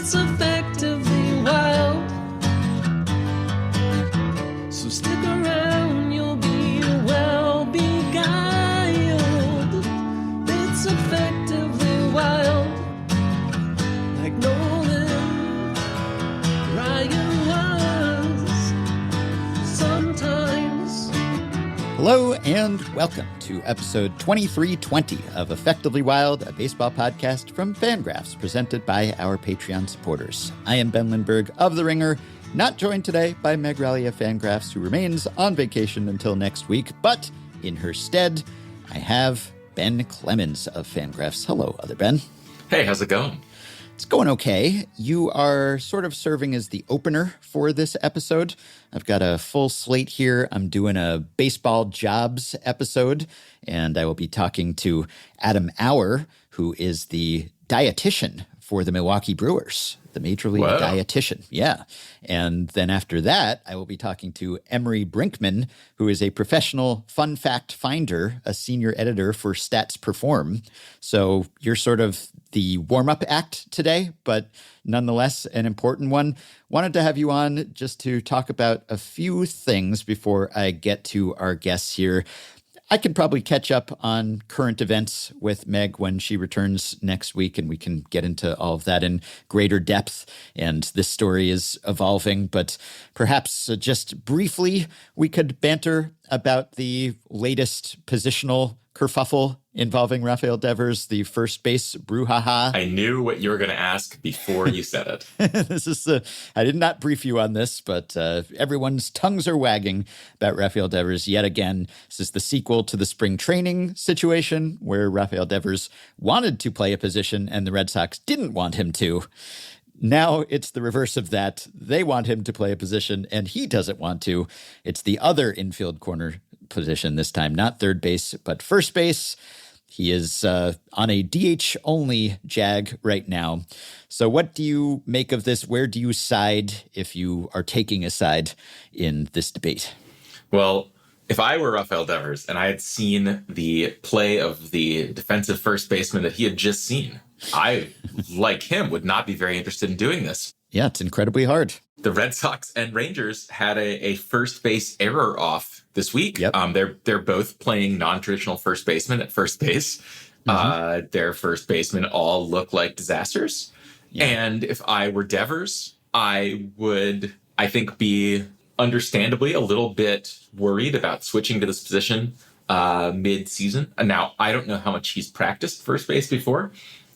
It's effectively wild. So stick around, you'll be well beguiled. It's effectively wild. Like Nolan Ryan was sometimes. Hello and welcome to episode 2320 of Effectively Wild, a baseball podcast from FanGraphs, presented by our Patreon supporters. I am Ben Lindbergh of The Ringer, not joined today by Meg Raleigh of FanGraphs, who remains on vacation until next week, but in her stead, I have Ben Clemens of FanGraphs. Hello, other Ben. Hey, how's it going? It's going okay. You are sort of serving as the opener for this episode. I've got a full slate here. I'm doing a baseball jobs episode, and I will be talking to Adam Auer, who is the dietitian for the Milwaukee Brewers, the Major League Dietitian. Yeah. And then after that, I will be talking to Emery Brinkman, who is a professional fun fact finder, a senior editor for Stats Perform. So you're sort of the warm-up act today, but nonetheless an important one. Wanted to have you on just to talk about a few things before I get to our guests here. I can probably catch up on current events with Meg when she returns next week, and we can get into all of that in greater depth. And this story is evolving, but perhaps just briefly, we could banter about the latest positional kerfuffle involving Rafael Devers, the first base brouhaha. I knew what you were going to ask before you said it. I did not brief you on this, but everyone's tongues are wagging about Rafael Devers yet again. This is the sequel to the spring training situation where Rafael Devers wanted to play a position and the Red Sox didn't want him to. Now it's the reverse of that. They want him to play a position and he doesn't want to. It's the other infield corner position this time, not third base, but first base. He is on a DH-only JAG right now. So what do you make of this? Where do you side if you are taking a side in this debate? Well, if I were Rafael Devers and I had seen the play of the defensive first baseman that he had just seen, I, like him, would not be very interested in doing this. Yeah, it's incredibly hard. The Red Sox and Rangers had a first base error off this week. Yep. They're both playing non-traditional first baseman at first base. Mm-hmm. Their first basemen all look like disasters. Yeah. And if I were Devers, I would, I think, be understandably a little bit worried about switching to this position mid-season. And now, I don't know how much he's practiced first base before.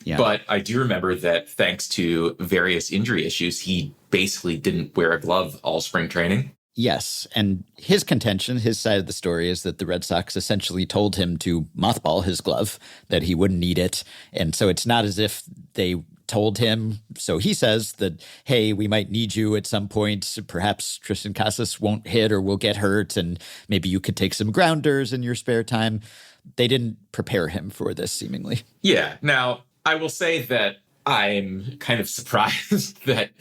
Yeah. But I do remember that thanks to various injury issues, he basically didn't wear a glove all spring training. Yes. And his contention, his side of the story, is that the Red Sox essentially told him to mothball his glove, that he wouldn't need it. And so it's not as if they told him. So he says that, hey, we might need you at some point. Perhaps Tristan Casas won't hit or will get hurt, and maybe you could take some grounders in your spare time. They didn't prepare him for this, seemingly. Yeah. Now, I will say that I'm kind of surprised that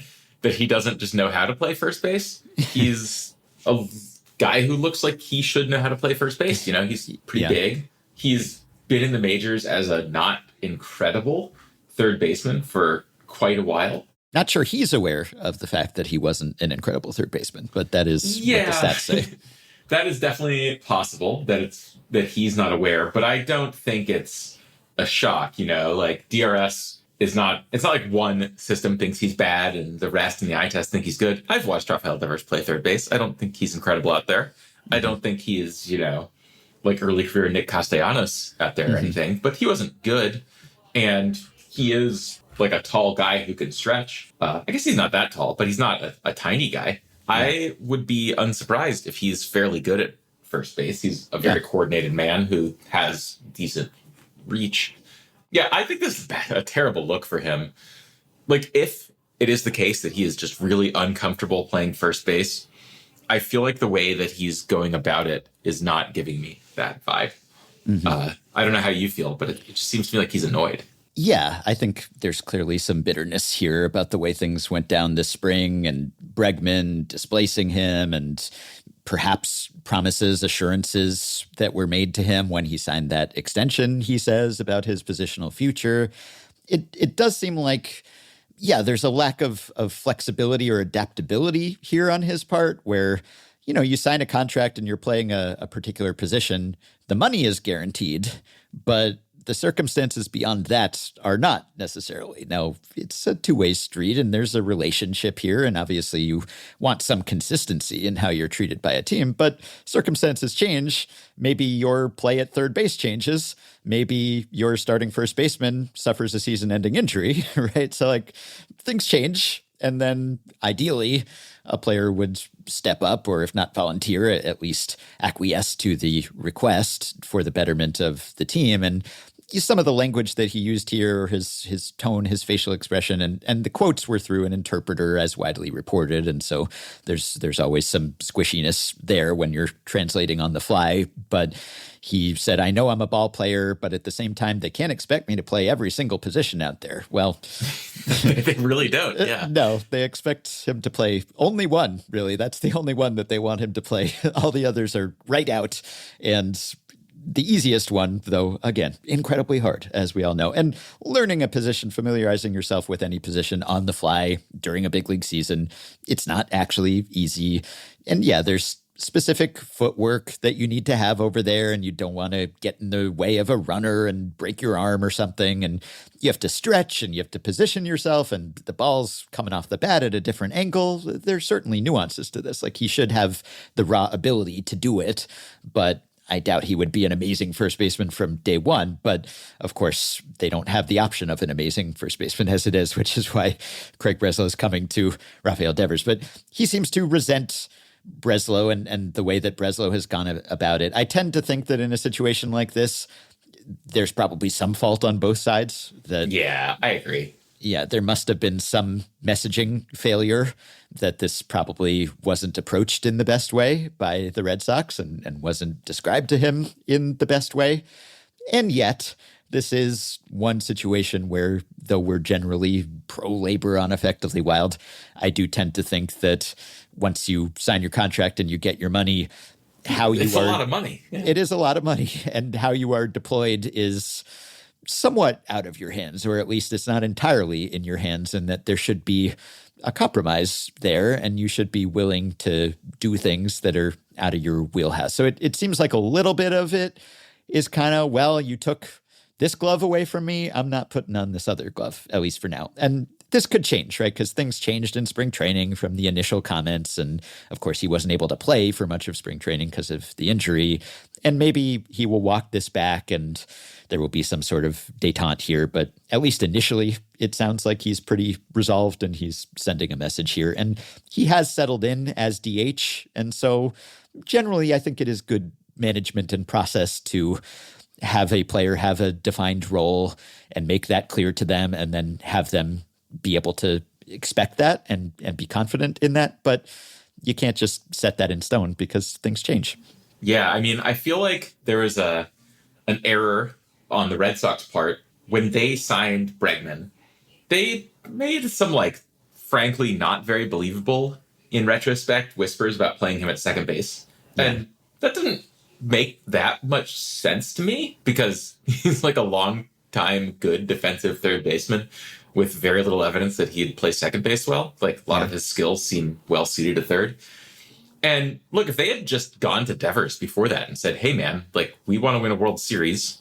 he doesn't just know how to play first base. He's a guy who looks like he should know how to play first base. You know, he's pretty big. He's been in the majors as a not incredible third baseman for quite a while. Not sure he's aware of the fact that he wasn't an incredible third baseman, but that is what the stats say. That is definitely possible that he's not aware, but I don't think it's a shock, you know, like DRS is not, it's not like one system thinks he's bad and the rest in the eye test think he's good. I've watched Rafael Devers play third base. I don't think he's incredible out there. I don't think he is, you know, like early career Nick Castellanos out there or anything, but he wasn't good. And he is like a tall guy who can stretch. I guess he's not that tall, but he's not a tiny guy. Yeah. I would be unsurprised if he's fairly good at first base. He's a very coordinated man who has decent reach. Yeah, I think this is a terrible look for him. Like, if it is the case that he is just really uncomfortable playing first base, I feel like the way that he's going about it is not giving me that vibe. Mm-hmm. I don't know how you feel, but it just seems to me like he's annoyed. Yeah, I think there's clearly some bitterness here about the way things went down this spring and Bregman displacing him and perhaps promises, assurances that were made to him when he signed that extension, he says, about his positional future. It does seem like yeah, there's a lack of flexibility or adaptability here on his part where, you sign a contract and you're playing a particular position. The money is guaranteed, but the circumstances beyond that are not necessarily. Now, it's a two-way street and there's a relationship here. And obviously you want some consistency in how you're treated by a team, but circumstances change. Maybe your play at third base changes. Maybe your starting first baseman suffers a season-ending injury, right? So like things change. And then ideally, a player would step up, or if not volunteer, at least acquiesce to the request for the betterment of the team. And some of the language that he used here, his tone, his facial expression, and the quotes were through an interpreter as widely reported. And so there's always some squishiness there when you're translating on the fly. But he said, I know I'm a ball player, but at the same time, they can't expect me to play every single position out there. Well, they really don't. Yeah. No, they expect him to play only one, really. That's the only one that they want him to play. All the others are right out. And the easiest one, though, again, incredibly hard, as we all know. And learning a position, familiarizing yourself with any position on the fly during a big league season, it's not actually easy. And yeah, there's specific footwork that you need to have over there, and you don't want to get in the way of a runner and break your arm or something. And you have to stretch and you have to position yourself, and the ball's coming off the bat at a different angle. There's certainly nuances to this. Like, he should have the raw ability to do it, but I doubt he would be an amazing first baseman from day one. But of course, they don't have the option of an amazing first baseman as it is, which is why Craig Breslow is coming to Rafael Devers. But he seems to resent Breslow and the way that Breslow has gone about it. I tend to think that in a situation like this, there's probably some fault on both sides. Yeah, I agree. Yeah, there must have been some messaging failure, that this probably wasn't approached in the best way by the Red Sox and wasn't described to him in the best way. And yet, this is one situation where, though we're generally pro-labor on Effectively Wild, I do tend to think that once you sign your contract and you get your money, it's a lot of money. Yeah. It is a lot of money. And how you are deployed is somewhat out of your hands, or at least it's not entirely in your hands, and that there should be a compromise there, and you should be willing to do things that are out of your wheelhouse. So it seems like a little bit of it is kind of, well, you took this glove away from me, I'm not putting on this other glove, at least for now. And this could change, right? Because things changed in spring training from the initial comments. And of course, he wasn't able to play for much of spring training because of the injury. And maybe he will walk this back and there will be some sort of detente here. But at least initially, it sounds like he's pretty resolved and he's sending a message here. And he has settled in as DH. And so generally, I think it is good management and process to have a player have a defined role and make that clear to them, and then have them be able to expect that and be confident in that. But you can't just set that in stone because things change. Yeah, I mean, I feel like there was an error on the Red Sox part when they signed Bregman. They made some, frankly, not very believable, in retrospect, whispers about playing him at second base. Yeah. And that didn't make that much sense to me, because he's like a long time good defensive third baseman with very little evidence that he'd play second base well. Like, a lot of his skills seem well suited to third. And look, if they had just gone to Devers before that and said, hey man, we want to win a World Series,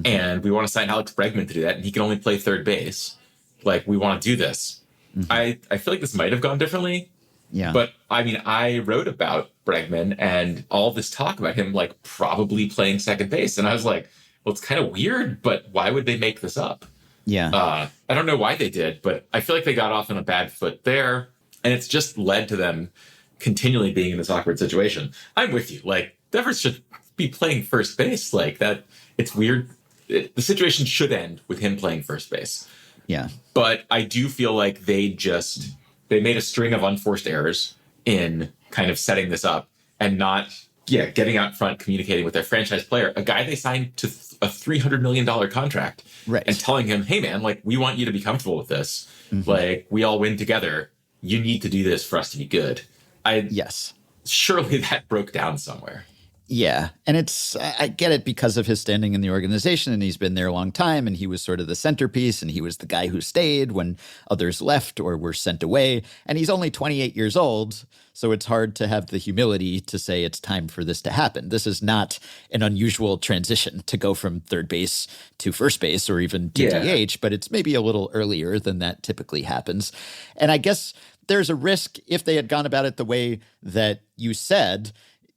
and we want to sign Alex Bregman to do that, and he can only play third base, we want to do this. I feel like this might have gone differently. Yeah. But I mean, I wrote about Bregman and all this talk about him probably playing second base. And I was like, well, it's kind of weird, but why would they make this up? Yeah. I don't know why they did, but I feel like they got off on a bad foot there. And it's just led to them continually being in this awkward situation. I'm with you. Devers should be playing first base. That, it's weird. The situation should end with him playing first base. Yeah. But I do feel like they made a string of unforced errors in kind of setting this up and not, getting out front, communicating with their franchise player, a guy they signed to a $300 million contract, right, and telling him, hey man, we want you to be comfortable with this. We all win together. You need to do this for us to be good. Yes. Surely that broke down somewhere. Yeah. And I get it because of his standing in the organization, and he's been there a long time, and he was sort of the centerpiece, and he was the guy who stayed when others left or were sent away. And he's only 28 years old. So it's hard to have the humility to say it's time for this to happen. This is not an unusual transition to go from third base to first base or even to DH, but it's maybe a little earlier than that typically happens. And I guess there's a risk if they had gone about it the way that you said.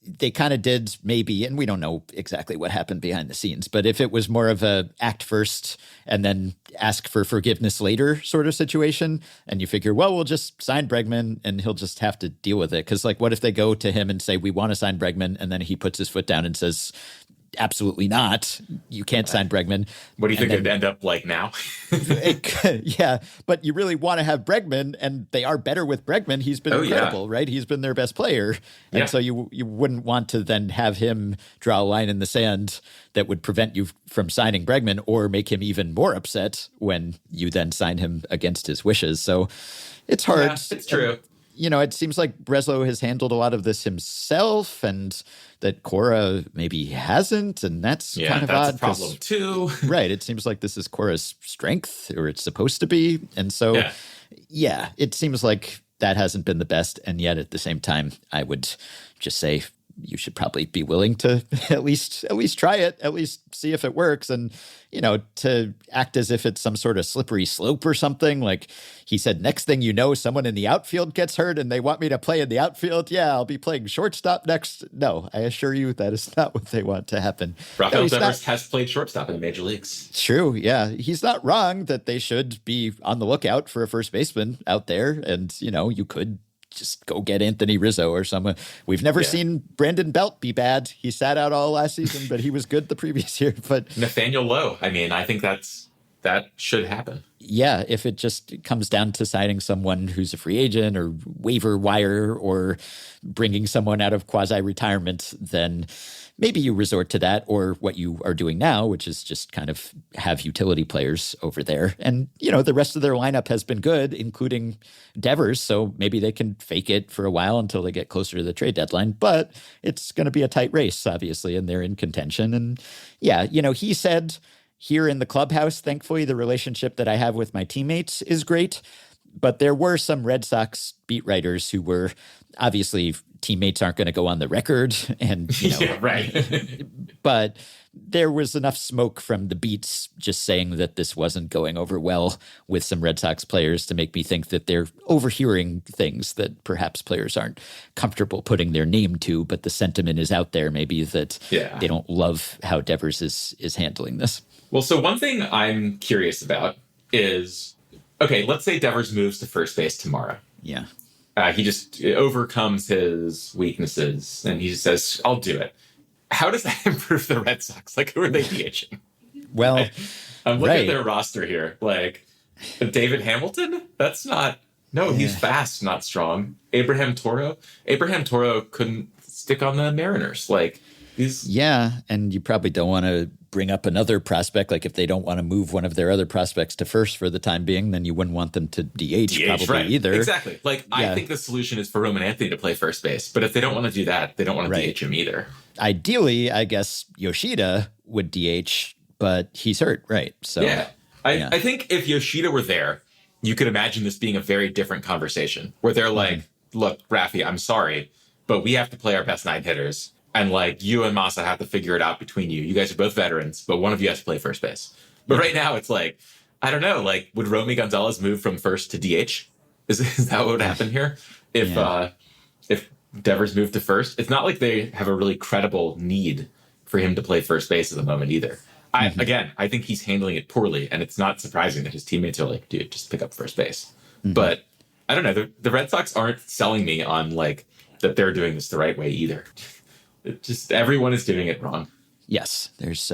They kind of did maybe, and we don't know exactly what happened behind the scenes, but if it was more of a act first and then ask for forgiveness later sort of situation, and you figure, well, we'll just sign Bregman and he'll just have to deal with it. Because like, what if they go to him and say, we want to sign Bregman, and then he puts his foot down and says, absolutely not. You can't sign Bregman. What do you think it'd end up like now? Yeah, but you really want to have Bregman, and they are better with Bregman. He's been incredible, right? He's been their best player. And so you wouldn't want to then have him draw a line in the sand that would prevent you from signing Bregman or make him even more upset when you then sign him against his wishes. So it's hard. Yeah, it's true. It seems like Breslow has handled a lot of this himself, and that Cora maybe hasn't, and that's kind of that's odd. A problem too. Right. It seems like this is Cora's strength, or it's supposed to be. And so, it seems like that hasn't been the best. And yet at the same time, I would just say you should probably be willing to at least try it, at least see if it works. And, to act as if it's some sort of slippery slope or something. Like he said, next thing you know, someone in the outfield gets hurt and they want me to play in the outfield. Yeah, I'll be playing shortstop next. No, I assure you that is not what they want to happen. Rafael Devers has played shortstop in the major leagues. True. Yeah. He's not wrong that they should be on the lookout for a first baseman out there. And, you could just go get Anthony Rizzo or someone. We've never seen Brandon Belt be bad. He sat out all last season, but he was good the previous year. But Nathaniel Lowe. I mean, I think that should happen. Yeah, if it just comes down to signing someone who's a free agent or waiver wire or bringing someone out of quasi-retirement, then maybe you resort to that, or what you are doing now, which is just kind of have utility players over there. And, the rest of their lineup has been good, including Devers. So maybe they can fake it for a while until they get closer to the trade deadline. But it's going to be a tight race, obviously, and they're in contention. And he said here in the clubhouse, thankfully, the relationship that I have with my teammates is great. But there were some Red Sox beat writers who were obviously teammates aren't going to go on the record. And, right. But there was enough smoke from the beats just saying that this wasn't going over well with some Red Sox players to make me think that they're overhearing things that perhaps players aren't comfortable putting their name to. But the sentiment is out there maybe that they don't love how Devers is handling this. Well, so one thing I'm curious about is, okay, let's say Devers moves to first base tomorrow. Yeah. He just overcomes his weaknesses and he just says, I'll do it. How does that improve the Red Sox? Like, who are they DHing? Well, I'm looking at their roster here. Like, David Hamilton? That's not... No, he's fast, not strong. Abraham Toro couldn't stick on the Mariners. Like, he's... Yeah, and you probably don't want to bring up another prospect. Like, if they don't want to move one of their other prospects to first for the time being, then you wouldn't want them to DH probably either. Exactly. Like, I think the solution is for Roman Anthony to play first base. But if they don't want to do that, they don't want to DH him either. Ideally, I guess Yoshida would DH, but he's hurt, right? So I think if Yoshida were there, you could imagine this being a very different conversation where they're like, look, Rafi, I'm sorry, but we have to play our best 9 hitters. And like, you and Masa have to figure it out between you. You guys are both veterans, but one of you has to play first base. But right now it's like, I don't know, like, would Romy Gonzalez move from first to DH? Is that what would happen here? If Devers moved to first, it's not like they have a really credible need for him to play first base at the moment either. I think he's handling it poorly, and it's not surprising that his teammates are like, dude, just pick up first base. But I don't know, the Red Sox aren't selling me on like that they're doing this the right way either. It just everyone is doing it wrong. Yes, there's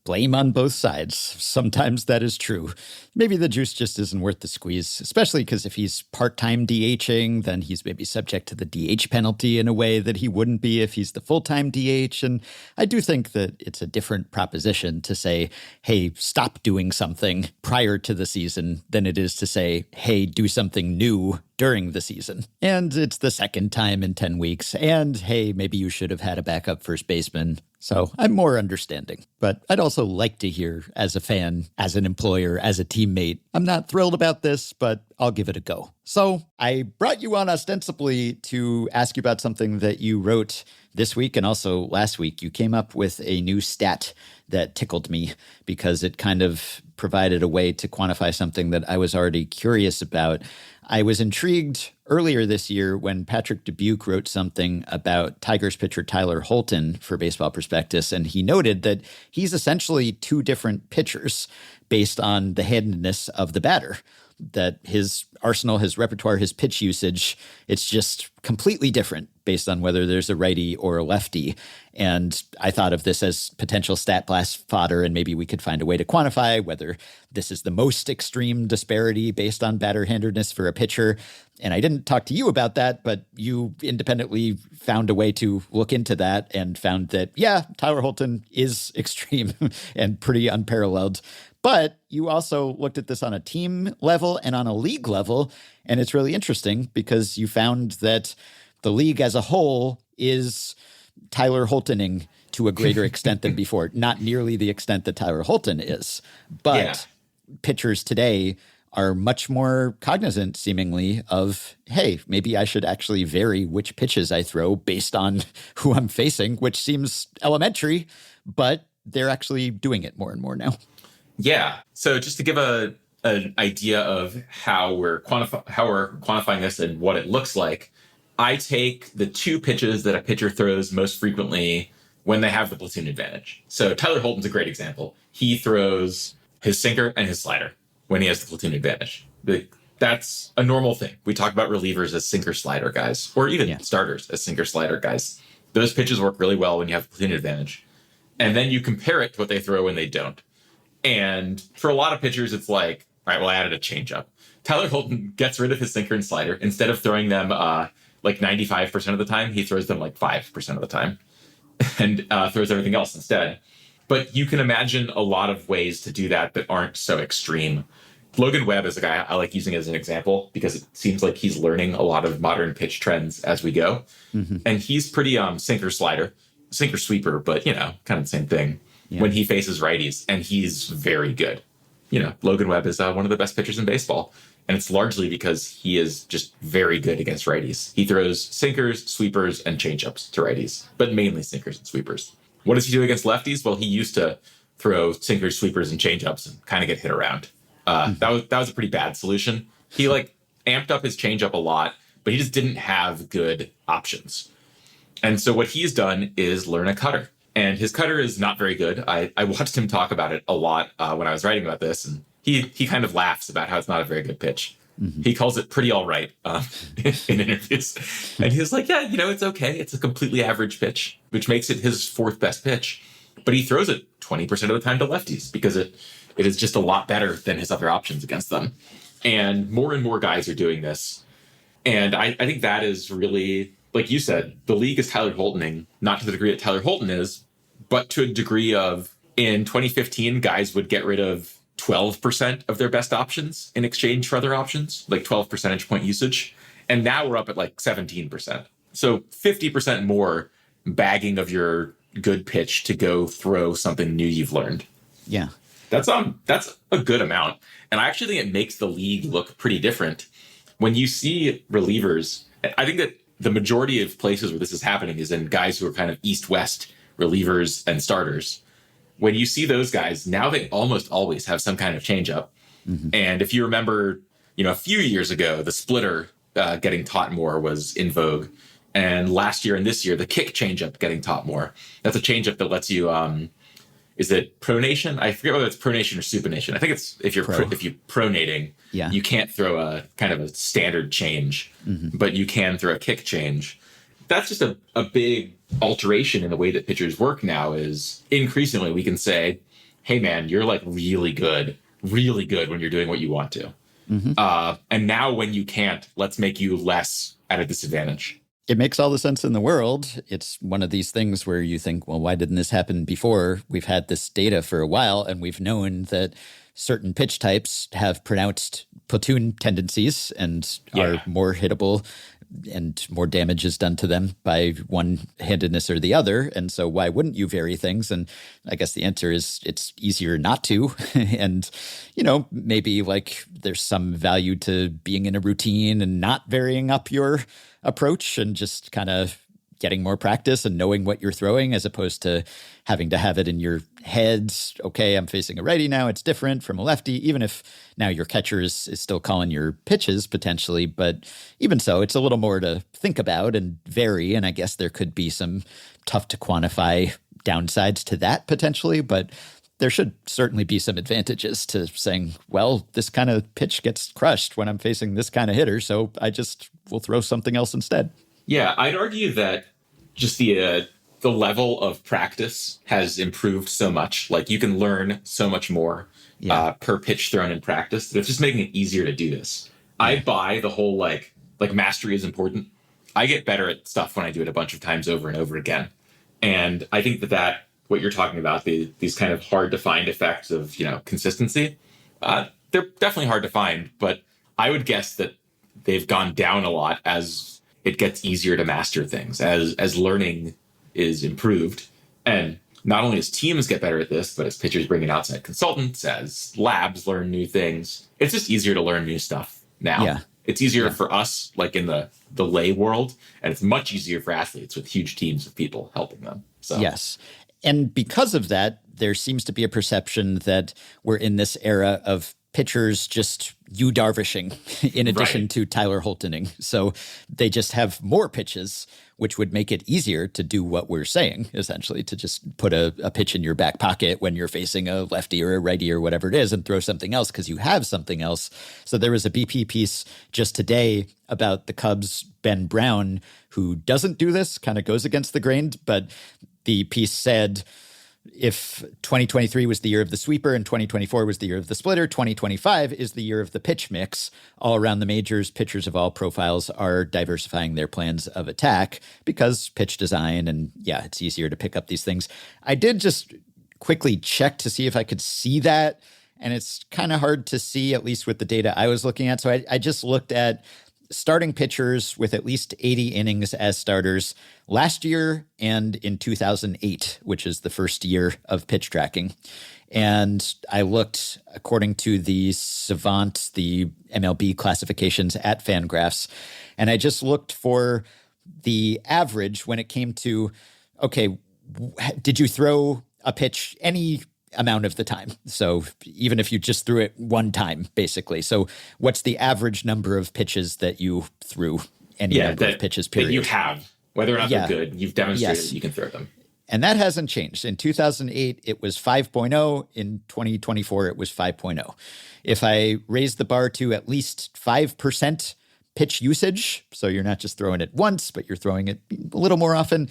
Blame on both sides. Sometimes that is true. Maybe the juice just isn't worth the squeeze, especially because if he's part-time DHing, then he's maybe subject to the DH penalty in a way that he wouldn't be if he's the full-time DH. And I do think that it's a different proposition to say, hey, stop doing something prior to the season than it is to say, hey, do something new during the season. And it's the second time in 10 weeks. And hey, maybe you should have had a backup first baseman. So I'm more understanding. But I'd also like to hear, as a fan, as an employer, as a teammate, I'm not thrilled about this, but I'll give it a go. So I brought you on ostensibly to ask you about something that you wrote this week and also last week. You came up with a new stat that tickled me because it kind of provided a way to quantify something that I was already curious about. I was intrigued earlier this year when Patrick Dubuque wrote something about Tigers pitcher Tyler Holton for Baseball Prospectus, and he noted that he's essentially two different pitchers based on the handedness of the batter, that his arsenal, his repertoire, his pitch usage, it's just completely different based on whether there's a righty or a lefty. And I thought of this as potential stat blast fodder, and maybe we could find a way to quantify whether this is the most extreme disparity based on batter handedness for a pitcher. And I didn't talk to you about that, but you independently found a way to look into that and found that, yeah, Tyler Holton is extreme and pretty unparalleled. But you also looked at this on a team level and on a league level, and it's really interesting because you found that the league as a whole is Tyler Holtoning to a greater extent than before. Not nearly the extent that Tyler Holton is, but pitchers today are much more cognizant, seemingly, of, hey, maybe I should actually vary which pitches I throw based on who I'm facing, which seems elementary, but they're actually doing it more and more now. Yeah. So just to give an idea of how we're quantifying this and what it looks like, I take the two pitches that a pitcher throws most frequently when they have the platoon advantage. So Tyler Holton's a great example. He throws his sinker and his slider when he has the platoon advantage. That's a normal thing. We talk about relievers as sinker slider guys, or even starters as sinker slider guys. Those pitches work really well when you have the platoon advantage. And then you compare it to what they throw when they don't. And for a lot of pitchers, it's like, all right, well, I added a changeup. Tyler Holton gets rid of his sinker and slider. Instead of throwing them like 95% of the time, he throws them like 5% of the time and throws everything else instead. But you can imagine a lot of ways to do that aren't so extreme. Logan Webb is a guy I like using as an example because it seems like he's learning a lot of modern pitch trends as we go. Mm-hmm. And he's pretty sinker sweeper, but, kind of the same thing. Yeah. When he faces righties, and he's very good. Logan Webb is one of the best pitchers in baseball, and it's largely because he is just very good against righties. He throws sinkers, sweepers, and changeups to righties, but mainly sinkers and sweepers. What does he do against lefties? Well, he used to throw sinkers, sweepers, and changeups and kind of get hit around. That was a pretty bad solution. He amped up his changeup a lot, but he just didn't have good options. And so what he's done is learn a cutter. And his cutter is not very good. I watched him talk about it a lot when I was writing about this, and he kind of laughs about how it's not a very good pitch. Mm-hmm. He calls it pretty all right in interviews. And he's like, yeah, it's okay. It's a completely average pitch, which makes it his fourth best pitch. But he throws it 20% of the time to lefties because it is just a lot better than his other options against them. And more guys are doing this. And I think that is really, like you said, the league is Tyler Holtoning, not to the degree that Tyler Holton is, but to a degree of, in 2015, guys would get rid of 12% of their best options in exchange for other options, like 12 percentage point usage. And now we're up at like 17%. So 50% more bagging of your good pitch to go throw something new you've learned. Yeah. That's a good amount. And I actually think it makes the league look pretty different. When you see relievers, I think that the majority of places where this is happening is in guys who are kind of east-west relievers and starters. When you see those guys, now they almost always have some kind of changeup. Mm-hmm. And if you remember, a few years ago, the splitter getting taught more was in vogue. And last year and this year, the kick changeup getting taught more. That's a changeup that lets you, is it pronation? I forget whether it's pronation or supination. I think it's if you're pronating, you can't throw a kind of a standard change, but you can throw a kick change. That's just a big alteration in the way that pitchers work now is increasingly we can say, hey man, you're like really good when you're doing what you want to. And now when you can't, let's make you less at a disadvantage. It makes all the sense in the world. It's one of these things where you think, well, why didn't this happen before? We've had this data for a while, and we've known that certain pitch types have pronounced platoon tendencies and are more hittable, and more damage is done to them by one-handedness or the other. And so why wouldn't you vary things? And I guess the answer is it's easier not to. And, maybe like there's some value to being in a routine and not varying up your approach and just kind of getting more practice and knowing what you're throwing, as opposed to having to have it in your head. Okay, I'm facing a righty now. It's different from a lefty, even if now your catcher is still calling your pitches potentially. But even so, it's a little more to think about and vary. And I guess there could be some tough to quantify downsides to that potentially. But there should certainly be some advantages to saying, well, this kind of pitch gets crushed when I'm facing this kind of hitter, so I just will throw something else instead. Yeah, I'd argue that just the level of practice has improved so much. Like you can learn so much more per pitch thrown in practice. That it's just making it easier to do this. I buy the whole like mastery is important. I get better at stuff when I do it a bunch of times over and over again. And I think that what you're talking about, these kind of hard to find effects of, consistency, they're definitely hard to find, but I would guess that they've gone down a lot as it gets easier to master things, as learning is improved. And not only as teams get better at this, but as pitchers bring in outside consultants, as labs learn new things, it's just easier to learn new stuff now. Yeah. It's easier for us, like in the lay world, and it's much easier for athletes with huge teams of people helping them. So yes. And because of that, there seems to be a perception that we're in this era of pitchers just Yu Darvishing in addition to Tyler Holtoning. So they just have more pitches, which would make it easier to do what we're saying, essentially, to just put a pitch in your back pocket when you're facing a lefty or a righty or whatever it is and throw something else because you have something else. So there was a BP piece just today about the Cubs' Ben Brown, who doesn't do this, kind of goes against the grain, but the piece said, if 2023 was the year of the sweeper and 2024 was the year of the splitter, 2025 is the year of the pitch mix. All around the majors, pitchers of all profiles are diversifying their plans of attack because pitch design and, it's easier to pick up these things. I did just quickly check to see if I could see that, and it's kind of hard to see, at least with the data I was looking at. So I just looked at starting pitchers with at least 80 innings as starters last year and in 2008, which is the first year of pitch tracking. And I looked, according to the Savant, the MLB classifications at FanGraphs, and I just looked for the average when it came to, okay, did you throw a pitch any amount of the time? So even if you just threw it one time, basically. So what's the average number of pitches that you threw any number of pitches, period? That you have, whether or not they're good, you've demonstrated that you can throw them. And that hasn't changed. In 2008, it was 5.0. In 2024, it was 5.0. If I raise the bar to at least 5% pitch usage, so you're not just throwing it once, but you're throwing it a little more often,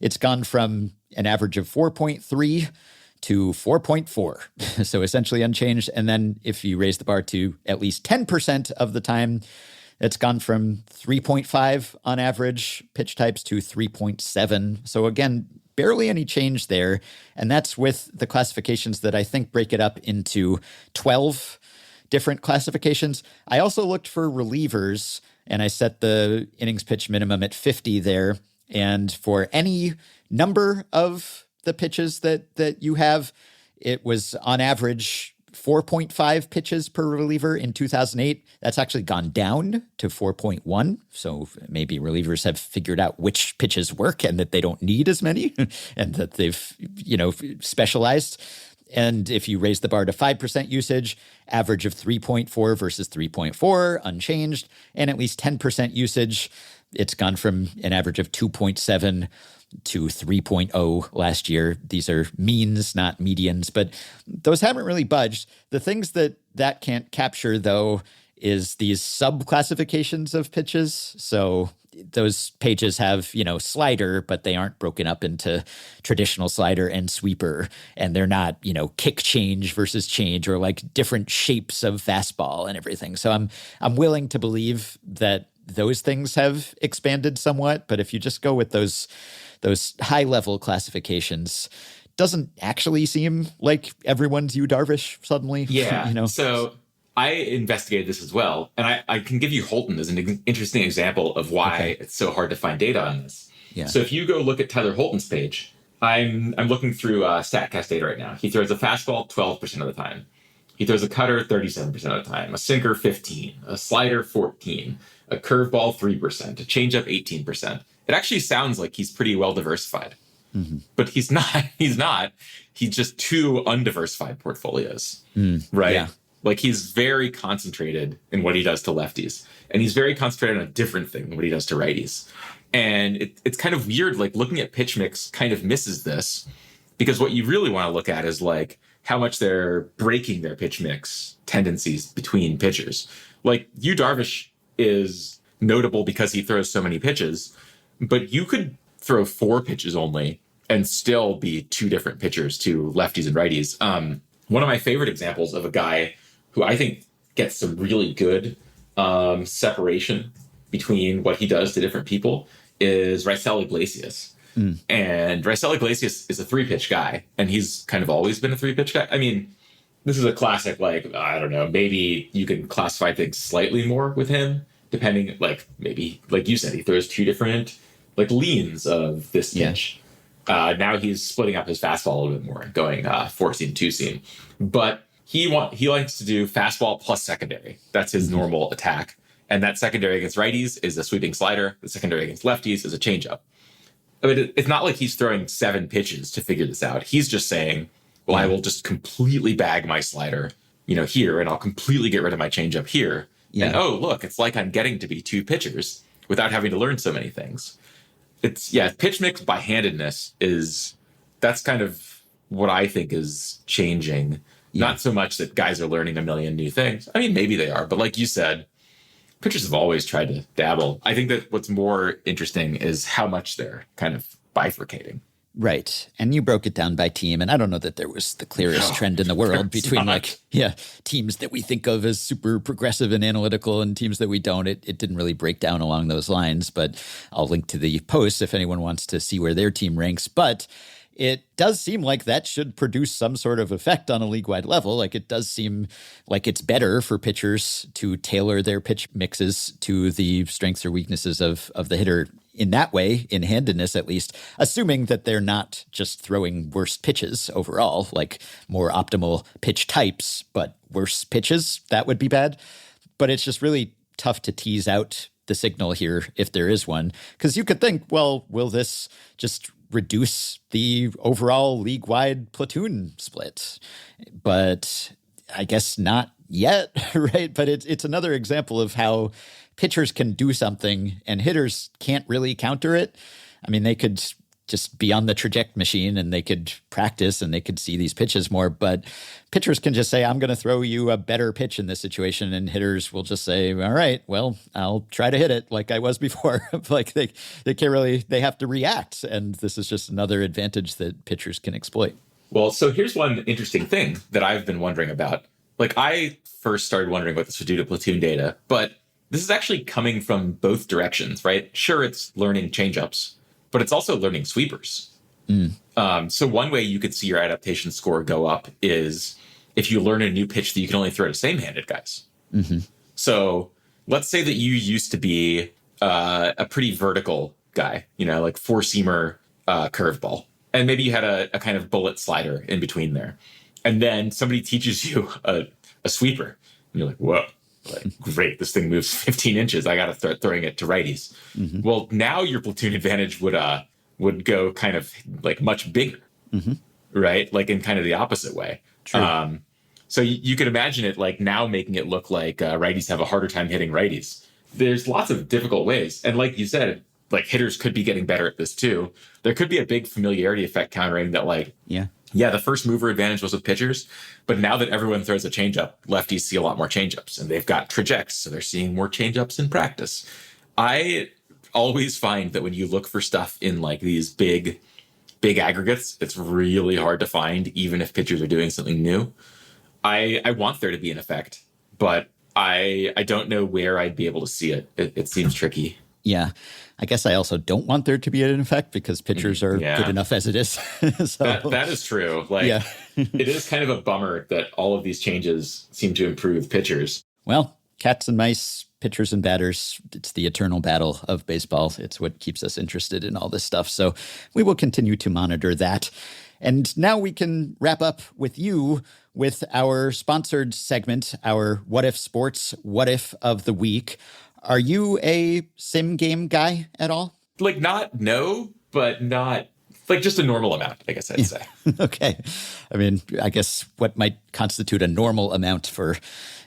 it's gone from an average of 4.3 to 4.4. So essentially unchanged. And then if you raise the bar to at least 10% of the time, it's gone from 3.5 on average pitch types to 3.7. So again, barely any change there. And that's with the classifications that I think break it up into 12 different classifications. I also looked for relievers, and I set the innings pitch minimum at 50 there. And for any number of the pitches that you have, it was on average 4.5 pitches per reliever in 2008. That's actually gone down to 4.1. So maybe relievers have figured out which pitches work and that they don't need as many and that they've, specialized. And if you raise the bar to 5% usage, average of 3.4 versus 3.4, unchanged, and at least 10% usage, it's gone from an average of 2.7 to 3.0 last year. These are means, not medians, but those haven't really budged. The things that can't capture, though, is these sub-classifications of pitches. So those pages have, slider, but they aren't broken up into traditional slider and sweeper. And they're not, kick change versus change or like different shapes of fastball and everything. So I'm willing to believe that those things have expanded somewhat. But if you just go with those high level classifications, doesn't actually seem like everyone's Yu Darvish suddenly. Yeah. So I investigated this as well. And I can give you Holton as an interesting example of why it's so hard to find data on this. Yeah. So if you go look at Tyler Holton's page, I'm looking through StatCast data right now. He throws a fastball 12% of the time. He throws a cutter 37% of the time, a sinker 15%, a slider 14%, a curveball 3%, a changeup 18%. It actually sounds like he's pretty well diversified. Mm-hmm. But he's not. He's not. He's just two undiversified portfolios, right? Yeah. Like he's very concentrated in what he does to lefties, and he's very concentrated on a different thing than what he does to righties. And it's kind of weird. Like looking at pitch mix kind of misses this, because what you really want to look at is like how much they're breaking their pitch mix tendencies between pitchers. Like Yu Darvish is notable because he throws so many pitches, but you could throw 4 pitches only and still be 2 different pitchers to lefties and righties. One of my favorite examples of a guy who I think gets some really good separation between what he does to different people is Raisel Iglesias. And Raisel Iglesias is a 3-pitch guy, and he's kind of always been a 3-pitch guy. I mean, this is a classic, like, I don't know, maybe you can classify things slightly more with him, depending, like, maybe, like you said, he throws 2 different, like, leans of this pitch. Now he's splitting up his fastball a little bit more, going 4-seam, 2-seam. But he likes to do fastball plus secondary. That's his normal attack. And that secondary against righties is a sweeping slider. The secondary against lefties is a changeup. I mean, it's not like he's throwing 7 pitches to figure this out. He's just saying, well, I will just completely bag my slider, here, and I'll completely get rid of my changeup here. Yeah. And, oh, look, it's like I'm getting to be 2 pitchers without having to learn so many things. Pitch mix by handedness that's kind of what I think is changing. Yeah. Not so much that guys are learning a million new things. I mean, maybe they are, but like you said, pitchers have always tried to dabble. I think that what's more interesting is how much they're kind of bifurcating. Right. And you broke it down by team. And I don't know that there was the clearest trend in the world between teams that we think of as super progressive and analytical and teams that we don't. It didn't really break down along those lines, but I'll link to the post if anyone wants to see where their team ranks. But it does seem like that should produce some sort of effect on a league-wide level. Like it does seem like it's better for pitchers to tailor their pitch mixes to the strengths or weaknesses of the hitter in that way, in handedness at least, assuming that they're not just throwing worse pitches overall, like more optimal pitch types, but worse pitches, that would be bad. But it's just really tough to tease out the signal here, if there is one, because you could think, well, will this just reduce the overall league-wide platoon split? But I guess not yet, right? But it's another example of how pitchers can do something and hitters can't really counter it. I mean, they could just be on the traject machine and they could practice and they could see these pitches more, but pitchers can just say, I'm going to throw you a better pitch in this situation. And hitters will just say, all right, well, I'll try to hit it like I was before. Like they can't really, they have to react. And this is just another advantage that pitchers can exploit. Well, so here's one interesting thing that I've been wondering about. Like I first started wondering what this would do to platoon data, but this is actually coming from both directions, right? Sure, it's learning changeups, but it's also learning sweepers. So one way you could see your adaptation score go up is if you learn a new pitch that you can only throw to same-handed guys. Mm-hmm. So let's say that you used to be a pretty vertical guy, like 4-seamer curveball. And maybe you had a kind of bullet slider in between there. And then somebody teaches you a sweeper. And you're like, whoa. Like, great, this thing moves 15 inches. I got to start throwing it to righties. Mm-hmm. Well, now your platoon advantage would go kind of like much bigger, right? Like in kind of the opposite way. True. So you could imagine it like now making it look like righties have a harder time hitting righties. There's lots of difficult ways. And like you said, like hitters could be getting better at this too. There could be a big familiarity effect countering that like, yeah, the first mover advantage was with pitchers, but now that everyone throws a changeup, lefties see a lot more changeups, and they've got trajects, so they're seeing more changeups in practice. I always find that when you look for stuff in like these big aggregates, it's really hard to find, even if pitchers are doing something new. I want there to be an effect, but I don't know where I'd be able to see it. It seems tricky. Yeah. I guess I also don't want there to be an effect because pitchers are good enough as it is. So, that is true. Like, it is kind of a bummer that all of these changes seem to improve pitchers. Well, cats and mice, pitchers and batters, it's the eternal battle of baseball. It's what keeps us interested in all this stuff. So we will continue to monitor that. And now we can wrap up with you with our sponsored segment, our What If Sports What If of the Week. Are you a sim game guy at all? Like, but not like just a normal amount, I guess I'd say. Okay. I mean, I guess what might constitute a normal amount for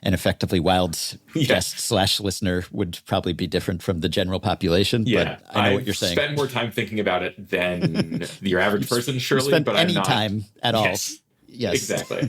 an Effectively Wild guest / listener would probably be different from the general population. Yeah, but I know what you're saying. Spend more time thinking about it than your average person, surely. Spend but any I'm not. time at all. Yes, exactly.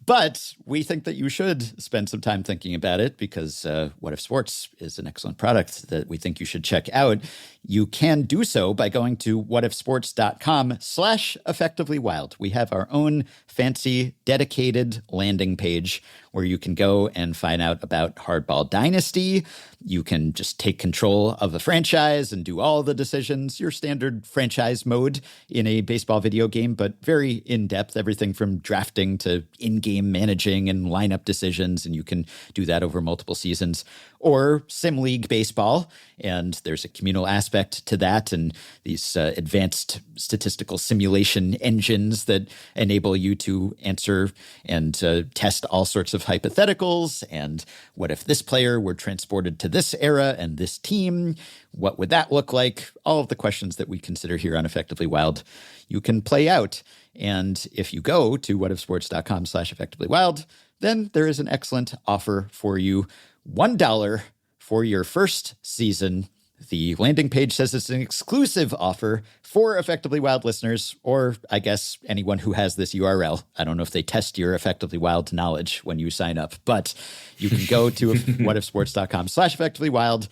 But we think that you should spend some time thinking about it because What If Sports is an excellent product that we think you should check out. You can do so by going to whatifsports.com/effectivelywild. We have our own fancy, dedicated landing page where you can go and find out about Hardball Dynasty. You can just take control of a franchise and do all the decisions, your standard franchise mode in a baseball video game, but very in-depth, everything from drafting to in-game managing and lineup decisions, and you can do that over multiple seasons. Or Sim League Baseball, and there's a communal aspect to that, and these advanced statistical simulation engines that enable you to answer and test all sorts of hypotheticals. And what if this player were transported to this era and this team? What would that look like? All of the questions that we consider here on Effectively Wild, you can play out. And if you go to whatifsports.com/effectivelywild, then there is an excellent offer for you. $1 for your first season. The landing page says it's an exclusive offer for Effectively Wild listeners, or I guess anyone who has this URL. I don't know if they test your Effectively Wild knowledge when you sign up, but you can go to whatifsports.com/effectivelywild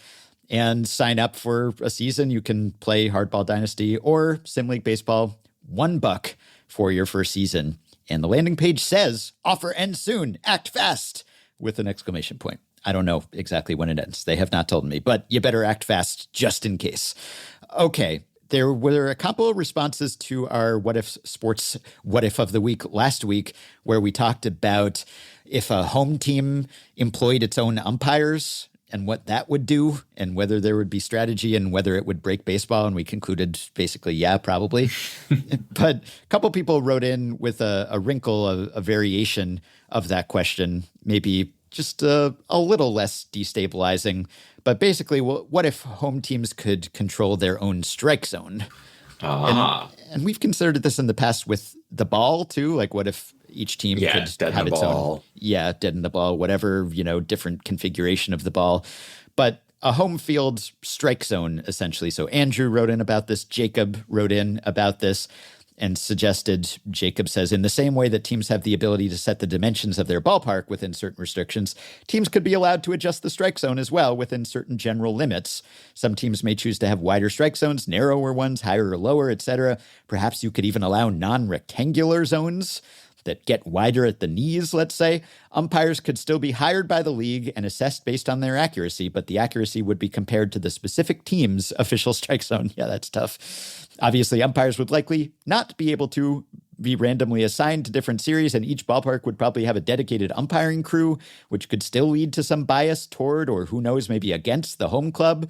and sign up for a season. You can play Hardball Dynasty or Sim League Baseball. $1 for your first season. And the landing page says, offer ends soon, act fast, with an exclamation point. I don't know exactly when it ends. They have not told me, but you better act fast just in case. Okay, there were a couple of responses to our What If Sports What If of the Week last week, where we talked about if a home team employed its own umpires and what that would do, and whether there would be strategy and whether it would break baseball. And we concluded basically, yeah, probably. But a couple people wrote in with a wrinkle, a variation of that question, maybe just a little less destabilizing. But basically, what if home teams could control their own strike zone? And we've considered this in the past with the ball, too. Like, what if each team could have its own, deaden the ball, whatever, different configuration of the ball. But a home field strike zone, essentially. So Andrew wrote in about this. Jacob wrote in about this and suggested, Jacob says, in the same way that teams have the ability to set the dimensions of their ballpark within certain restrictions, teams could be allowed to adjust the strike zone as well within certain general limits. Some teams may choose to have wider strike zones, narrower ones, higher or lower, etc. Perhaps you could even allow non-rectangular zones that get wider at the knees, let's say. Umpires could still be hired by the league and assessed based on their accuracy, but the accuracy would be compared to the specific team's official strike zone. Yeah, that's tough. Obviously, umpires would likely not be able to be randomly assigned to different series, and each ballpark would probably have a dedicated umpiring crew, which could still lead to some bias toward, or who knows, maybe against the home club.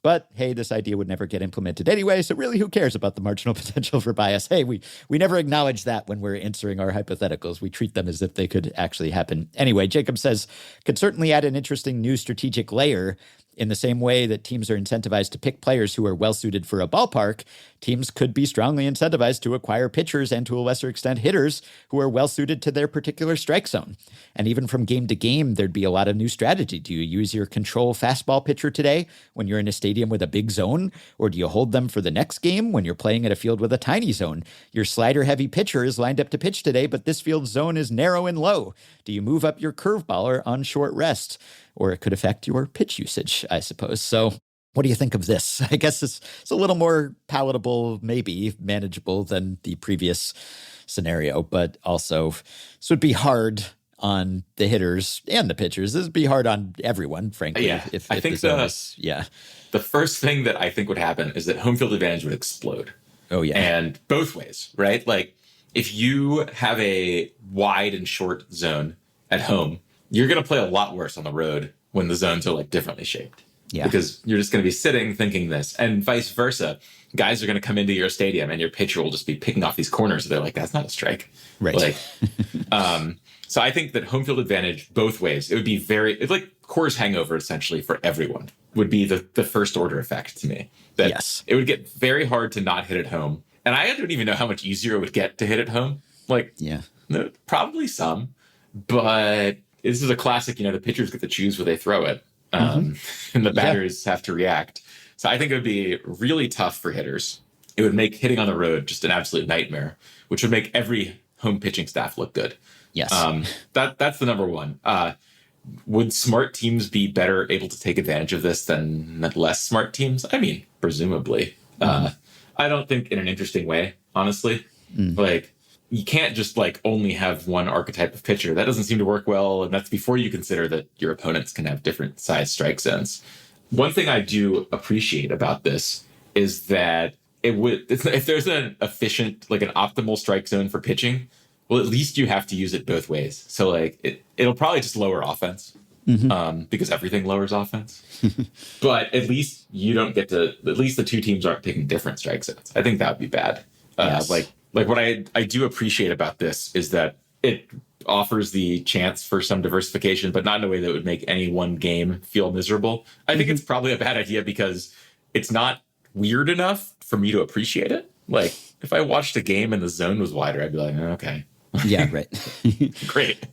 But hey, this idea would never get implemented anyway, so really who cares about the marginal potential for bias? Hey, we never acknowledge that when we're answering our hypotheticals. We treat them as if they could actually happen. Anyway, Jacob says, could certainly add an interesting new strategic layer. In the same way that teams are incentivized to pick players who are well-suited for a ballpark, teams could be strongly incentivized to acquire pitchers and, to a lesser extent, hitters who are well-suited to their particular strike zone. And even from game to game, there'd be a lot of new strategy. Do you use your control fastball pitcher today when you're in a stadium with a big zone? Or do you hold them for the next game when you're playing at a field with a tiny zone? Your slider-heavy pitcher is lined up to pitch today, but this field's zone is narrow and low. Do you move up your curveballer on short rest? Or it could affect your pitch usage, I suppose. So What do you think of this? I guess it's a little more palatable, maybe manageable than the previous scenario, but also this would be hard on the hitters and the pitchers. This would be hard on everyone, frankly. Yeah, if I think the first thing that I think would happen is that home field advantage would explode. Oh, yeah. And both ways, right? Like if you have a wide and short zone at home, you're going to play a lot worse on the road when the zones are like differently shaped. Yeah. Because you're just going to be sitting thinking this, and vice versa. Guys are going to come into your stadium and your pitcher will just be picking off these corners. They're like, that's not a strike. Right. Like, so I think that home field advantage both ways, it would be it's like Coors hangover essentially for everyone would be the first order effect to me. That yes. It would get very hard to not hit at home. And I don't even know how much easier it would get to hit at home. Like, yeah, probably some, but this is a classic, the pitchers get to choose where they throw it. And the batters have to react. So I think it would be really tough for hitters. It would make hitting on the road just an absolute nightmare, which would make every home pitching staff look good. Yes. That's the number one. Would smart teams be better able to take advantage of this than less smart teams? I mean, presumably. I don't think in an interesting way, honestly. Like, you can't just only have one archetype of pitcher. That doesn't seem to work well. And that's before you consider that your opponents can have different size strike zones. One thing I do appreciate about this is that if there's an efficient, an optimal strike zone for pitching, well, at least you have to use it both ways. So it'll probably just lower offense because everything lowers offense. But at least you don't get to, at least the two teams aren't picking different strike zones. I think that would be bad. Yes. What I do appreciate about this is that it offers the chance for some diversification, but not in a way that would make any one game feel miserable. I think it's probably a bad idea because it's not weird enough for me to appreciate it. Like, if I watched a game and the zone was wider, I'd be like, okay. Yeah, right. Great.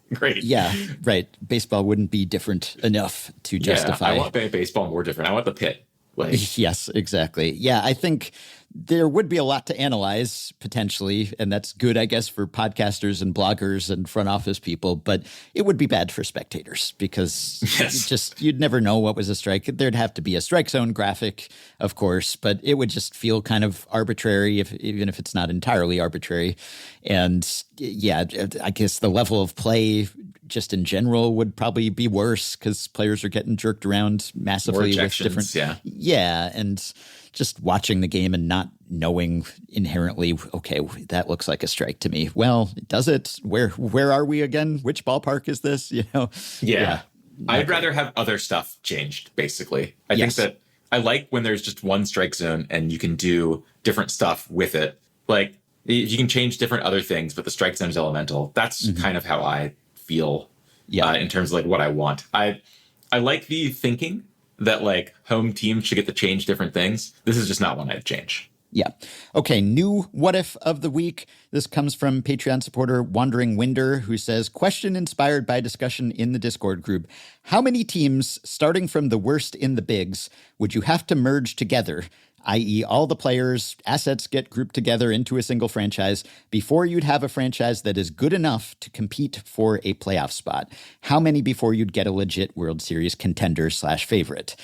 Yeah, right. Baseball wouldn't be different enough to justify. Yeah, I want baseball more different. I want the pit. Yes, exactly. Yeah, I think there would be a lot to analyze potentially, and that's good, I guess, for podcasters and bloggers and front office people, but it would be bad for spectators because you'd never know what was a strike. There'd have to be a strike zone graphic, of course, but it would just feel kind of arbitrary, even if it's not entirely arbitrary. And yeah, I guess the level of play just in general would probably be worse because players are getting jerked around massively with different. Yeah. And just watching the game and not knowing inherently, okay, that looks like a strike to me. Well, does it? Where are we again? Which ballpark is this? Yeah. I'd rather have other stuff changed, basically. I think that I like when there's just one strike zone and you can do different stuff with it. Like, if you can change different other things, but the strike zone is elemental. That's kind of how I feel in terms of what I want. I like the thinking that home teams should get to change different things. This is just not one I'd change. Yeah. Okay. New what if of the week. This comes from Patreon supporter Wandering Winder, who says, question inspired by discussion in the Discord group. How many teams, starting from the worst in the bigs, would you have to merge together, i.e. all the players, assets get grouped together into a single franchise before you'd have a franchise that is good enough to compete for a playoff spot? How many before you'd get a legit World Series contender / favorite?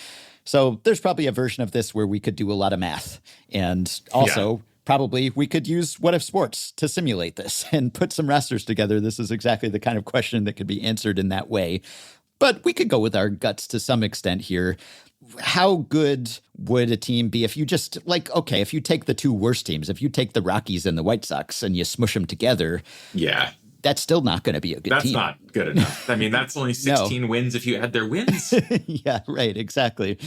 So there's probably a version of this where we could do a lot of math. And also probably we could use What If Sports to simulate this and put some rosters together. This is exactly the kind of question that could be answered in that way. But we could go with our guts to some extent here. How good would a team be if you just if you take the two worst teams, if you take the Rockies and the White Sox and you smush them together? Yeah. That's still not going to be a good team. That's not good enough. I mean, that's only 16 wins if you add their wins. Yeah, right. Exactly.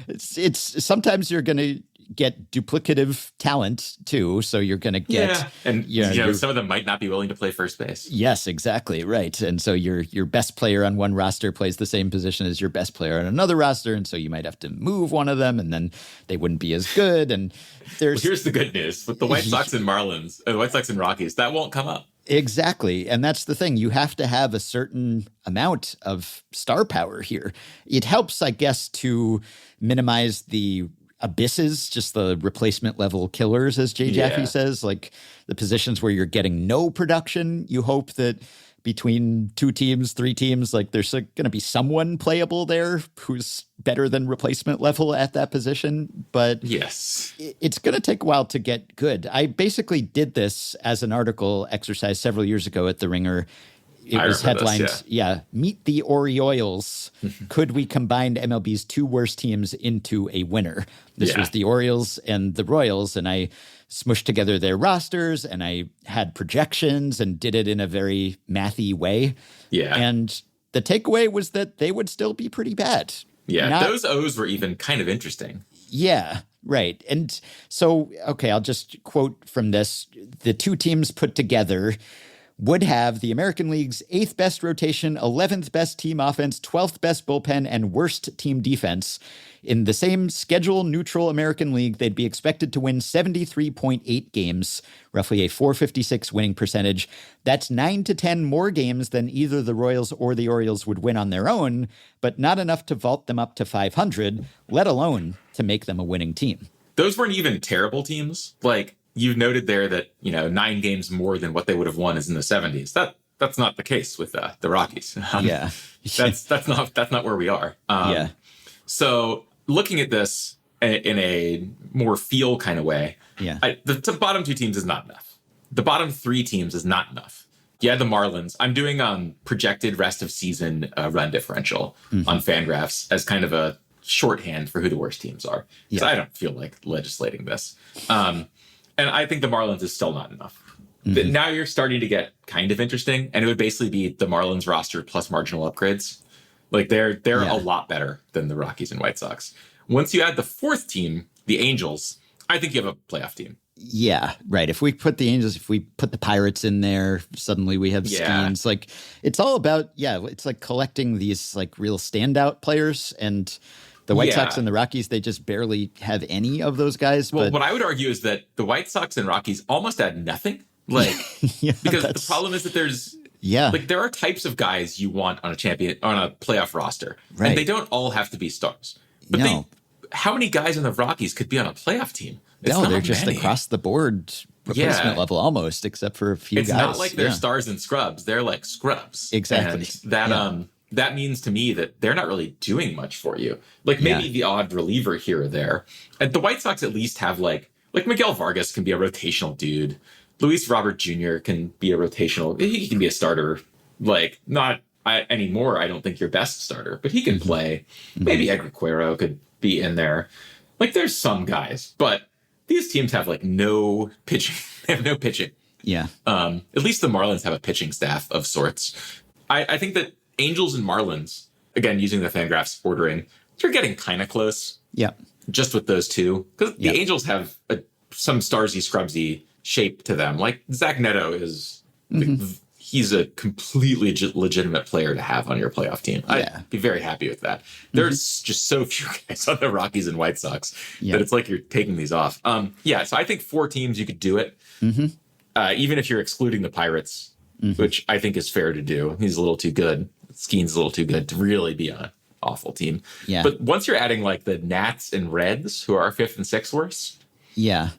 It's sometimes you're going to get duplicative talent too. So you're going to get, and some of them might not be willing to play first base. Yes, exactly. Right. And so your best player on one roster plays the same position as your best player on another roster. And so you might have to move one of them and then they wouldn't be as good. And here's the good news with the White Sox and Marlins, the White Sox and Rockies, that won't come up. Exactly. And that's the thing. You have to have a certain amount of star power here. It helps, I guess, to minimize the abysses, just the replacement level killers, as Jay Jaffe says, the positions where you're getting no production. You hope that between 2 teams, 3 teams. Like there's going to be someone playable there who's better than replacement level at that position. But yes, it's going to take a while to get good. I basically did this as an article exercise several years ago at The Ringer. It was headlined, Meet the Orioles. Could we combine MLB's 2 worst teams into a winner? This was the Orioles and the Royals, and I smushed together their rosters, and I had projections and did it in a very mathy way. Yeah. And the takeaway was that they would still be pretty bad. Yeah, those O's were even kind of interesting. Yeah, right. And so, okay, I'll just quote from this. The 2 teams put together would have the American League's 8th best rotation, 11th best team offense, 12th best bullpen, and worst team defense. In the same schedule-neutral American League, they'd be expected to win 73.8 games, roughly a .456 winning percentage. That's 9 to 10 more games than either the Royals or the Orioles would win on their own, but not enough to vault them up to 500, let alone to make them a winning team. Those weren't even terrible teams. Like, you've noted there that, 9 games more than what they would have won is in the 70s. That's not the case with the Rockies. That's not where we are. So looking at this in a more feel kind of way, the bottom 2 teams is not enough. The bottom 3 teams is not enough. Yeah, the Marlins. I'm doing projected rest of season run differential on FanGraphs as kind of a shorthand for who the worst teams are. Because I don't feel like legislating this. And I think the Marlins is still not enough. But now you're starting to get kind of interesting, and it would basically be the Marlins roster plus marginal upgrades. Like they're a lot better than the Rockies and White Sox. Once you add the 4th team, the Angels, I think you have a playoff team. Yeah, right. If we put the Angels, if we put the Pirates in there, suddenly we have Skeens. Like it's all about, it's like collecting these like real standout players, and the White Sox and the Rockies, they just barely have any of those guys. Well, what I would argue is that the White Sox and Rockies almost add nothing. Like, because the problem is that there's, there are types of guys you want on a playoff roster. Right. And they don't all have to be stars. But how many guys in the Rockies could be on a playoff team? They're just across the board replacement level almost, except for a few guys. It's not like they're stars and scrubs. They're like scrubs. Exactly. And that means to me that they're not really doing much for you. Like maybe the odd reliever here or there. And the White Sox at least have like Miguel Vargas can be a rotational dude. Luis Robert Jr. can be a rotational. He can be a starter. Like not anymore. I don't think your best starter, but he can play. Maybe Edgar Cuero could be in there. Like there's some guys, but these teams have like no pitching. They have no pitching. Yeah. At least the Marlins have a pitching staff of sorts. I think that Angels and Marlins, again, using the FanGraphs ordering, you're getting kind of close. Yeah. Just with those 2. Because the Angels have some starsy, scrubsy shape to them. Like Zach Neto is, he's a completely legitimate player to have on your playoff team. I'd be very happy with that. There's just so few guys on the Rockies and White Sox that it's like you're taking these off. So I think 4 teams, you could do it. Even if you're excluding the Pirates, which I think is fair to do. He's a little too good. Skeen's a little too good to really be an awful team. Yeah. But once you're adding like the Nats and Reds, who are 5th and 6th worst,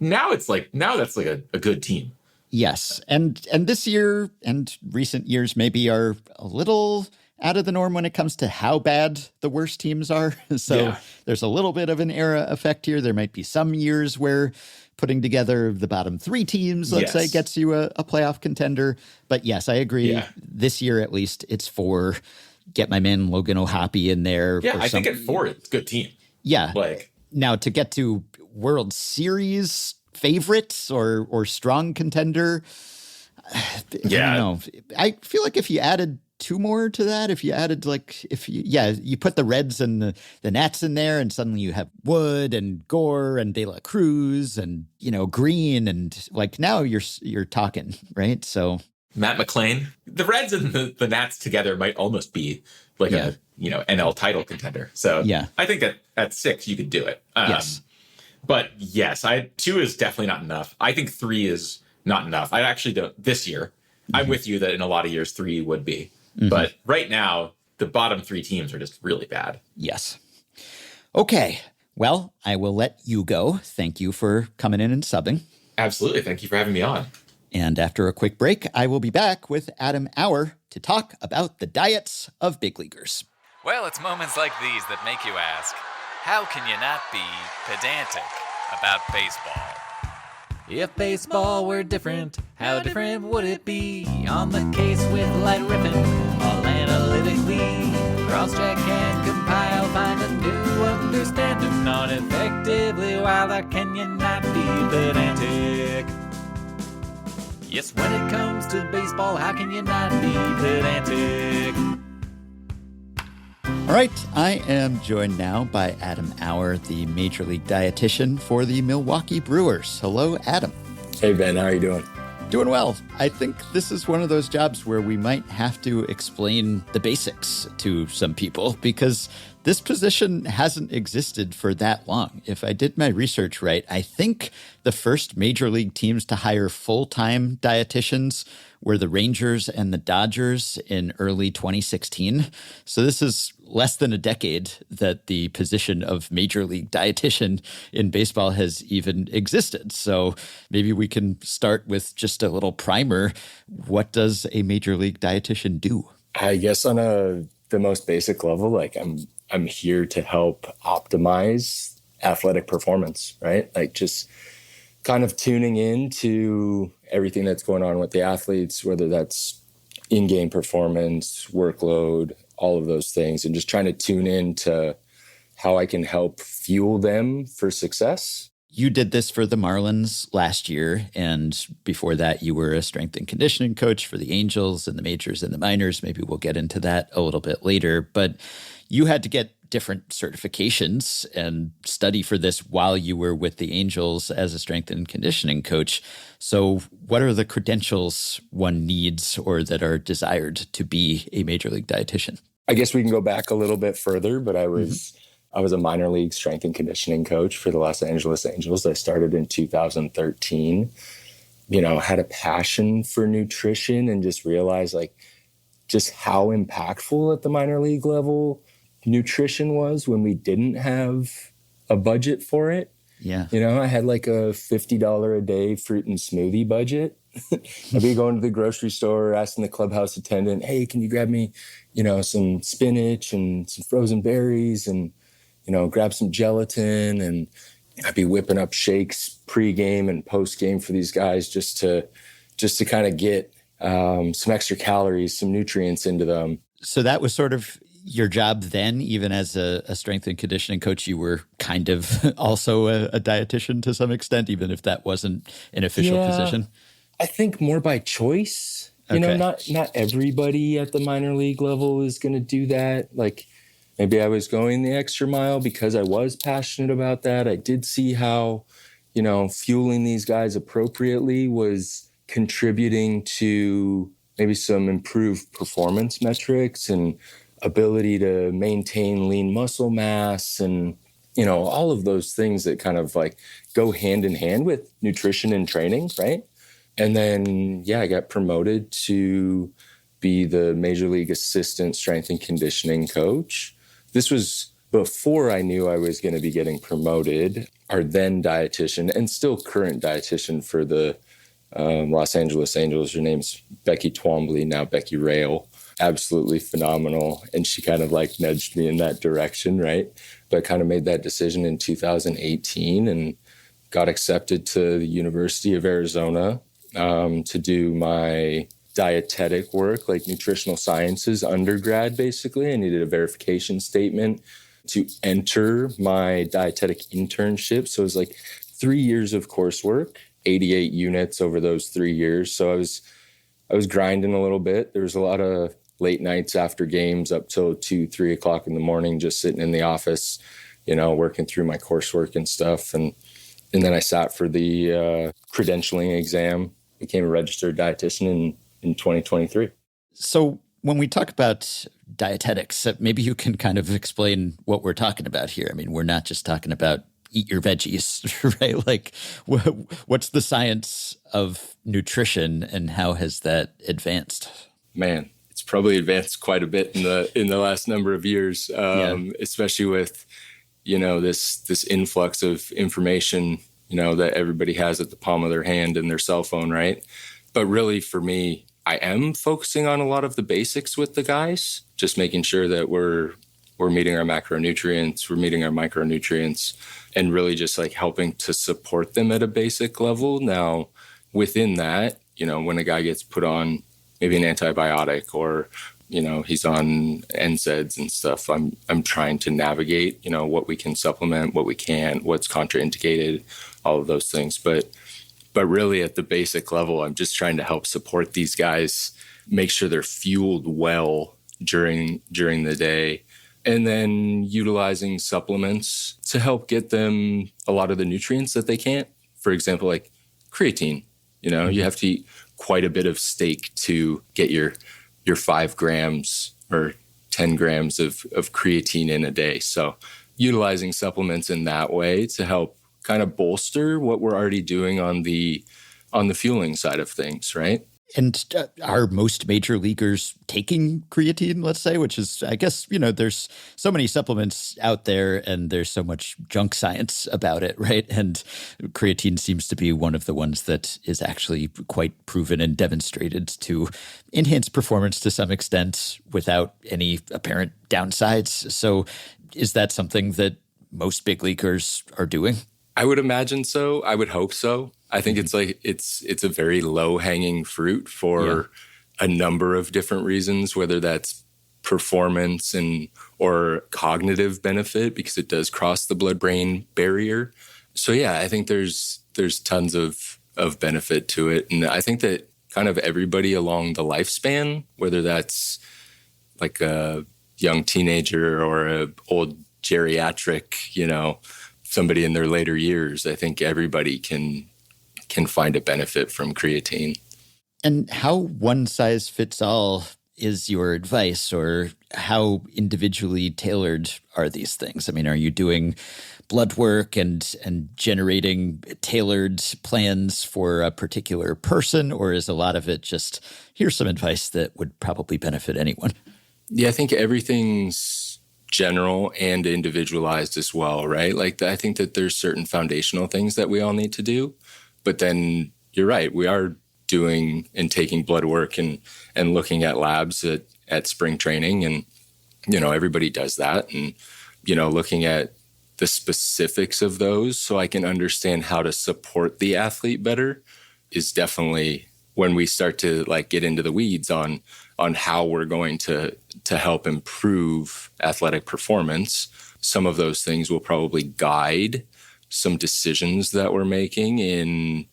now that's like a good team. Yes. And this year and recent years maybe are a little out of the norm when it comes to how bad the worst teams are. So there's a little bit of an era effect here. There might be some years where putting together the bottom 3 teams, let's say, gets you a playoff contender. But yes, I agree. Yeah. This year, at least, it's 4. Get my man Logan O'Hoppe in there. Yeah, I think at 4, it's a good team. Yeah. Now, to get to World Series favorites or strong contender, I don't know. I feel like if you added 2 more to that, if you added you put the Reds and the Nats in there, and suddenly you have Wood and Gore and De La Cruz and Green, and like now you're talking, right? So Matt McClain, the Reds and the Nats together might almost be like a NL title contender. So I think at 6 you could do it. But yes, 2 is definitely not enough. I think 3 is not enough. I actually don't this year. I'm with you that in a lot of years 3 would be. But right now, the bottom 3 teams are just really bad. Yes. Okay. Well, I will let you go. Thank you for coming in and subbing. Absolutely. Thank you for having me on. And after a quick break, I will be back with Adam Auer to talk about the diets of big leaguers. Well, it's moments like these that make you ask, how can you not be pedantic about baseball? If baseball were different, how different would it be? On the case with light riffing, all analytically. Cross-check and compile, find a new understanding on effectively. While how can you not be pedantic? Yes, when it comes to baseball, how can you not be pedantic? All right, I am joined now by Adam Auer, the Major League Dietitian for the Milwaukee Brewers. Hello, Adam. Hey, Ben, how are you doing? Doing well. I think this is one of those jobs where we might have to explain the basics to some people because this position hasn't existed for that long. If I did my research right, I think the first major league teams to hire full-time dietitians were the Rangers and the Dodgers in early 2016. So this is less than a decade that the position of major league dietitian in baseball has even existed. So maybe we can start with just a little primer. What does a major league dietitian do? I guess on the most basic level, like I'm here to help optimize athletic performance, right? Like just kind of tuning in to everything that's going on with the athletes, whether that's in-game performance, workload, all of those things, and just trying to tune in to how I can help fuel them for success. You did this for the Marlins last year, and before that, you were a strength and conditioning coach for the Angels and the majors and the minors. Maybe we'll get into that a little bit later, but you had to get different certifications and study for this while you were with the Angels as a strength and conditioning coach. So what are the credentials one needs or that are desired to be a major league dietitian? I guess we can go back a little bit further, but I was a minor league strength and conditioning coach for the Los Angeles Angels. I started in 2013, had a passion for nutrition and just realized like just how impactful at the minor league level nutrition was when we didn't have a budget for it. Yeah. I had like a $50 a day fruit and smoothie budget. I'd be going to the grocery store, asking the clubhouse attendant, hey, can you grab me, some spinach and some frozen berries and, grab some gelatin. And I'd be whipping up shakes pre-game and post-game for these guys just to kind of get some extra calories, some nutrients into them. So that was sort of your job then, even as a strength and conditioning coach, you were kind of also a dietitian to some extent, even if that wasn't an official position? I think more by choice. Okay. Not everybody at the minor league level is going to do that. Like maybe I was going the extra mile because I was passionate about that. I did see how, fueling these guys appropriately was contributing to maybe some improved performance metrics and ability to maintain lean muscle mass and, all of those things that kind of like go hand in hand with nutrition and training, right? And then, I got promoted to be the Major League Assistant Strength and Conditioning Coach. This was before I knew I was going to be getting promoted. Our then dietitian and still current dietitian for the Los Angeles Angels, her name's Becky Twombly, now Becky Rail. Absolutely phenomenal. And she kind of like nudged me in that direction, right? But I kind of made that decision in 2018 and got accepted to the University of Arizona to do my dietetic work, like nutritional sciences undergrad, basically. I needed a verification statement to enter my dietetic internship. So it was like 3 years of coursework, 88 units over those 3 years. So I was grinding a little bit. There was a lot of late nights after games up till 2-3 o'clock in the morning, just sitting in the office, working through my coursework and stuff. And then I sat for the credentialing exam, became a registered dietitian in 2023. So when we talk about dietetics, maybe you can kind of explain what we're talking about here. I mean, we're not just talking about eat your veggies, right? Like what's the science of nutrition and how has that advanced? Man, it's probably advanced quite a bit in the last number of years, especially with, this influx of information, that everybody has at the palm of their hand and their cell phone, right? But really for me, I am focusing on a lot of the basics with the guys, just making sure that we're meeting our macronutrients, we're meeting our micronutrients, and really just like helping to support them at a basic level. Now, within that, when a guy gets put on maybe an antibiotic or, he's on NSAIDs and stuff, I'm trying to navigate, what we can supplement, what we can't, what's contraindicated, all of those things. But really at the basic level, I'm just trying to help support these guys, make sure they're fueled well during the day, and then utilizing supplements to help get them a lot of the nutrients that they can't. For example, like creatine, you have to eat quite a bit of steak to get your 5 grams or 10 grams of creatine in a day. So utilizing supplements in that way to help kind of bolster what we're already doing on the fueling side of things, right? And are most major leaguers taking creatine, let's say, which is, I guess, there's so many supplements out there and there's so much junk science about it, right? And creatine seems to be one of the ones that is actually quite proven and demonstrated to enhance performance to some extent without any apparent downsides. So is that something that most big leaguers are doing? I would imagine so. I would hope so. I think it's like it's a very low-hanging fruit for a number of different reasons, whether that's performance or cognitive benefit, because it does cross the blood-brain barrier. So yeah, I think there's tons of benefit to it. And I think that kind of everybody along the lifespan, whether that's like a young teenager or a old geriatric, somebody in their later years, I think everybody can find a benefit from creatine. And how one size fits all is your advice, or how individually tailored are these things? I mean, are you doing blood work and generating tailored plans for a particular person, or is a lot of it just, here's some advice that would probably benefit anyone? Yeah, I think everything's general and individualized as well, right? Like I think that there's certain foundational things that we all need to do, but then you're right, we are doing and taking blood work and looking at labs at spring training, and everybody does that, and looking at the specifics of those so I can understand how to support the athlete better is definitely when we start to like get into the weeds on how we're going to help improve athletic performance. Some of those things will probably guide some decisions that we're making in,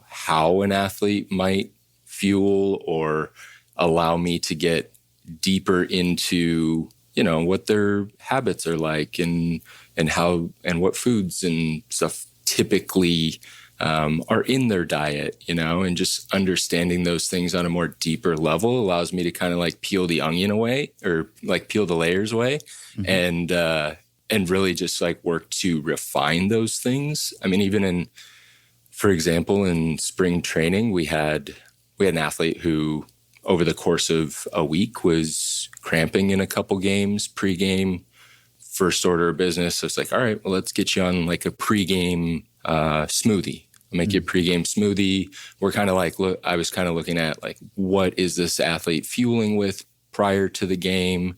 how an athlete might fuel, or allow me to get deeper into, what their habits are like and how and what foods and stuff typically are in their diet, and just understanding those things on a more deeper level allows me to kind of like peel the onion away, or like peel the layers away, and really just like work to refine those things. I mean, even for example, in spring training, we had an athlete who over the course of a week was cramping in a couple games, pregame, first order of business. So it's like, all right, well, let's get you on like a pregame smoothie. Make you a pregame smoothie. We're kind of like, I was kind of looking at like, what is this athlete fueling with prior to the game?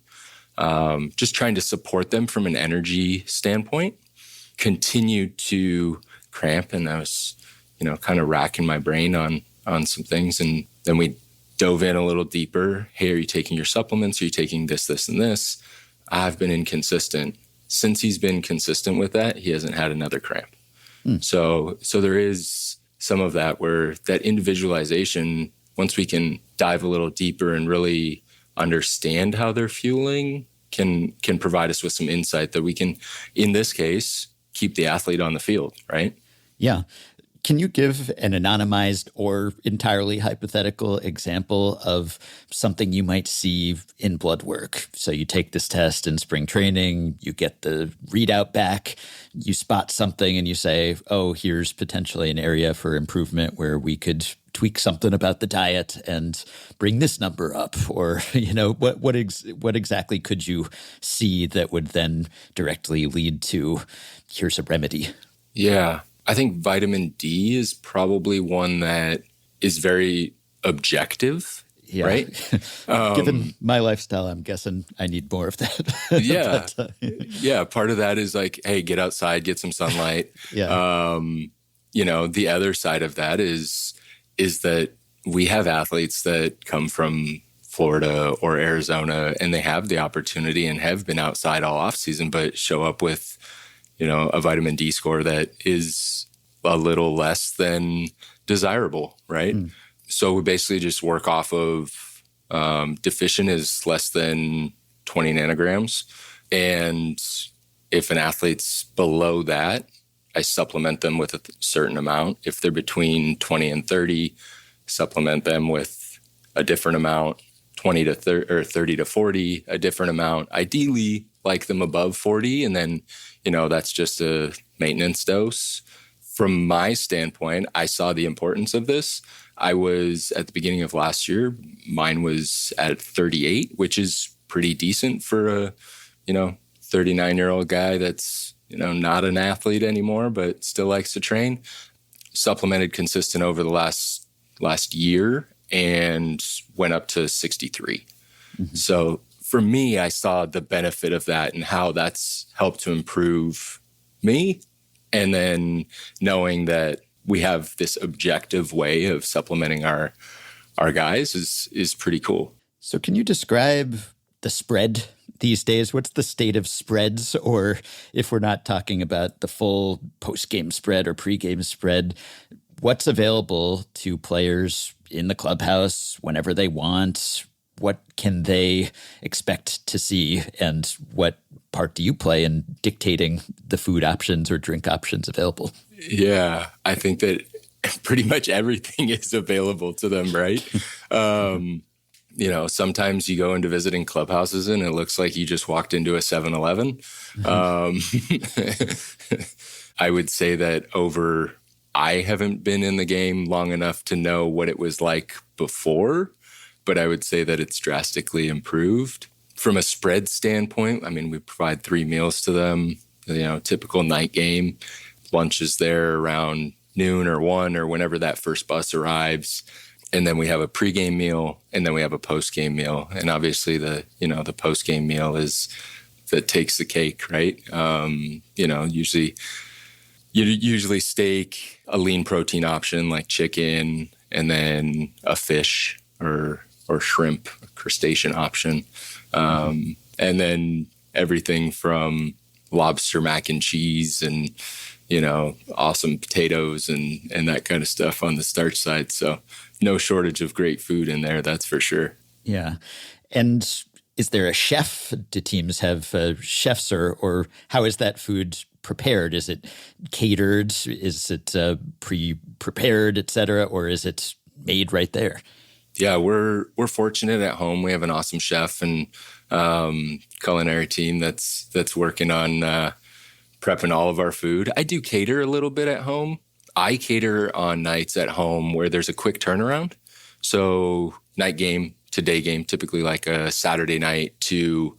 Just trying to support them from an energy standpoint. Continued to cramp, and I was, kind of racking my brain on some things. And then we dove in a little deeper. Hey, are you taking your supplements? Are you taking this, this, and this? I've been inconsistent. Since he's been consistent with that, he hasn't had another cramp. So there is some of that where that individualization, once we can dive a little deeper and really understand how they're fueling, can provide us with some insight that we can, in this case, keep the athlete on the field, right? Yeah. Can you give an anonymized or entirely hypothetical example of something you might see in blood work? So you take this test in spring training, you get the readout back, you spot something and you say, oh, here's potentially an area for improvement where we could tweak something about the diet and bring this number up, or, what exactly could you see that would then directly lead to here's a remedy? Yeah. I think vitamin D is probably one that is very objective, Yeah. right? Given my lifestyle, I'm guessing I need more of that. Yeah. But, Yeah. Part of that is like, hey, get outside, get some sunlight. yeah. The other side of that is that we have athletes that come from Florida or Arizona, and they have the opportunity and have been outside all off season, but show up with, a vitamin D score that is a little less than desirable, right? So we basically just work off of deficient is less than 20 nanograms. And if an athlete's below that, I supplement them with a certain amount. If they're between 20 and 30, supplement them with a different amount, 20 to 30 or 30 to 40, a different amount. Ideally, like them above 40, and then, that's just a maintenance dose. From my standpoint, I saw the importance of this. I was at the beginning of last year, mine was at 38, which is pretty decent for a, 39-year-old guy that's, not an athlete anymore, but still likes to train. Supplemented consistent over the last year and went up to 63. So for me, I saw the benefit of that and how that's helped to improve me. And then knowing that we have this objective way of supplementing our guys is pretty cool. So can you describe the spread these days? What's the state of spreads? Or if we're not talking about the full post-game spread or pre-game spread, what's available to players in the clubhouse whenever they want? What can they expect to see? And what part do you play in dictating the food options or drink options available? Yeah, I think that pretty much everything is available to them, right? Sometimes you go into visiting clubhouses and it looks like you just walked into a 7-Eleven. I would say that I haven't been in the game long enough to know what it was like before, but I would say that it's drastically improved. From a spread standpoint, we provide 3 meals to them, typical night game. Lunch is there around noon or 1 or whenever that first bus arrives. And then we have a pregame meal, and then we have a postgame meal. And obviously the postgame meal that takes the cake, right? Usually steak, a lean protein option like chicken, and then a fish or shrimp, a crustacean option. And then everything from lobster mac and cheese and, awesome potatoes and that kind of stuff on the starch side. So no shortage of great food in there, that's for sure. Yeah. And is there a chef? Do teams have chefs or how is that food prepared? Is it catered? Is it pre-prepared, et cetera? Or is it made right there? Yeah, we're fortunate at home. We have an awesome chef and culinary team that's working on prepping all of our food. I do cater a little bit at home. I cater on nights at home where there's a quick turnaround. So night game to day game, typically like a Saturday night to,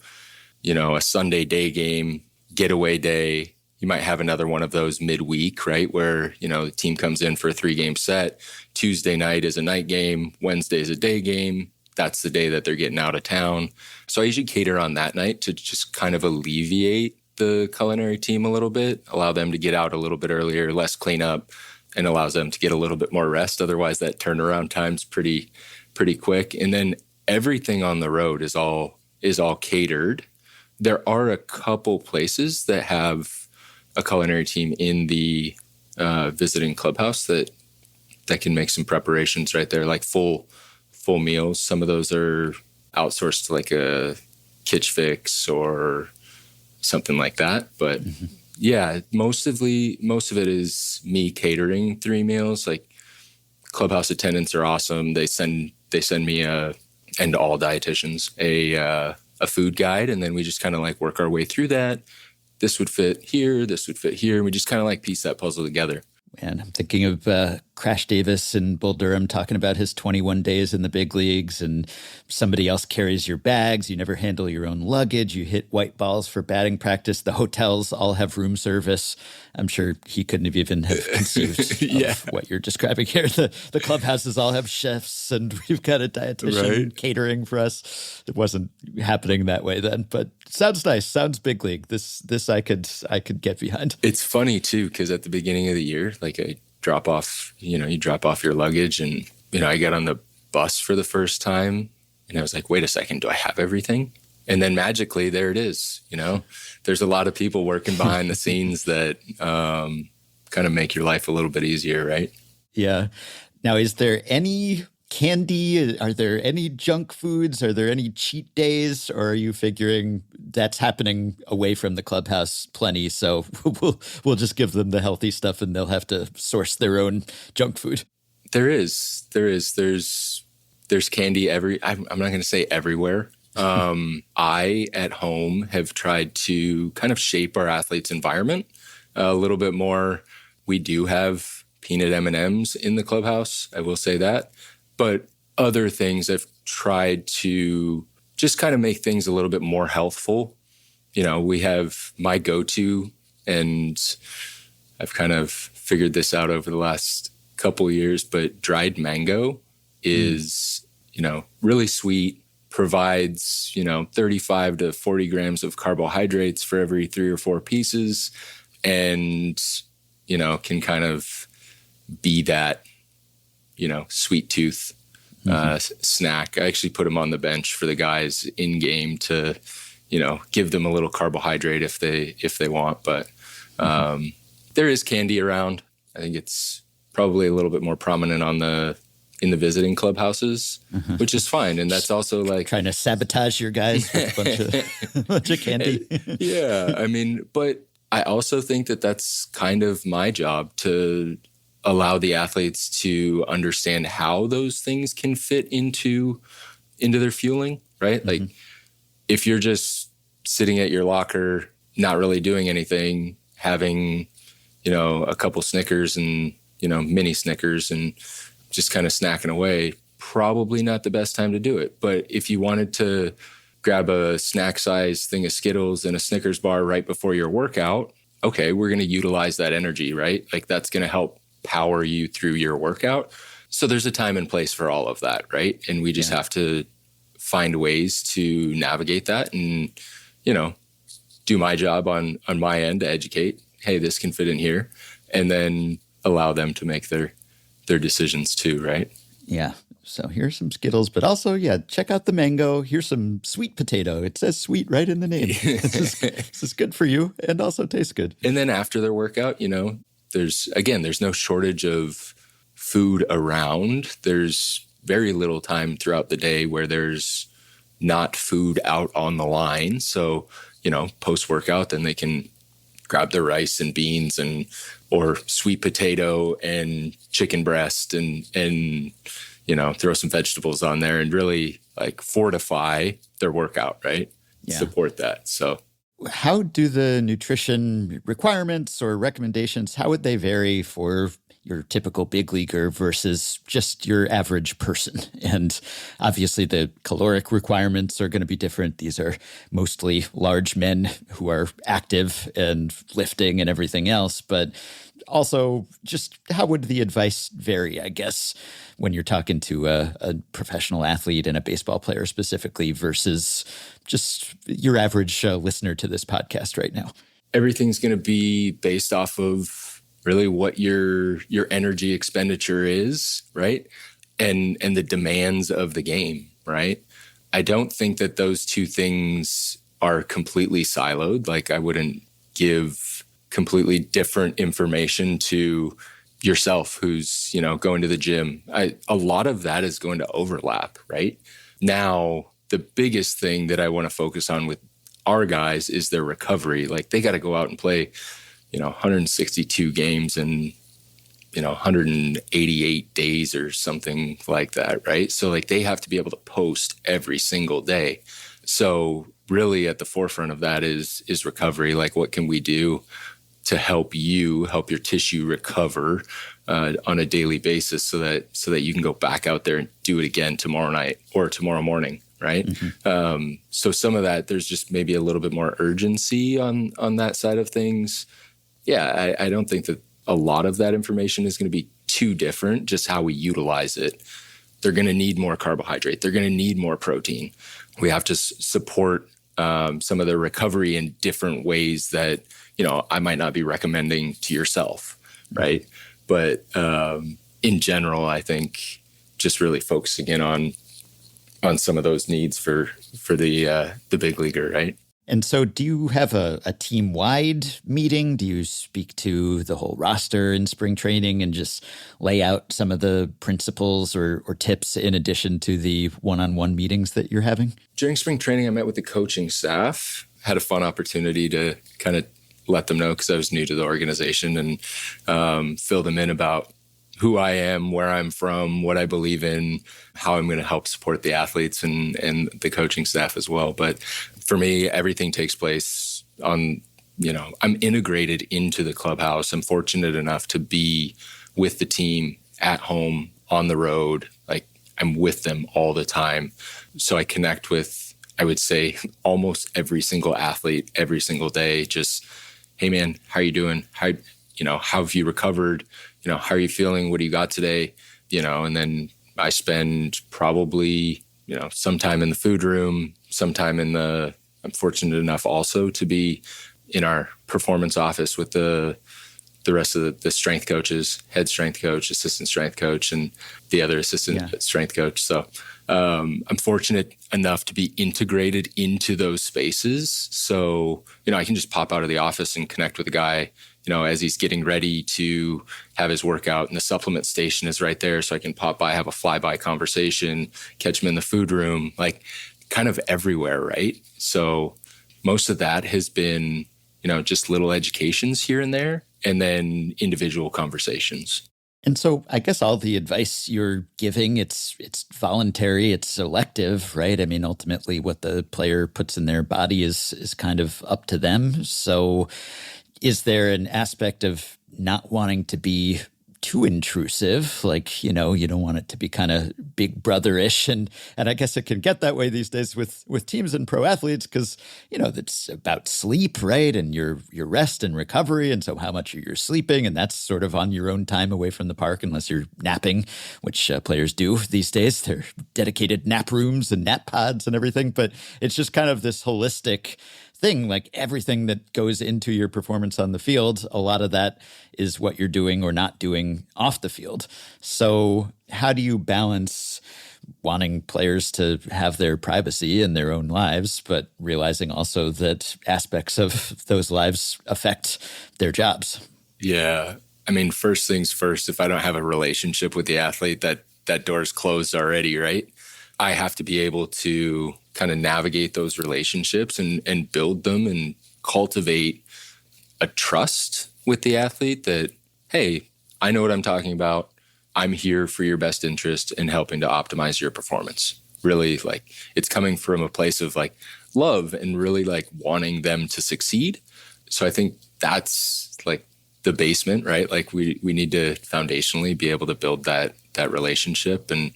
a Sunday day game, getaway day. You might have another one of those midweek, right? Where, the team comes in for a 3-game set. Tuesday night is a night game. Wednesday is a day game. That's the day that they're getting out of town. So I usually cater on that night to just kind of alleviate the culinary team a little bit, allow them to get out a little bit earlier, less cleanup, and allows them to get a little bit more rest. Otherwise, that turnaround time's pretty quick. And then everything on the road is all catered. There are a couple places that have a culinary team in the visiting clubhouse that can make some preparations right there, like full meals. Some of those are outsourced to like a Kitch Fix or something like that. But yeah, most of it is me catering 3 meals. Like clubhouse attendants are awesome. They send me and all dietitians a food guide, and then we just kind of like work our way through that. This would fit here, this would fit here, and we just kind of like piece that puzzle together. And I'm thinking of Crash Davis in Bull Durham talking about his 21 days in the big leagues, and somebody else carries your bags. You never handle your own luggage. You hit white balls for batting practice. The hotels all have room service. I'm sure he couldn't have even have conceived of what you're describing here. The clubhouses all have chefs, and we've got a dietitian catering for us. It wasn't happening that way then, but sounds nice. Sounds big league. This I could get behind. It's funny too, because at the beginning of the year, like you drop off your luggage, and I got on the bus for the first time, and I was like, wait a second, do I have everything? And then magically there it is. There's a lot of people working behind the scenes that kind of make your life a little bit easier, right? Yeah. Now, is there any candy? Are there any junk foods? Are there any cheat days? Or are you figuring that's happening away from the clubhouse plenty, so we'll just give them the healthy stuff and they'll have to source their own junk food? There's candy I'm not going to say everywhere. I, at home, have tried to kind of shape our athletes' environment a little bit more. We do have peanut M&Ms in the clubhouse, I will say that. But other things, I've tried to just kind of make things a little bit more healthful. We have my go-to, and I've kind of figured this out over the last couple years, but dried mango is, really sweet, provides, 35 to 40 grams of carbohydrates for every 3 or 4 pieces, and, can kind of be that, sweet tooth snack. I actually put them on the bench for the guys in game to, give them a little carbohydrate if they want. But there is candy around. I think it's probably a little bit more prominent in the visiting clubhouses, which is fine. And that's also like trying to sabotage your guys with a bunch of candy. Yeah. But I also think that that's kind of my job, to allow the athletes to understand how those things can fit into their fueling, right? Like if you're just sitting at your locker, not really doing anything, having, a couple Snickers and, mini Snickers and just kind of snacking away, probably not the best time to do it. But if you wanted to grab a snack size thing of Skittles and a Snickers bar right before your workout, okay, we're going to utilize that energy, right? Like that's going to help power you through your workout. So there's a time and place for all of that, right? And we just have to find ways to navigate that and, do my job on my end to educate, hey, this can fit in here, and then allow them to make their decisions too, right? Yeah. So here's some Skittles, but also, check out the mango. Here's some sweet potato. It says sweet right in the name. This is good for you and also tastes good. And then after their workout, there's no shortage of food around. There's very little time throughout the day where there's not food out on the line. So, post-workout, then they can grab their rice and beans or sweet potato and chicken breast and throw some vegetables on there and really like fortify their workout, right? Yeah. Support that. So how do the nutrition requirements or recommendations, how would they vary for your typical big leaguer versus just your average person? And obviously the caloric requirements are going to be different. These are mostly large men who are active and lifting and everything else. But also, just how would the advice vary, I guess, when you're talking to a professional athlete and a baseball player specifically versus just your average listener to this podcast right now? Everything's going to be based off of really what your energy expenditure is, right? And the demands of the game, right? I don't think that those two things are completely siloed. Like I wouldn't give completely different information to yourself who's, going to the gym. A lot of that is going to overlap, right? Now, the biggest thing that I want to focus on with our guys is their recovery. Like they got to go out and play 162 games in, 188 days or something like that, right? So like they have to be able to post every single day. So really at the forefront of that is recovery. Like what can we do to help your tissue recover on a daily basis so that you can go back out there and do it again tomorrow night or tomorrow morning, right? So some of that, there's just maybe a little bit more urgency on that side of things. Yeah, I don't think that a lot of that information is going to be too different, just how we utilize it. They're going to need more carbohydrate. They're going to need more protein. We have to support some of their recovery in different ways that, I might not be recommending to yourself, right? But in general, I think just really focusing in on some of those needs for the big leaguer, right? And so do you have a team-wide meeting? Do you speak to the whole roster in spring training and just lay out some of the principles or tips in addition to the one-on-one meetings that you're having? During spring training, I met with the coaching staff, had a fun opportunity to kind of let them know, because I was new to the organization, and fill them in about who I am, where I'm from, what I believe in, how I'm going to help support the athletes and the coaching staff as well. But for me, everything takes place on, I'm integrated into the clubhouse. I'm fortunate enough to be with the team at home, on the road. Like, I'm with them all the time. So I connect with, I would say, almost every single athlete every single day. Just, hey man, how are you doing? How have you recovered? How are you feeling? What do you got today? And then I spend probably, sometime in the food room, sometime I'm fortunate enough also to be in our performance office with the rest of the strength coaches, head strength coach, assistant strength coach, and the other assistant strength coach. So I'm fortunate enough to be integrated into those spaces. So, I can just pop out of the office and connect with a guy, as he's getting ready to have his workout, and the supplement station is right there. So I can pop by, have a flyby conversation, catch him in the food room, like kind of everywhere, right? So most of that has been, just little educations here and there, and then individual conversations. And so I guess all the advice you're giving, it's voluntary, it's selective, right? I mean, ultimately what the player puts in their body is kind of up to them. So is there an aspect of not wanting to be too intrusive? Like, you don't want it to be kind of big brother-ish. And I guess it can get that way these days with teams and pro athletes, because, it's about sleep, right? And your rest and recovery. And so how much you're sleeping, and that's sort of on your own time away from the park, unless you're napping, which players do these days. They're dedicated nap rooms and nap pods and everything. But it's just kind of this holistic thing, like everything that goes into your performance on the field, a lot of that is what you're doing or not doing off the field. So how do you balance wanting players to have their privacy and their own lives, but realizing also that aspects of those lives affect their jobs? Yeah. I mean, first things first, if I don't have a relationship with the athlete, that door's closed already, right? I have to be able to kind of navigate those relationships and build them and cultivate a trust with the athlete that, hey, I know what I'm talking about. I'm here for your best interest in helping to optimize your performance. Really, like, it's coming from a place of like love and really like wanting them to succeed. So I think that's like the basement, right? Like we need to foundationally be able to build that relationship. And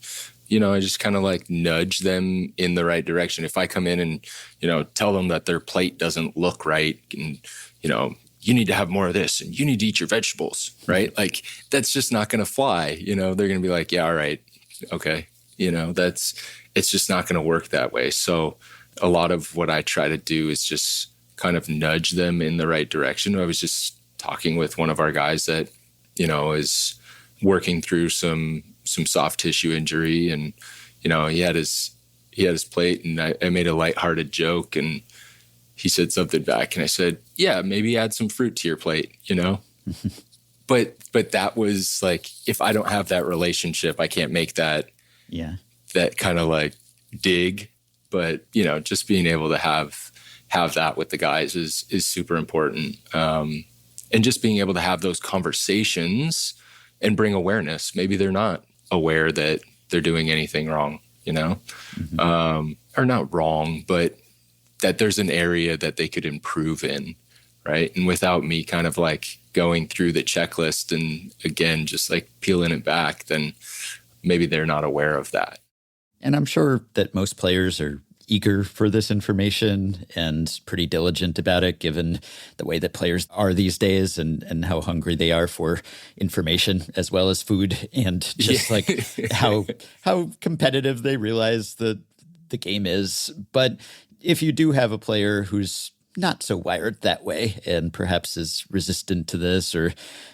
I just kind of like nudge them in the right direction. If I come in and, tell them that their plate doesn't look right and, you need to have more of this and you need to eat your vegetables, right? Like, that's just not going to fly. They're going to be like, yeah, all right. Okay. It's just not going to work that way. So a lot of what I try to do is just kind of nudge them in the right direction. I was just talking with one of our guys that, is working through some soft tissue injury, and he had his plate, and I made a lighthearted joke, and he said something back, and I said, yeah, maybe add some fruit to your plate, but that was like, if I don't have that relationship, I can't make that kind of like dig. But just being able to have that with the guys is super important, and just being able to have those conversations and bring awareness. Maybe they're not aware that they're doing anything wrong, or not wrong, but that there's an area that they could improve in, right? And without me kind of like going through the checklist and again, just like peeling it back, then maybe they're not aware of that. And I'm sure that most players are eager for this information and pretty diligent about it, given the way that players are these days and how hungry they are for information as well as food, and just like how competitive they realize the game is. But if you do have a player who's not so wired that way and perhaps is resistant to this or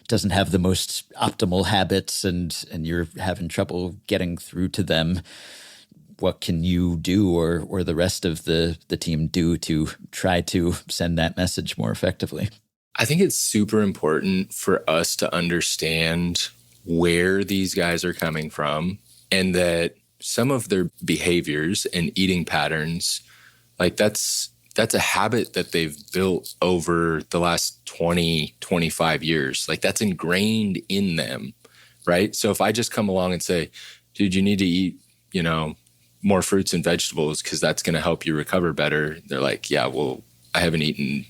doesn't have the most optimal habits and you're having trouble getting through to them, what can you do or the rest of the team do to try to send that message more effectively? I think it's super important for us to understand where these guys are coming from and that some of their behaviors and eating patterns, like that's a habit that they've built over the last 20, 25 years. Like that's ingrained in them, right? So if I just come along and say, dude, you need to eat, more fruits and vegetables because that's going to help you recover better. They're like, yeah, well, I haven't eaten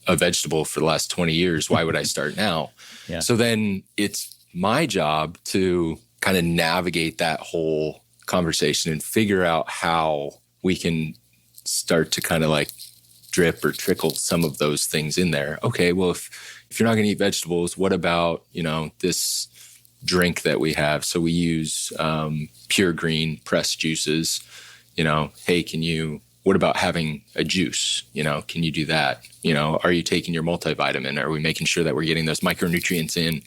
a vegetable for the last 20 years. Why would I start now? Yeah. So then it's my job to kind of navigate that whole conversation and figure out how we can start to kind of like drip or trickle some of those things in there. Okay, well, if you're not going to eat vegetables, what about, this drink that we have? So we use pure green pressed juices. Hey, what about having a juice? Can you do that? Are you taking your multivitamin? Are we making sure that we're getting those micronutrients in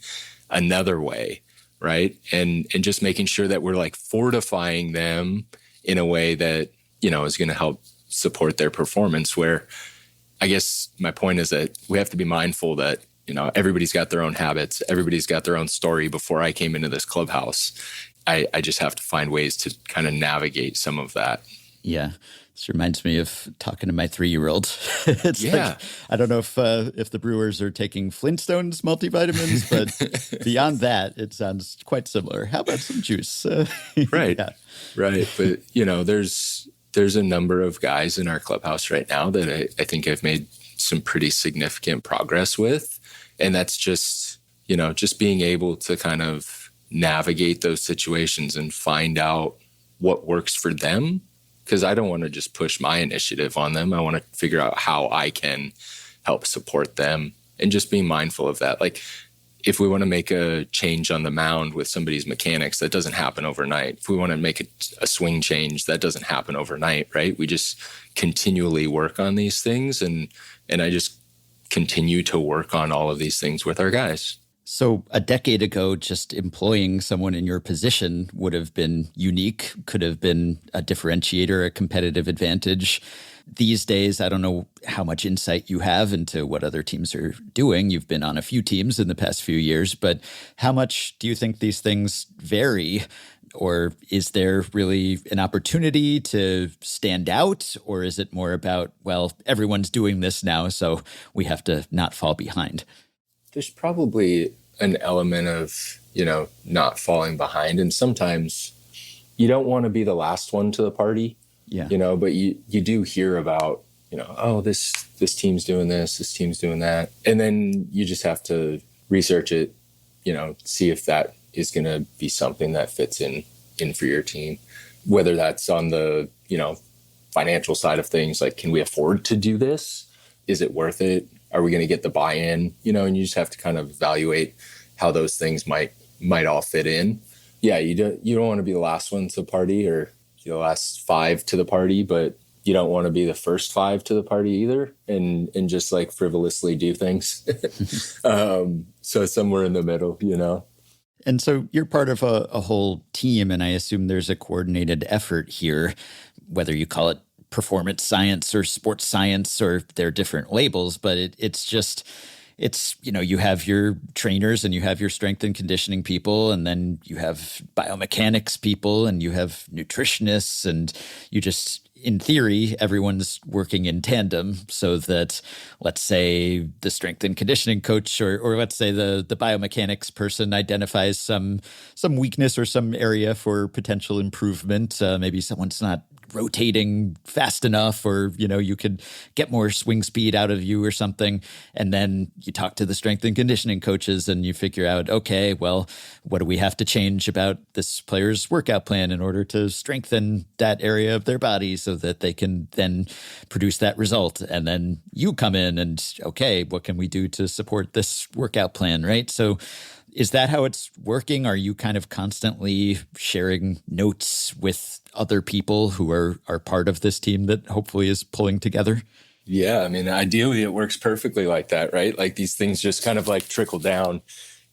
another way? Right. And just making sure that we're like fortifying them in a way that, is going to help support their performance, where I guess my point is that we have to be mindful that, everybody's got their own habits. Everybody's got their own story. Before I came into this clubhouse, I just have to find ways to kind of navigate some of that. Yeah. This reminds me of talking to my 3-year-old. It's like, I don't know if the Brewers are taking Flintstones multivitamins, but beyond that, it sounds quite similar. How about some juice? Right. Yeah. Right. But, there's a number of guys in our clubhouse right now that I think I've made some pretty significant progress with. And that's just, just being able to kind of navigate those situations and find out what works for them. Because I don't want to just push my initiative on them. I want to figure out how I can help support them and just being mindful of that. Like if we want to make a change on the mound with somebody's mechanics, that doesn't happen overnight. If we want to make a swing change, that doesn't happen overnight, right? We just continually work on these things. And I just continue to work on all of these things with our guys. So a decade ago, just employing someone in your position would have been unique, could have been a differentiator, a competitive advantage. These days, I don't know how much insight you have into what other teams are doing. You've been on a few teams in the past few years, but how much do you think these things vary? Or is there really an opportunity to stand out? Or is it more about, well, everyone's doing this now, so we have to not fall behind? There's probably an element of, not falling behind. And sometimes you don't want to be the last one to the party, but you do hear about, oh, this team's doing this team's doing that. And then you just have to research it, see if that is going to be something that fits in for your team, whether that's on the, financial side of things. Like, can we afford to do this? Is it worth it? Are we going to get the buy-in? And you just have to kind of evaluate how those things might all fit in. Yeah, you don't want to be the last one to the party or the last 5 to the party, but you don't want to be the first 5 to the party either and just like frivolously do things. So somewhere in the middle, And so you're part of a whole team, and I assume there's a coordinated effort here, whether you call it performance science or sports science, or they're different labels, but it's you have your trainers and you have your strength and conditioning people, and then you have biomechanics people and you have nutritionists, and you just, in theory, everyone's working in tandem so that, let's say, the strength and conditioning coach or let's say the biomechanics person identifies some weakness or some area for potential improvement. Maybe someone's not rotating fast enough, or, you could get more swing speed out of you or something. And then you talk to the strength and conditioning coaches and you figure out, okay, well, what do we have to change about this player's workout plan in order to strengthen that area of their body so that they can then produce that result? And then you come in and, okay, what can we do to support this workout plan, right? So is that how it's working? Are you kind of constantly sharing notes with other people who are part of this team that hopefully is pulling together? Yeah, I mean, ideally it works perfectly like that, right? Like these things just kind of like trickle down,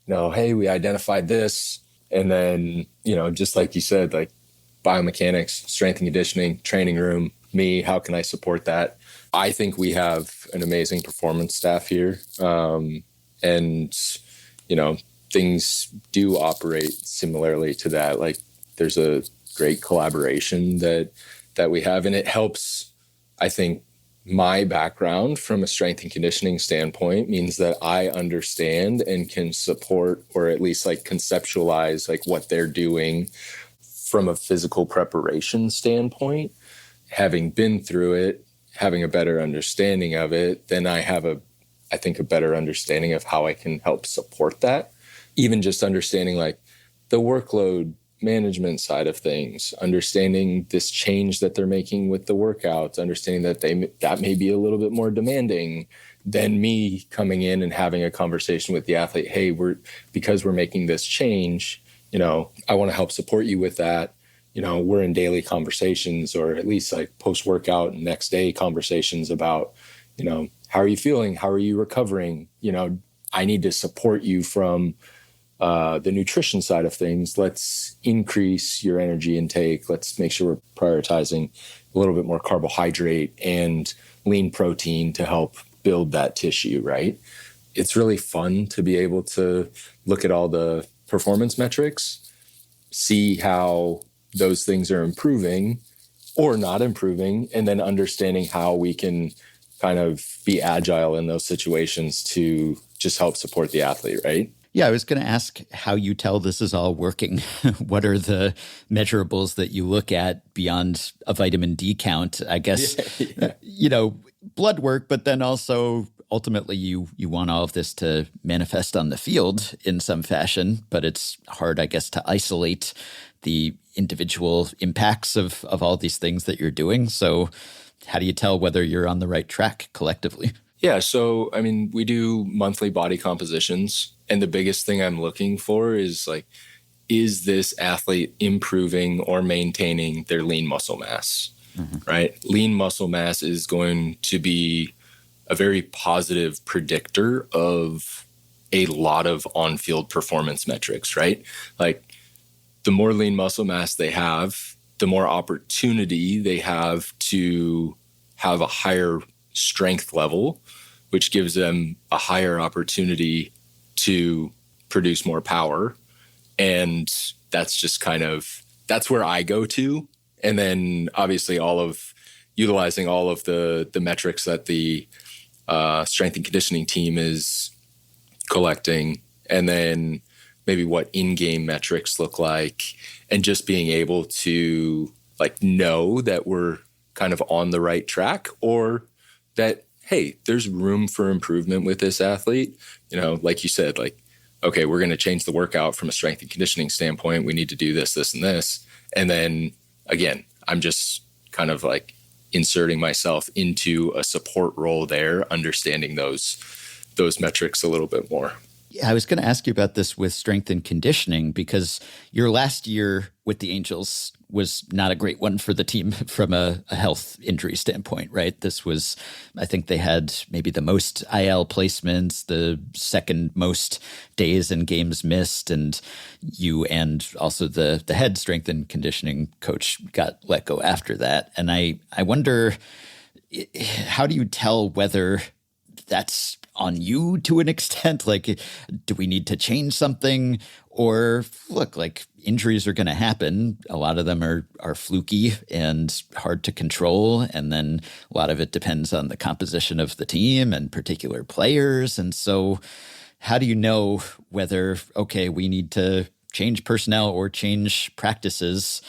hey, we identified this. And then, just like you said, like biomechanics, strength and conditioning, training room, me, how can I support that? I think we have an amazing performance staff here. Things do operate similarly to that. Like there's a great collaboration that we have, and it helps. I think my background from a strength and conditioning standpoint means that I understand and can support, or at least like conceptualize like what they're doing from a physical preparation standpoint. Having been through it, having a better understanding of it, then I have I think a better understanding of how I can help support that. Even just understanding like the workload management side of things, understanding this change that they're making with the workouts, understanding that may be a little bit more demanding than me coming in and having a conversation with the athlete. Hey, because we're making this change, I want to help support you with that. We're in daily conversations, or at least like post-workout and next day conversations about, how are you feeling? How are you recovering? I need to support you from the nutrition side of things. Let's increase your energy intake. Let's make sure we're prioritizing a little bit more carbohydrate and lean protein to help build that tissue, right? It's really fun to be able to look at all the performance metrics, see how those things are improving or not improving, and then understanding how we can kind of be agile in those situations to just help support the athlete, right? Yeah, I was going to ask how you tell this is all working. What are the measurables that you look at beyond a vitamin D count? I guess, blood work, but then also ultimately you want all of this to manifest on the field in some fashion, but it's hard, I guess, to isolate the individual impacts of all these things that you're doing. So how do you tell whether you're on the right track collectively? Yeah, so, I mean, we do monthly body compositions, and the biggest thing I'm looking for is like, is this athlete improving or maintaining their lean muscle mass, right? Lean muscle mass is going to be a very positive predictor of a lot of on-field performance metrics, right? Like the more lean muscle mass they have, the more opportunity they have to have a higher strength level, which gives them a higher opportunity to produce more power. And that's just that's where I go to. And then obviously utilizing all of the metrics that the strength and conditioning team is collecting, and then maybe what in-game metrics look like, and just being able to like know that we're kind of on the right track, or that, hey, there's room for improvement with this athlete. Like you said, like, okay, we're going to change the workout from a strength and conditioning standpoint. We need to do this, this, and this. And then again, I'm just kind of like inserting myself into a support role there, understanding those metrics a little bit more. Yeah, I was going to ask you about this with strength and conditioning, because your last year with the Angels was not a great one for the team from a health injury standpoint, right? This was, I think they had maybe the most IL placements, the second most days and games missed, and you and also the head strength and conditioning coach got let go after that. And I wonder, how do you tell whether that's on you to an extent? Like, do we need to change something? Or look, like injuries are going to happen. A lot of them are fluky and hard to control. And then a lot of it depends on the composition of the team and particular players. And so how do you know whether, okay, we need to change personnel or change practices,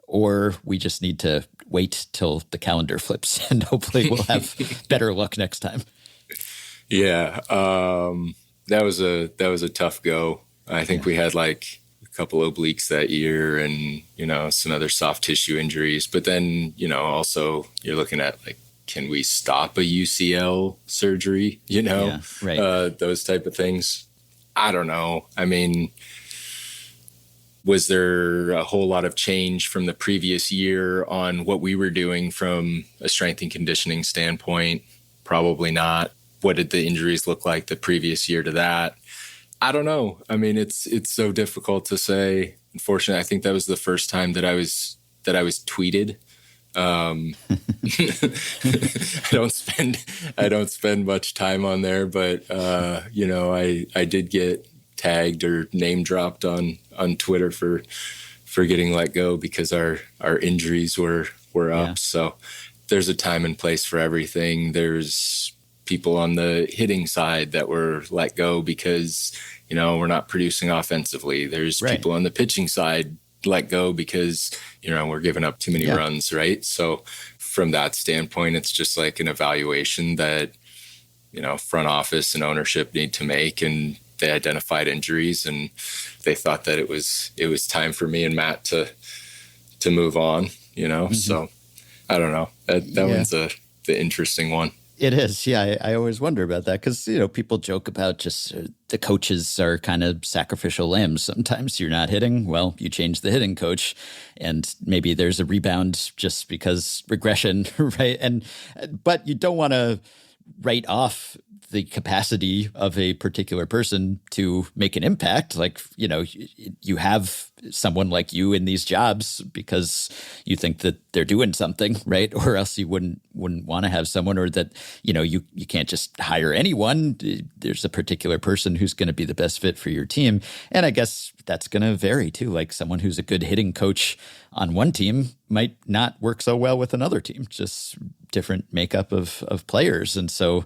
or we just need to wait till the calendar flips and hopefully we'll have better luck next time. Yeah, that was a tough go. I think we had like a couple obliques that year and, some other soft tissue injuries. But then, also you're looking at like, can we stop a UCL surgery? Yeah, right. Those type of things. I don't know. I mean, was there a whole lot of change from the previous year on what we were doing from a strength and conditioning standpoint? Probably not. What did the injuries look like the previous year to that? I don't know. I mean, it's so difficult to say. Unfortunately, I think that was the first time that I was tweeted. I don't spend much time on there, but I did get tagged or name dropped on Twitter for getting let go because our injuries were up. Yeah. So there's a time and place for everything. There's people on the hitting side that were let go because, we're not producing offensively. There's people on the pitching side let go because, we're giving up too many runs, right? So from that standpoint, it's just like an evaluation that, front office and ownership need to make. And they identified injuries and they thought that it was time for me and Matt to move on, Mm-hmm. So I don't know. That one's the interesting one. It is. Yeah. I always wonder about that because, people joke about just the coaches are kind of sacrificial lambs. Sometimes you're not hitting. Well, you change the hitting coach and maybe there's a rebound just because regression, right? But you don't want to write off the capacity of a particular person to make an impact. Like, you have someone like you in these jobs because you think that they're doing something, right? Or else you wouldn't want to have someone, or that, you can't just hire anyone. There's a particular person who's going to be the best fit for your team. And I guess that's going to vary too. Like someone who's a good hitting coach on one team might not work so well with another team, just different makeup of players. And so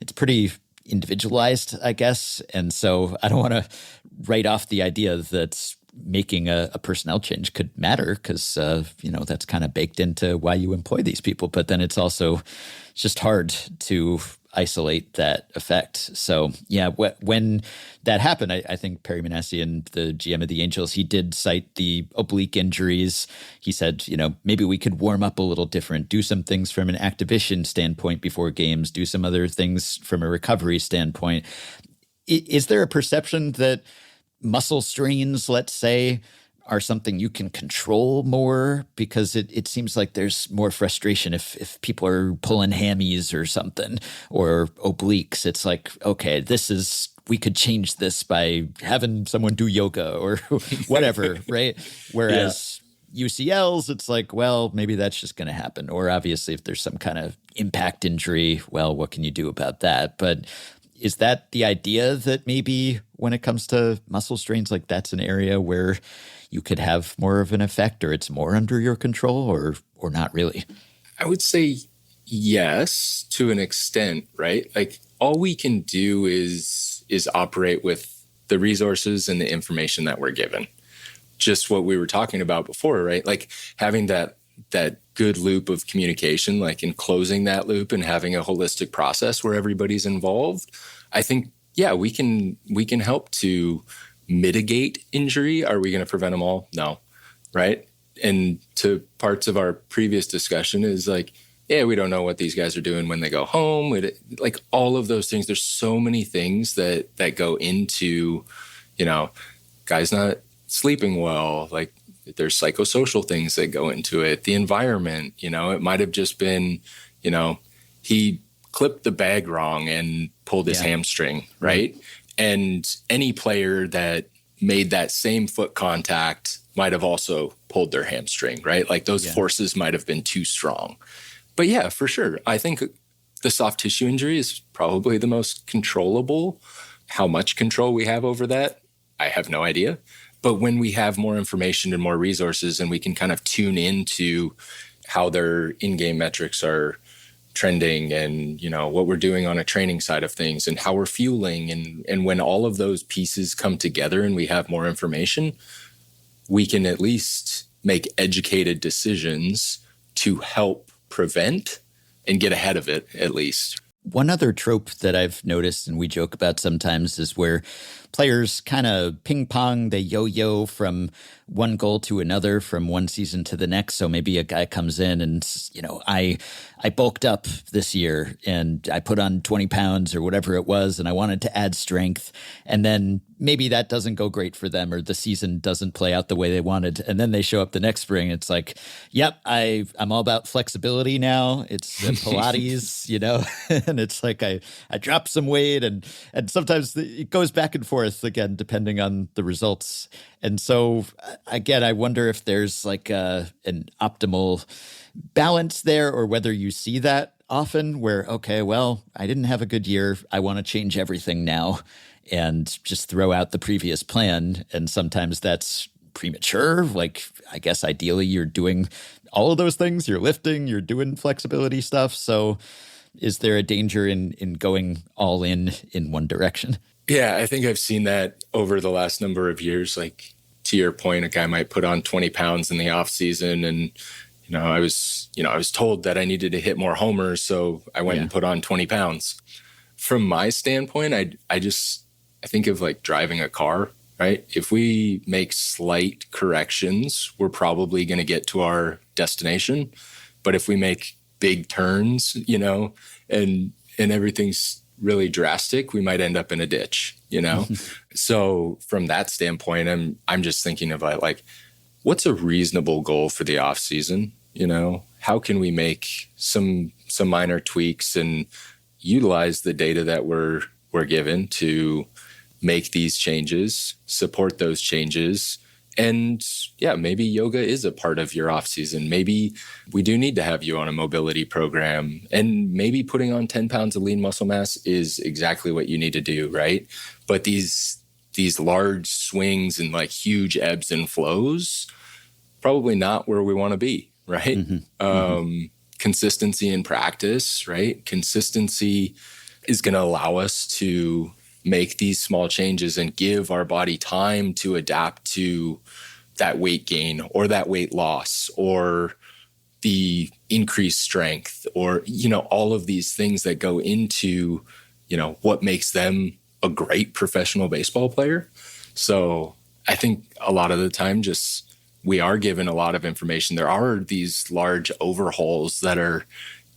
it's pretty individualized, I guess. And so I don't want to write off the idea that making a personnel change could matter because, that's kind of baked into why you employ these people. But then it's just hard to isolate that effect. So yeah, when that happened, I think Perry Manassian, the GM of the Angels, he did cite the oblique injuries. He said, maybe we could warm up a little different, do some things from an activation standpoint before games, do some other things from a recovery standpoint. Is there a perception that muscle strains, let's say, are something you can control more? Because it seems like there's more frustration if people are pulling hammies or something, or obliques. It's like, okay, we could change this by having someone do yoga or whatever, right? Whereas UCLs, it's like, well, maybe that's just going to happen. Or obviously if there's some kind of impact injury, well, what can you do about that? But is that the idea that maybe when it comes to muscle strains, like that's an area where you could have more of an effect, or it's more under your control, or not really? I would say yes, to an extent, right? Like all we can do is operate with the resources and the information that we're given. Just what we were talking about before, right? Like having that good loop of communication, like in closing that loop and having a holistic process where everybody's involved. I think, we can help to mitigate injury. Are we going to prevent them all? No. Right. And to parts of our previous discussion is like, we don't know what these guys are doing when they go home. Like all of those things. There's so many things that go into, guys not sleeping well. Like there's psychosocial things that go into it. The environment, it might have just been, he clipped the bag wrong and pulled his hamstring, right? And any player that made that same foot contact might have also pulled their hamstring, right? Like those forces might have been too strong. But yeah, for sure. I think the soft tissue injury is probably the most controllable. How much control we have over that, I have no idea. But when we have more information and more resources and we can kind of tune into how their in-game metrics are trending and, what we're doing on a training side of things and how we're fueling. And when all of those pieces come together and we have more information, we can at least make educated decisions to help prevent and get ahead of it, at least. One other trope that I've noticed and we joke about sometimes is where players kind of ping pong, they yo-yo from one goal to another, from one season to the next. So maybe a guy comes in and, I bulked up this year and I put on 20 pounds or whatever it was, and I wanted to add strength. And then maybe that doesn't go great for them, or the season doesn't play out the way they wanted. And then they show up the next spring. It's like, yep, I'm all about flexibility now. It's Pilates, and it's like I dropped some weight, and sometimes it goes back and forth again, depending on the results. And so again, I wonder if there's like an optimal balance there, or whether you see that often where, okay, well, I didn't have a good year. I want to change everything now and just throw out the previous plan. And sometimes that's premature. Like, I guess ideally you're doing all of those things. You're lifting, you're doing flexibility stuff. So is there a danger in going all in one direction? Yeah, I think I've seen that over the last number of years. Like, to your point, a guy might put on 20 pounds in the off season, and I was told that I needed to hit more homers, so I went and put on 20 pounds. From my standpoint, I think of like driving a car, right? If we make slight corrections, we're probably going to get to our destination. But if we make big turns, and everything's really drastic, we might end up in a ditch, So from that standpoint, I'm just thinking about like, what's a reasonable goal for the off season? How can we make some minor tweaks and utilize the data that we're given to make these changes, support those changes. And yeah, maybe yoga is a part of your off season. Maybe we do need to have you on a mobility program, and maybe putting on 10 pounds of lean muscle mass is exactly what you need to do, right? But these large swings and like huge ebbs and flows, probably not where we want to be, right? Consistency in practice, right? Consistency is going to allow us to make these small changes and give our body time to adapt to that weight gain or that weight loss or the increased strength, or, all of these things that go into, what makes them a great professional baseball player. So I think a lot of the time we are given a lot of information. There are these large overhauls that are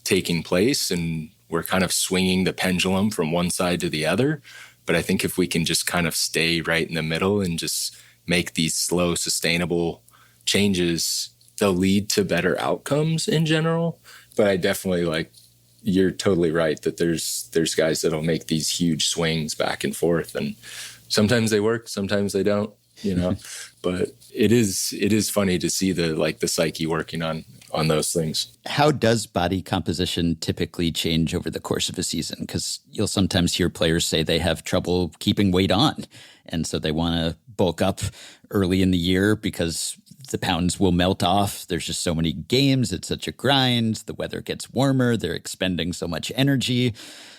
taking place, and we're kind of swinging the pendulum from one side to the other. But I think if we can just kind of stay right in the middle and just make these slow, sustainable changes, they'll lead to better outcomes in general. But I definitely you're totally right that there's guys that'll make these huge swings back and forth, and sometimes they work, sometimes they don't, but it is funny to see the psyche working on those things. How does body composition typically change over the course of a season? Because you'll sometimes hear players say they have trouble keeping weight on, and so they want to bulk up early in the year because the pounds will melt off. There's just so many games. It's such a grind. The weather gets warmer. They're expending so much energy.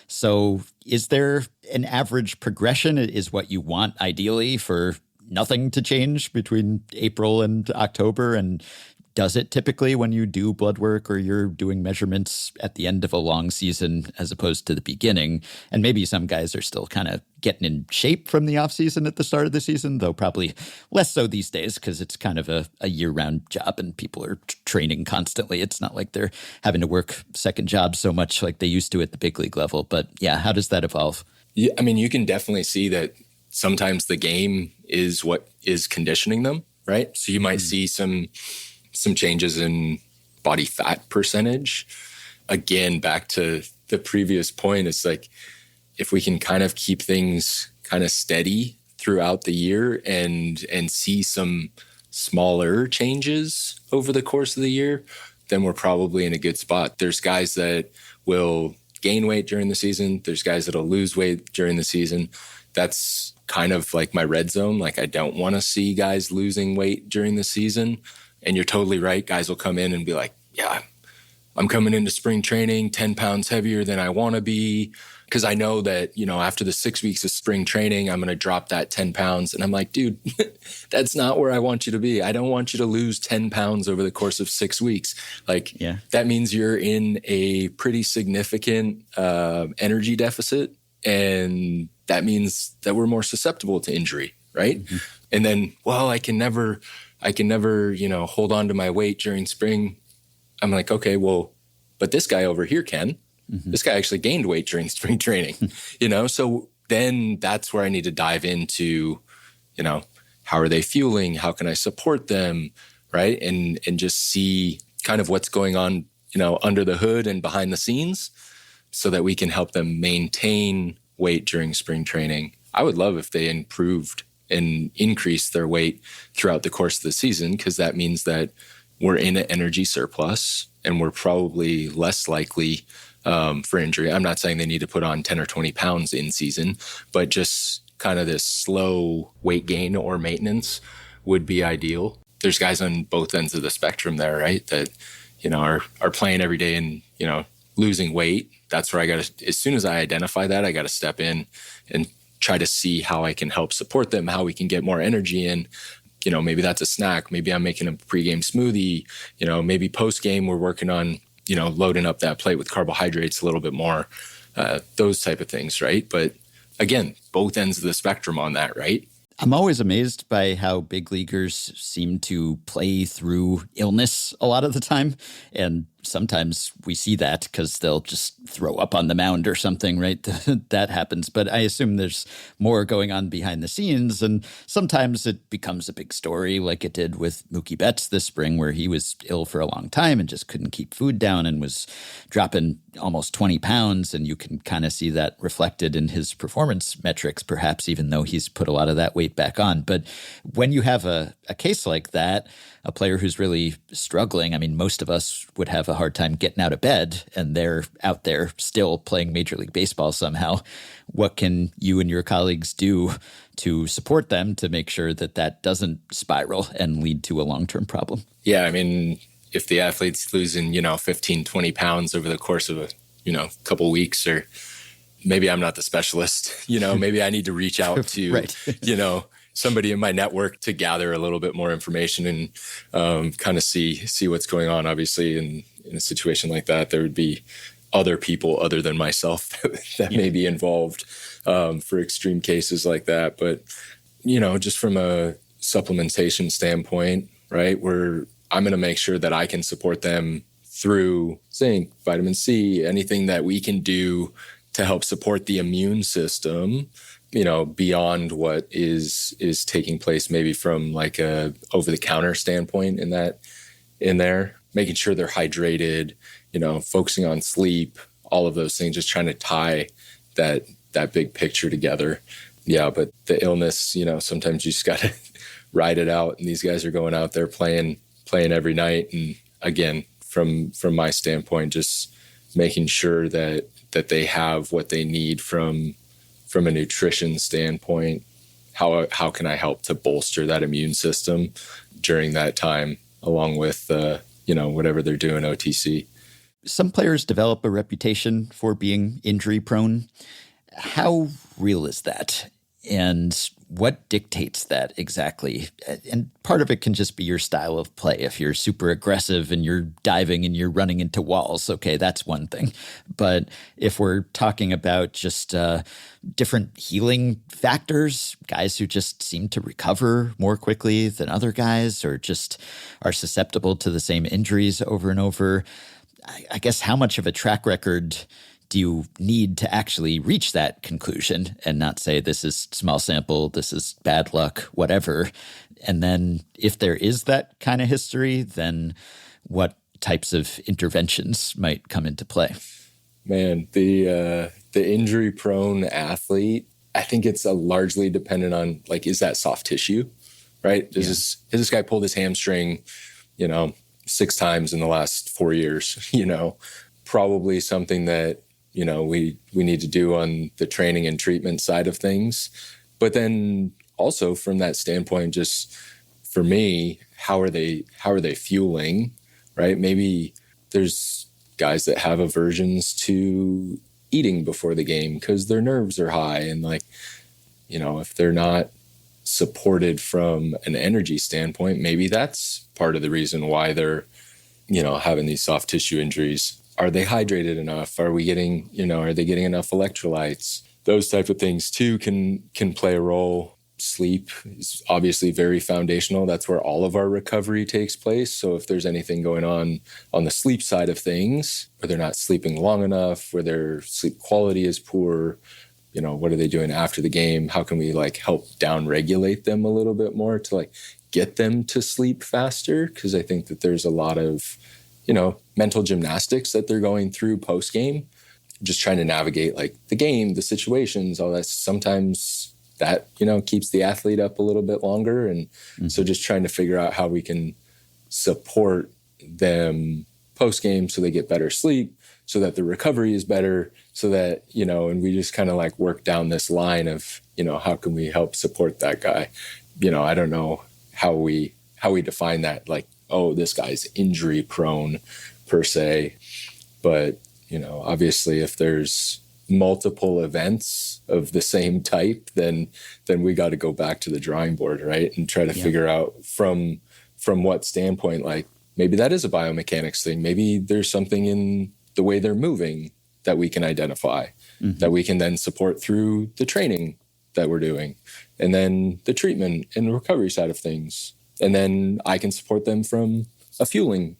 So is there an average progression? Is what you want ideally for nothing to change between April and October? And does it typically when you do blood work or you're doing measurements at the end of a long season as opposed to the beginning? And maybe some guys are still kind of getting in shape from the off season at the start of the season, though probably less so these days because it's kind of a year-round job and people are training constantly. It's not like they're having to work second jobs so much like they used to at the big league level. But yeah, how does that evolve? Yeah, I mean, you can definitely see that sometimes the game is what is conditioning them, right? So you might see some changes in body fat percentage. Again, back to the previous point, it's like if we can kind of keep things kind of steady throughout the year and see some smaller changes over the course of the year, then we're probably in a good spot. There's guys that will gain weight during the season. There's guys that'll lose weight during the season. That's kind of like my red zone. Like, I don't want to see guys losing weight during the season. And you're totally right. Guys will come in and be like, yeah, I'm coming into spring training 10 pounds heavier than I want to be. because I know that, after the 6 weeks of spring training, I'm going to drop that 10 pounds. And I'm like, dude, that's not where I want you to be. I don't want you to lose 10 pounds over the course of 6 weeks. That means you're in a pretty significant energy deficit. And that means that we're more susceptible to injury, right? Mm-hmm. And then, I can never, hold on to my weight during spring. I'm like, okay, well, but this guy over here can. Mm-hmm. This guy actually gained weight during spring training, So then that's where I need to dive into, how are they fueling? How can I support them, right? And just see kind of what's going on, under the hood and behind the scenes so that we can help them maintain weight during spring training. I would love if they improved and increased their weight throughout the course of the season, because that means that we're in an energy surplus and we're probably less likely for injury. I'm not saying they need to put on 10 or 20 pounds in season, but just kind of this slow weight gain or maintenance would be ideal. There's guys on both ends of the spectrum there, right? That, are playing every day and, losing weight. That's where as soon as I identify that, I got to step in and try to see how I can help support them, how we can get more energy in. Maybe that's a snack. Maybe I'm making a pregame smoothie. Maybe postgame we're working on, loading up that plate with carbohydrates a little bit more, those type of things, right? But again, both ends of the spectrum on that, right? I'm always amazed by how big leaguers seem to play through illness a lot of the time. And sometimes we see that because they'll just throw up on the mound or something, right? That happens. But I assume there's more going on behind the scenes. And sometimes it becomes a big story like it did with Mookie Betts this spring, where he was ill for a long time and just couldn't keep food down and was dropping almost 20 pounds. And you can kind of see that reflected in his performance metrics, perhaps, even though he's put a lot of that weight back on. But when you have a case like that, a player who's really struggling, I mean, most of us would have a hard time getting out of bed, and they're out there still playing Major League Baseball somehow. What can you and your colleagues do to support them to make sure that that doesn't spiral and lead to a long-term problem? Yeah, I mean, if the athlete's losing, 15, 20 pounds over the course of a, couple weeks, or maybe I'm not the specialist, maybe I need to reach out to, right. Somebody in my network to gather a little bit more information and kind of see what's going on. Obviously, in a situation like that, there would be other people other than myself that may be involved for extreme cases like that. But, just from a supplementation standpoint, right, I'm going to make sure that I can support them through zinc, vitamin C, anything that we can do to help support the immune system, beyond what is taking place maybe from like a over-the-counter standpoint in there, making sure they're hydrated, focusing on sleep, all of those things, just trying to tie that big picture together. Yeah, but the illness, sometimes you just got to ride it out. And these guys are going out there playing every night. And again, from my standpoint, just making sure that they have what they need from a nutrition standpoint. How can I help to bolster that immune system during that time, along with whatever they're doing OTC. Some players develop a reputation for being injury prone. How real is that? And what dictates that exactly? And part of it can just be your style of play. If you're super aggressive and you're diving and you're running into walls, okay, that's one thing. But if we're talking about just different healing factors, guys who just seem to recover more quickly than other guys, or just are susceptible to the same injuries over and over, I guess how much of a track record do you need to actually reach that conclusion and not say this is small sample, this is bad luck, whatever? And then if there is that kind of history, then what types of interventions might come into play? Man, the injury-prone athlete, I think it's largely dependent on, like, is that soft tissue, right? Has this guy pulled his hamstring, 6 times in the last 4 years? Probably something that, we need to do on the training and treatment side of things. But then also from that standpoint, just for me, how are they fueling, right? Maybe there's guys that have aversions to eating before the game because their nerves are high. And like, if they're not supported from an energy standpoint, maybe that's part of the reason why they're, having these soft tissue injuries. Are they hydrated enough? Are we getting, are they getting enough electrolytes? Those type of things too can play a role. Sleep is obviously very foundational. That's where all of our recovery takes place. So if there's anything going on the sleep side of things, where they're not sleeping long enough, where their sleep quality is poor, what are they doing after the game? How can we like help down regulate them a little bit more to like get them to sleep faster? Because I think that there's a lot of, mental gymnastics that they're going through post game, just trying to navigate like the game, the situations, all that. Sometimes that, keeps the athlete up a little bit longer. And so just trying to figure out how we can support them post game so they get better sleep, so that the recovery is better, so that, and we just kind of like work down this line of, how can we help support that guy? I don't know how we define that, like, oh, this guy's injury prone per se. But, obviously if there's multiple events of the same type, then we got to go back to the drawing board, right? And try to figure out from what standpoint, like maybe that is a biomechanics thing. Maybe there's something in the way they're moving that we can identify, that we can then support through the training that we're doing, and then the treatment and the recovery side of things. And then I can support them from a fueling,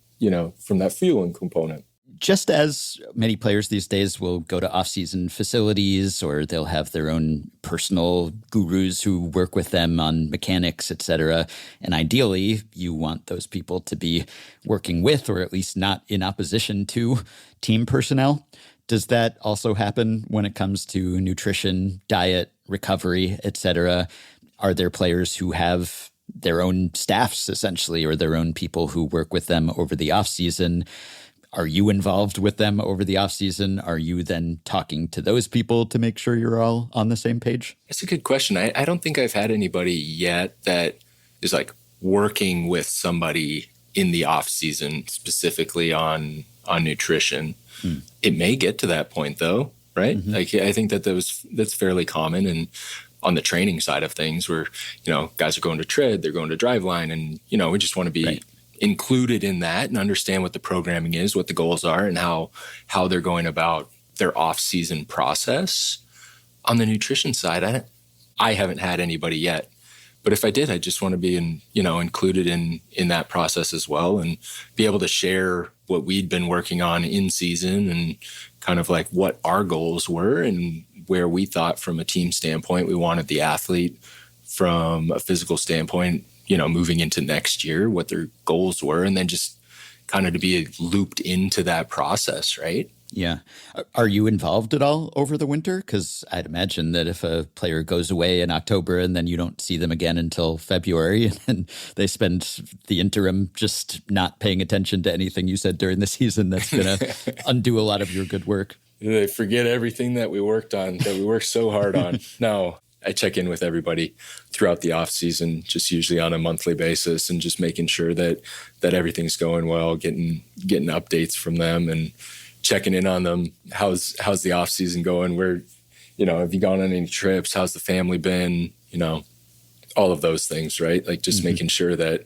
from that fueling component. Just as many players these days will go to off-season facilities, or they'll have their own personal gurus who work with them on mechanics, et cetera. And ideally, you want those people to be working with, or at least not in opposition to, team personnel. Does that also happen when it comes to nutrition, diet, recovery, et cetera? Are there players who have their own staffs, essentially, or their own people who work with them over the off-season? Are you involved with them over the off season? Are you then talking to those people to make sure you're all on the same page? That's a good question. I don't think I've had anybody yet that is like working with somebody in the off season specifically on nutrition. It may get to that point though, right? Like I think that's fairly common. And on the training side of things where, guys are going to tread, they're going to driveline, and, we just want to be included in that and understand what the programming is, what the goals are, and how they're going about their off-season process. On the nutrition side, I haven't had anybody yet, but if I did, I just want to be included in that process as well, and be able to share what we'd been working on in season and kind of like what our goals were and where we thought from a team standpoint we wanted the athlete from a physical standpoint, moving into next year, what their goals were, and then just kind of to be looped into that process, right? Yeah. Are you involved at all over the winter? Because I'd imagine that if a player goes away in October and then you don't see them again until February, and they spend the interim just not paying attention to anything you said during the season, that's going to undo a lot of your good work. They forget everything that we worked on, that we worked so hard on. No. I check in with everybody throughout the off season, just usually on a monthly basis, and just making sure that everything's going well, getting updates from them and checking in on them. How's the off season going? Where, have you gone on any trips? How's the family been? All of those things, right? Like just making sure that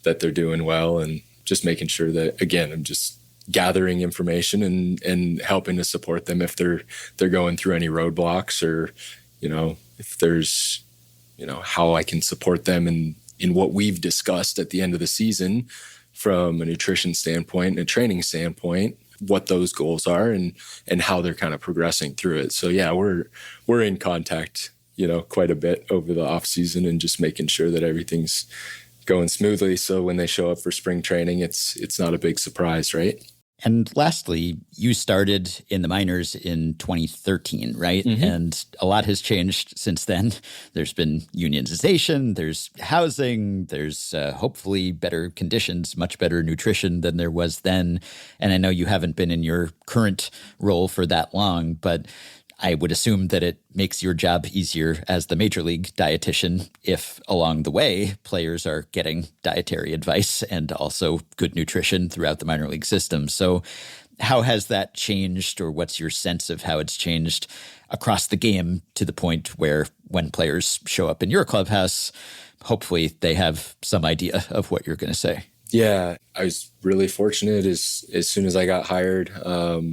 they're doing well, and just making sure that, again, I'm just gathering information and helping to support them if they're going through any roadblocks, or, if there's, how I can support them in what we've discussed at the end of the season from a nutrition standpoint and a training standpoint, what those goals are and how they're kind of progressing through it. So yeah, we're in contact, quite a bit over the off season, and just making sure that everything's going smoothly. So when they show up for spring training, it's not a big surprise, right? And lastly, you started in the minors in 2013, right? And a lot has changed since then. There's been unionization, there's housing, there's hopefully better conditions, much better nutrition than there was then. And I know you haven't been in your current role for that long, but I would assume that it makes your job easier as the major league dietitian if along the way players are getting dietary advice and also good nutrition throughout the minor league system. So how has that changed, or what's your sense of how it's changed across the game to the point where when players show up in your clubhouse, hopefully they have some idea of what you're going to say? Yeah, I was really fortunate. As soon as I got hired,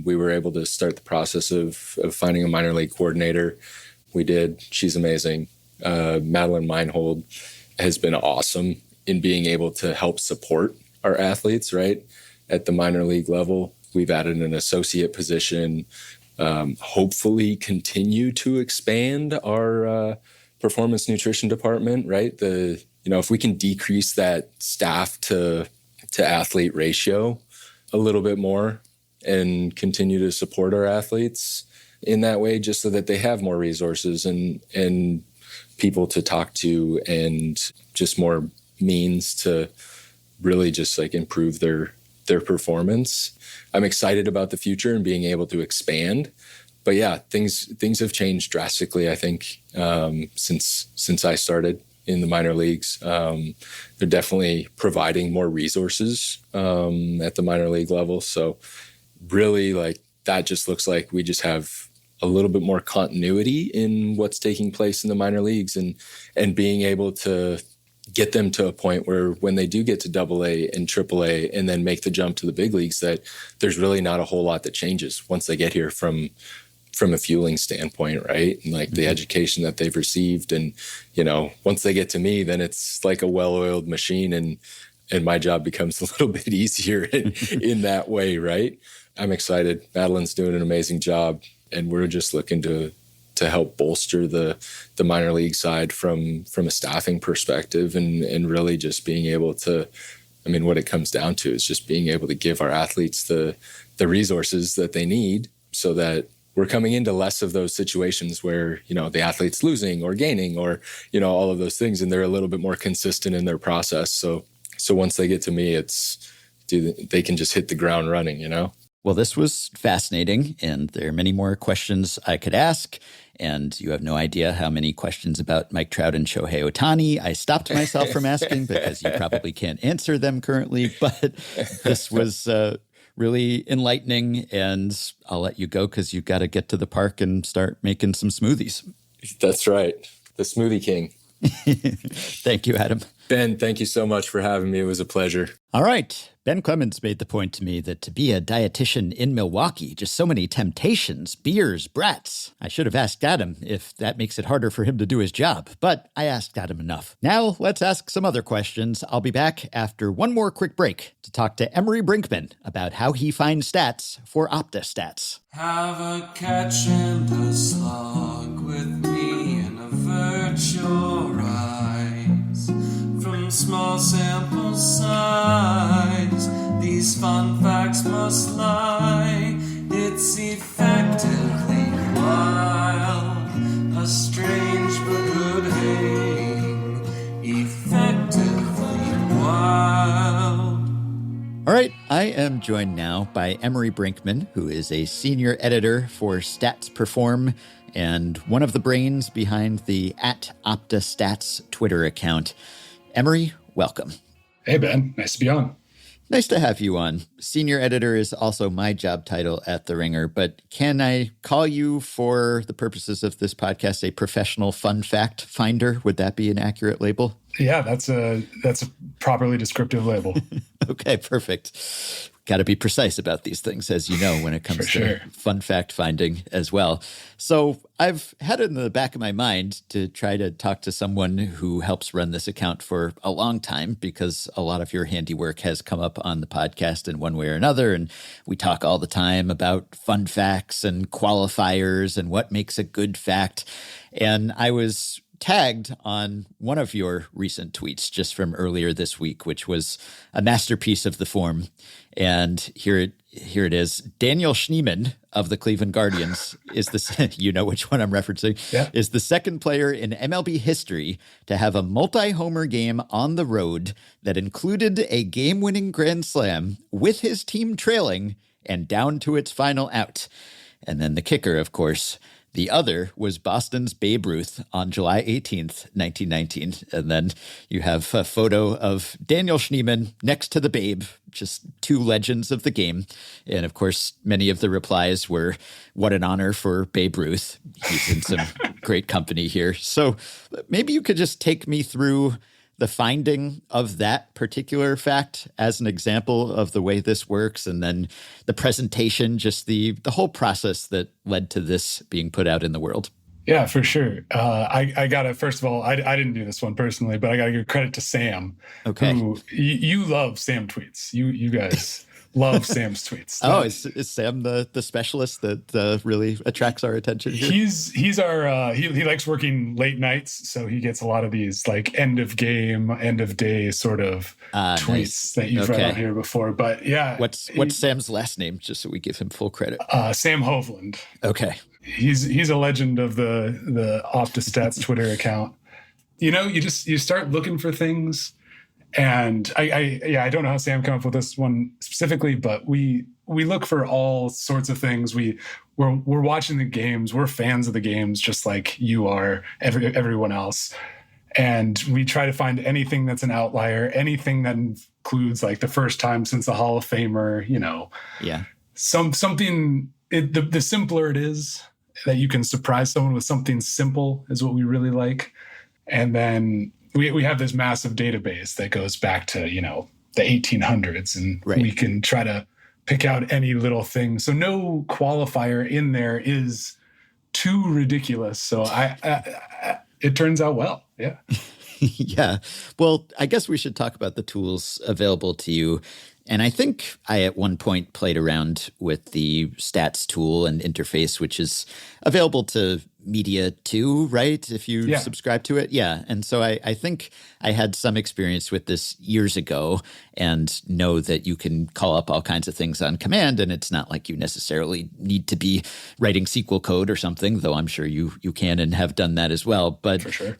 we were able to start the process of finding a minor league coordinator. We did. She's amazing. Madeline Meinhold has been awesome in being able to help support our athletes, right? At the minor league level, we've added an associate position, hopefully continue to expand our performance nutrition department, right? If we can decrease that staff to athlete ratio a little bit more and continue to support our athletes in that way, just so that they have more resources and people to talk to and just more means to really just like improve their performance. I'm excited about the future and being able to expand. But yeah, things have changed drastically, I think, since I started in the minor leagues. They're definitely providing more resources at the minor league level. So really, like, that just looks like we just have a little bit more continuity in what's taking place in the minor leagues, and being able to get them to a point where when they do get to AA and AAA and then make the jump to the big leagues, that there's really not a whole lot that changes once they get here from a fueling standpoint, right? And like the education that they've received. And, once they get to me, then it's like a well-oiled machine, and my job becomes a little bit easier in that way, right? I'm excited. Madeline's doing an amazing job, and we're just looking to help bolster the minor league side from a staffing perspective, and really just being able to, what it comes down to is just being able to give our athletes the resources that they need, so that we're coming into less of those situations where, the athlete's losing or gaining or, all of those things, and they're a little bit more consistent in their process. So once they get to me, they can just hit the ground running, Well, this was fascinating, and there are many more questions I could ask, and you have no idea how many questions about Mike Trout and Shohei Ohtani I stopped myself from asking because you probably can't answer them currently, but this was really enlightening, and I'll let you go because you've got to get to the park and start making some smoothies. That's right. The Smoothie King. Thank you, Adam. Ben, thank you so much for having me. It was a pleasure. All right. Ben Clemens made the point to me that to be a dietitian in Milwaukee, just so many temptations, beers, brats. I should have asked Adam if that makes it harder for him to do his job, but I asked Adam enough. Now let's ask some other questions. I'll be back after one more quick break to talk to Emery Brinkman about how he finds stats for OptaStats. Have a catch and a slog with me in a virtual rise. From small sample size, these fun facts must lie. It's effectively wild, a strange but good hang. Effectively wild. All right, I am joined now by Emery Brinkman, who is a senior editor for Stats Perform and one of the brains behind the @OptaStats Twitter account. Emery, welcome. Hey, Ben. Nice to be on. Nice to have you on. Senior editor is also my job title at The Ringer, but can I call you, for the purposes of this podcast, a professional fun fact finder? Would that be an accurate label? Yeah, that's a properly descriptive label. Okay, perfect. Got to be precise about these things, as you know, when it comes to fun fact finding as well. So I've had it in the back of my mind to try to talk to someone who helps run this account for a long time, because a lot of your handiwork has come up on the podcast in one way or another. And we talk all the time about fun facts and qualifiers and what makes a good fact. And I was tagged on one of your recent tweets just from earlier this week, which was a masterpiece of the form. And here it is. Daniel Schneemann of the Cleveland Guardians is the, you know which one I'm referencing, is the second player in MLB history to have a multi-homer game on the road that included a game-winning grand slam with his team trailing and down to its final out. And then the kicker, of course, The other was Boston's Babe Ruth on July 18th, 1919. And then you have a photo of Daniel Schneemann next to the Babe, just two legends of the game. And of course, many of the replies were, what an honor for Babe Ruth. He's in some great company here. So maybe you could just take me through the finding of that particular fact as an example of the way this works, and then the presentation, just the whole process that led to this being put out in the world. Yeah, for sure. I got to, first of all, I didn't do this one personally, but I got to give credit to Sam. Okay. Who, you love Sam tweets. You guys love Sam's tweets. Oh, is Sam the specialist that really attracts our attention here? He's our he likes working late nights, so he gets a lot of these like end of game, end of day sort of tweets nice. That you've read on here before. But yeah, what's Sam's last name, just so we give him full credit? Sam Hovland. Okay. He's a legend of the Optistats Twitter account. You know, you start looking for things. And I don't know how Sam came up with this one specifically, but we look for all sorts of things. We're watching the games. We're fans of the games, just like you are, everyone else. And we try to find anything that's an outlier, anything that includes like the first time since the Hall of Famer, you know. Yeah. Something, the simpler it is, that you can surprise someone with something simple is what we really like. And then we have this massive database that goes back to, you know, the 1800s, and we can try to pick out any little thing. So no qualifier in there is too ridiculous. So it turns out well. Yeah. Yeah. Well, I guess we should talk about the tools available to you. And I think I at one point played around with the stats tool and interface, which is available to media too, right? If you subscribe to it. Yeah. And so I think I had some experience with this years ago and know that you can call up all kinds of things on command, and it's not like you necessarily need to be writing SQL code or something, though I'm sure you can and have done that as well. But for sure.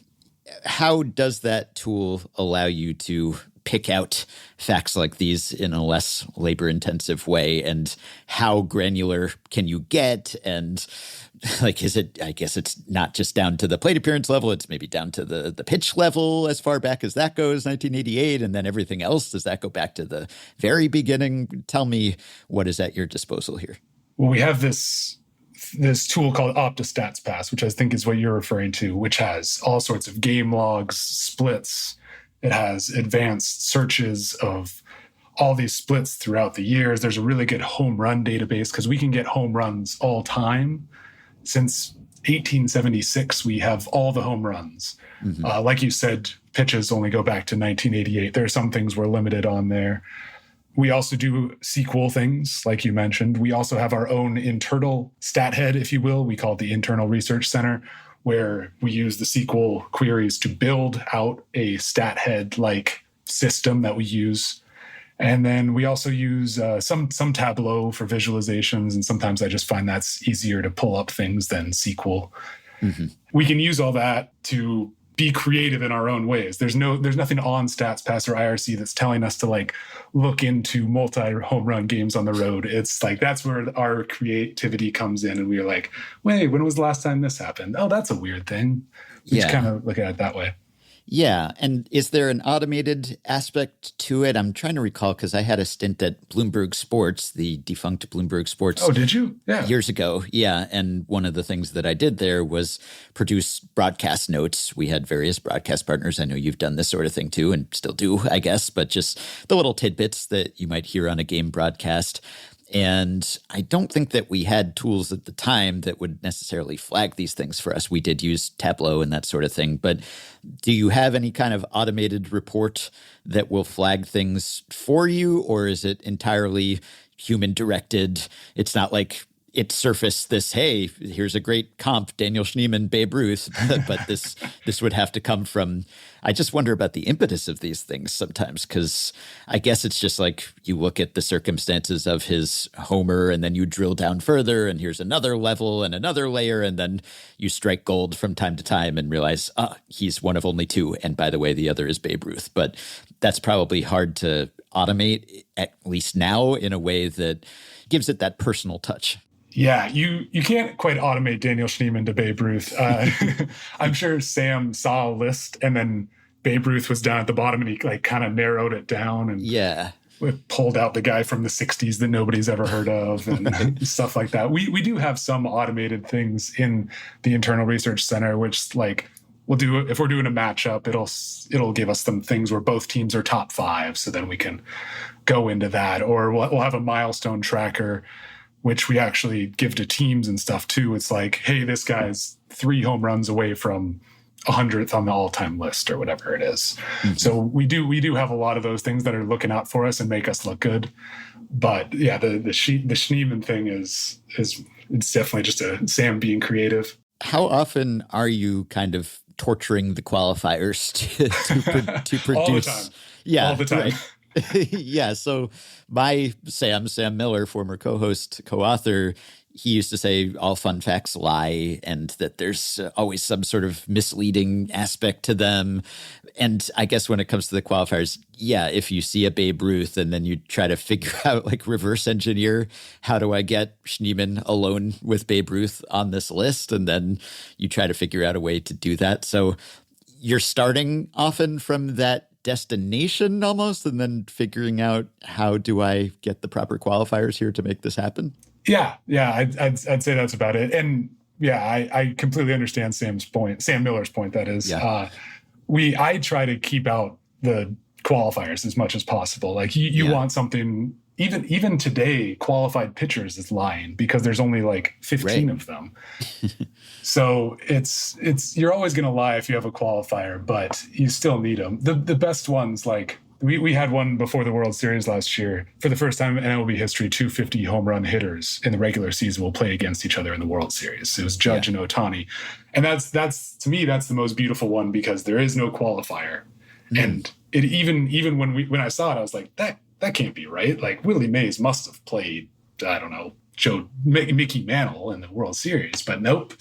How does that tool allow you to pick out facts like these in a less labor-intensive way? And how granular can you get? And like, I guess it's not just down to the plate appearance level, it's maybe down to the pitch level as far back as that goes, 1988, and then everything else, does that go back to the very beginning? Tell me what is at your disposal here. Well, we have this tool called Optistats Pass, which I think is what you're referring to, which has all sorts of game logs, splits. It has advanced searches of all these splits throughout the years. There's a really good home run database because we can get home runs all time. Since 1876, we have all the home runs. Mm-hmm. Like you said, pitches only go back to 1988. There are some things we're limited on there. We also do SQL things, like you mentioned. We also have our own internal stat head, if you will. We call it the Internal Research Center, where we use the SQL queries to build out a stat head-like system that we use. And then we also use some Tableau for visualizations, and sometimes I just find that's easier to pull up things than SQL. Mm-hmm. We can use all that to be creative in our own ways. There's nothing on StatsPass or IRC that's telling us to like look into multi-home run games on the road. It's like that's where our creativity comes in, and we're like, wait, when was the last time this happened? Oh, that's a weird thing. We just kind of look at it that way. Yeah. And is there an automated aspect to it? I'm trying to recall because I had a stint at Bloomberg Sports, the defunct Bloomberg Sports. Oh, did you? Yeah. Years ago. Yeah. And one of the things that I did there was produce broadcast notes. We had various broadcast partners. I know you've done this sort of thing too, and still do, I guess, but just the little tidbits that you might hear on a game broadcast. And I don't think that we had tools at the time that would necessarily flag these things for us. We did use Tableau and that sort of thing. But do you have any kind of automated report that will flag things for you? Or is it entirely human directed? It's not like it surfaced this, hey, here's a great comp, Daniel Schneemann, Babe Ruth, but this would have to come from, I just wonder about the impetus of these things sometimes, because I guess it's just like you look at the circumstances of his homer and then you drill down further and here's another level and another layer, and then you strike gold from time to time and realize, he's one of only two, and by the way, the other is Babe Ruth. But that's probably hard to automate, at least now, in a way that gives it that personal touch. Yeah, you can't quite automate Daniel Schneemann to Babe Ruth. I'm sure Sam saw a list and then Babe Ruth was down at the bottom and he like kind of narrowed it down and Yeah. pulled out the guy from the 60s that nobody's ever heard of and stuff like that. We do have some automated things in the Internal Research Center, which like we'll do if we're doing a matchup, it'll give us some things where both teams are top 5. So then we can go into that, or we'll have a milestone tracker, which we actually give to teams and stuff too. It's like, hey, this guy's 3 home runs away from 100th on the all-time list or whatever it is. Mm-hmm. So we do have a lot of those things that are looking out for us and make us look good. But yeah, the Schneemann thing is it's definitely just a Sam being creative. How often are you kind of torturing the qualifiers to produce? All the time. Yeah, all the time. Right. Yeah. So my Sam Miller, former co-host, co-author, he used to say all fun facts lie and that there's always some sort of misleading aspect to them. And I guess when it comes to the qualifiers, yeah, if you see a Babe Ruth and then you try to figure out, like, reverse engineer, how do I get Schneemann alone with Babe Ruth on this list? And then you try to figure out a way to do that. So you're starting often from that destination almost, and then figuring out how do I get the proper qualifiers here to make this happen? Yeah, I'd say that's about it. And yeah, I completely understand Sam Miller's point. That is, yeah. I try to keep out the qualifiers as much as possible. Like you want something. Even today, qualified pitchers is lying because there's only like 15 of them. So it's you're always going to lie if you have a qualifier, but you still need them. The best ones, like we had one before the World Series last year. For the first time in MLB history, 250 home run hitters in the regular season will play against each other in the World Series. It was Judge and Ohtani, and that's to me that's the most beautiful one because there is no qualifier, and it even when I saw it, I was like that can't be right. Like Willie Mays must have played, I don't know, Mickey Mantle in the World Series, but nope,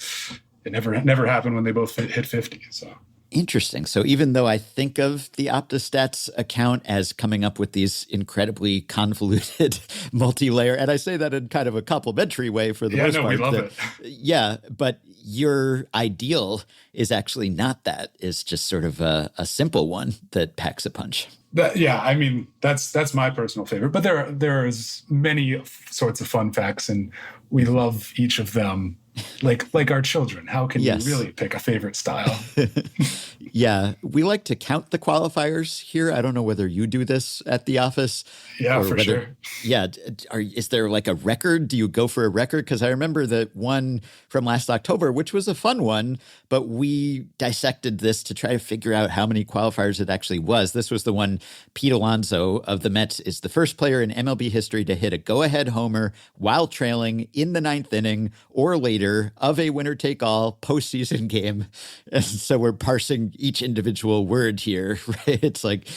it never happened when they both hit 50. So interesting. So even though I think of the OptiStats account as coming up with these incredibly convoluted multi-layer, and I say that in kind of a complimentary way for the most part. We love it. Yeah, but your ideal is actually not that. It's just sort of a simple one that packs a punch. I mean, that's my personal favorite. But there's many sorts of fun facts, and we love each of them. Like our children. How can you really pick a favorite style? Yeah, we like to count the qualifiers here. I don't know whether you do this at the office. Yeah, for sure. Yeah, is there like a record? Do you go for a record? Because I remember that one from last October, which was a fun one, but we dissected this to try to figure out how many qualifiers it actually was. This was the one, Pete Alonso of the Mets is the first player in MLB history to hit a go-ahead homer while trailing in the 9th inning or later of a winner-take-all postseason game. And so we're parsing each individual word here, right? It's like,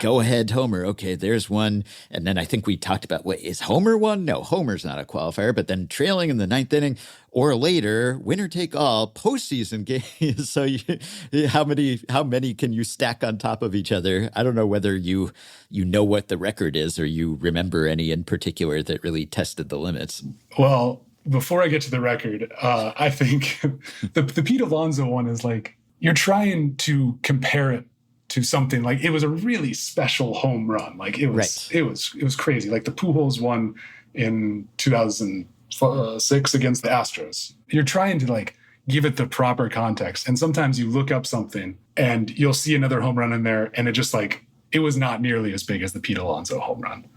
go-ahead homer. Okay, there's one. And then I think we talked about, wait, is homer one? No, homer's not a qualifier. But then trailing in the 9th inning or later, winner-take-all postseason game. So how many can you stack on top of each other? I don't know whether you know what the record is or you remember any in particular that really tested the limits. Well, before I get to the record, I think the Pete Alonso one is like, you're trying to compare it to something like it was a really special home run. Like it was crazy. Like the Pujols one in 2006 against the Astros. You're trying to like give it the proper context. And sometimes you look up something and you'll see another home run in there. And it was not nearly as big as the Pete Alonso home run.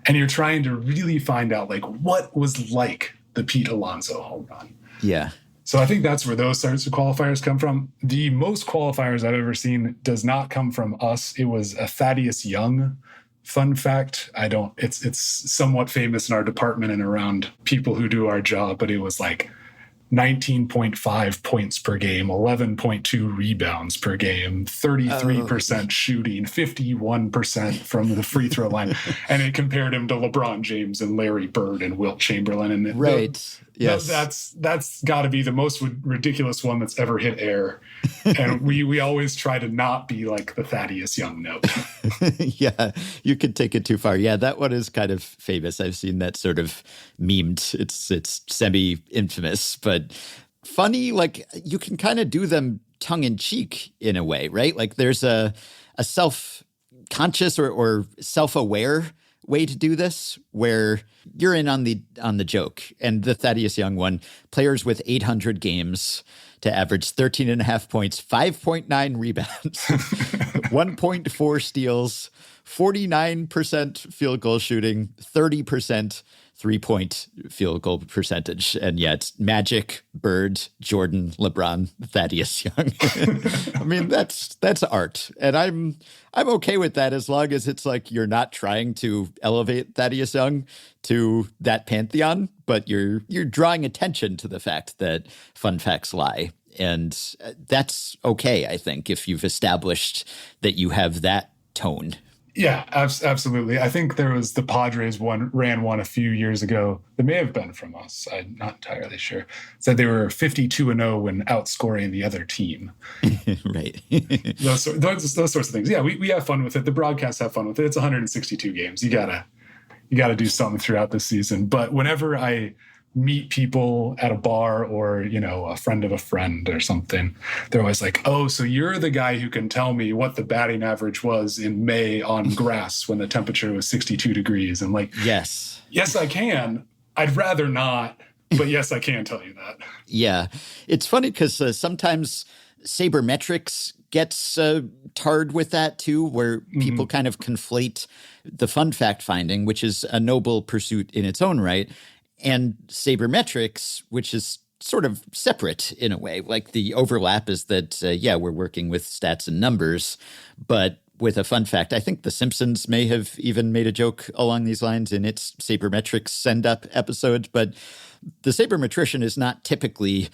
And you're trying to really find out like what was like the Pete Alonso home run. Yeah. So I think that's where those sorts of qualifiers come from. The most qualifiers I've ever seen does not come from us. It was a Thaddeus Young fun fact. It's somewhat famous in our department and around people who do our job, but it was like 19.5 points per game, 11.2 rebounds per game, 33% shooting, 51% from the free throw line. And it compared him to LeBron James and Larry Bird and Wilt Chamberlain. And Yes. That's got to be the most ridiculous one that's ever hit air. And we always try to not be like the Thaddeus Young note. Yeah, you could take it too far. Yeah, that one is kind of famous. I've seen that sort of memed. It's semi-infamous, but funny. Like, you can kind of do them tongue-in-cheek in a way, right? Like, there's a self-conscious or self-aware way to do this where you're in on the joke. And the Thaddeus Young one, players with 800 games to average 13 and a half points, 5.9 rebounds, 1.4 steals, 49% field goal shooting, 30% three-point field goal percentage. And yet Magic, Bird, Jordan, LeBron, Thaddeus Young. I mean, that's art. And I'm okay with that as long as it's like you're not trying to elevate Thaddeus Young to that pantheon, but you're drawing attention to the fact that fun facts lie. And that's okay, I think, if you've established that you have that tone. Yeah, absolutely. I think there was the Padres ran one a few years ago that may have been from us. I'm not entirely sure. Said they were 52-0 when outscoring the other team. Right. those sorts of things. Yeah, we have fun with it. The broadcasts have fun with it. It's 162 games. You gotta do something throughout the season. But whenever I meet people at a bar or, a friend of a friend or something, they're always like, oh, so you're the guy who can tell me what the batting average was in May on grass when the temperature was 62 degrees. And like, yes, I can. I'd rather not, but yes, I can tell you that. Yeah. It's funny because sometimes sabermetrics gets tarred with that too, where people kind of conflate the fun fact finding, which is a noble pursuit in its own right, and sabermetrics, which is sort of separate in a way. Like, the overlap is that, we're working with stats and numbers, but with a fun fact, I think The Simpsons may have even made a joke along these lines in its sabermetrics send-up episode, but the sabermetrician is not typically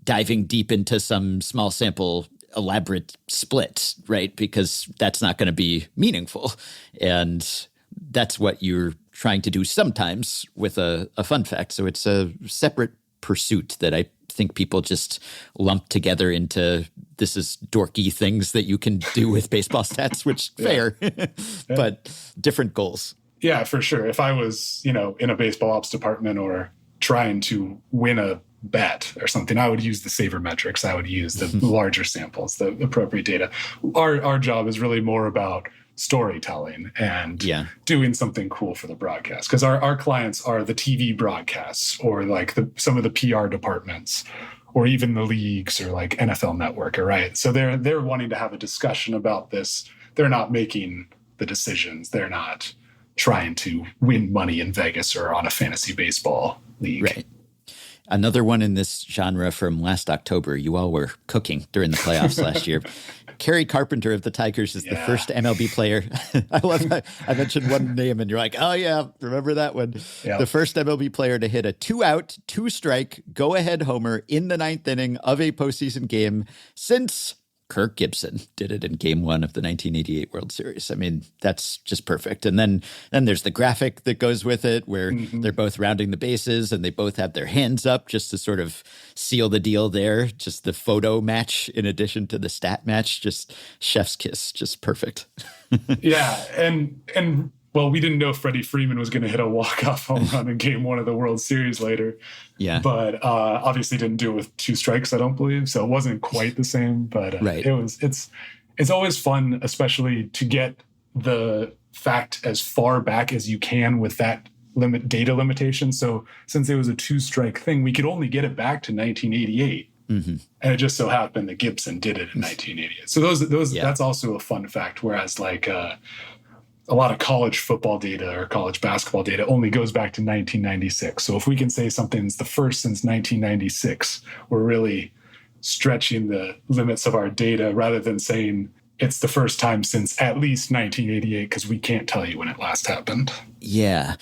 diving deep into some small sample elaborate split, right? Because that's not going to be meaningful. And that's what you're trying to do sometimes with a fun fact. So it's a separate pursuit that I think people just lump together into this is dorky things that you can do with baseball stats, which fair, but different goals. Yeah, for sure. If I was, in a baseball ops department or trying to win a bet or something, I would use the sabermetrics. I would use the larger samples, the appropriate data. Our job is really more about storytelling and doing something cool for the broadcast, because our clients are the TV broadcasts or like some of the PR departments or even the leagues or like NFL Network, right? So they're wanting to have a discussion about this. They're not making the decisions. They're not trying to win money in Vegas or on a fantasy baseball league. Right. Another one in this genre from last October. You all were cooking during the playoffs last year. Kerry Carpenter of the Tigers is the first MLB player. I love that. I mentioned one name and you're like, oh yeah, remember that one. Yep. The first MLB player to hit a 2-out, 2-strike, go-ahead homer in the 9th inning of a postseason game since Kirk Gibson did it in Game 1 of the 1988 World Series. I mean, that's just perfect. And then there's the graphic that goes with it where they're both rounding the bases and they both have their hands up just to sort of seal the deal there. Just the photo match in addition to the stat match, just chef's kiss, just perfect. Yeah. And well, we didn't know Freddie Freeman was going to hit a walk-off home run in Game 1 of the World Series later. Yeah. But obviously didn't do it with 2 strikes, I don't believe. So it wasn't quite the same. But it's always fun, especially to get the fact as far back as you can with that data limitation. So since it was a 2-strike thing, we could only get it back to 1988. And it just so happened that Gibson did it in 1988. So that's also a fun fact. Whereas like a lot of college football data or college basketball data only goes back to 1996. So if we can say something's the first since 1996, we're really stretching the limits of our data rather than saying it's the first time since at least 1988, because we can't tell you when it last happened. Yeah.